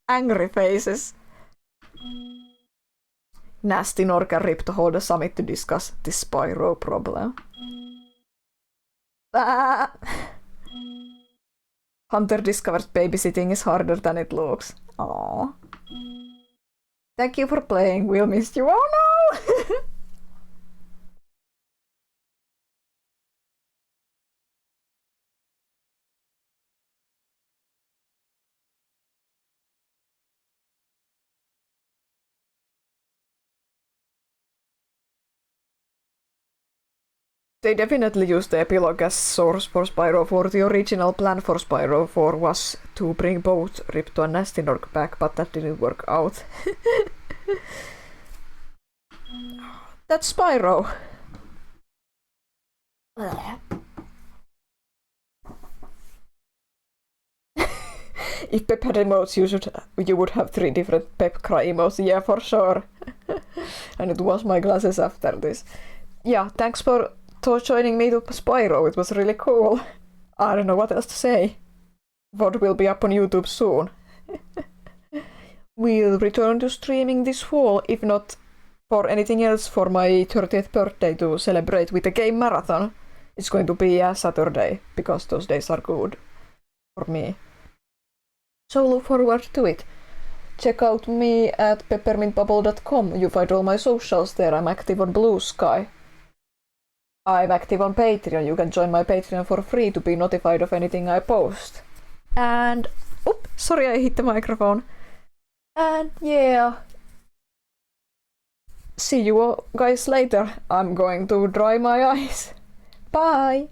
angry faces. Nasty Nork and Ripto hold a summit to discuss the Spyro problem. Ah! Hunter discovers babysitting is harder than it looks. Aww. Thank you for playing, we'll miss you. Oh no! They definitely used the epilogue as source for Spyro 4. The original plan for Spyro 4 was to bring both Ripto and Nasty Nork back, but that didn't work out. That's Spyro. If Pep had emotes, you would have 3 different Pep cry emotes. Yeah, for sure. And it was my glasses after this. Yeah, thanks for joining me to Spyro. It was really cool. I don't know what else to say. VOD will be up on YouTube soon. We'll return to streaming this fall, if not for anything else, for my 30th birthday to celebrate with a game marathon. It's going to be a Saturday, because those days are good for me. So look forward to it. Check out me at peppermintbubble.com. You find all my socials there. I'm active on Blue Sky. I'm active on Patreon. You can join my Patreon for free to be notified of anything I post. And... oops, sorry I hit the microphone. And yeah... see you guys later. I'm going to dry my eyes. Bye!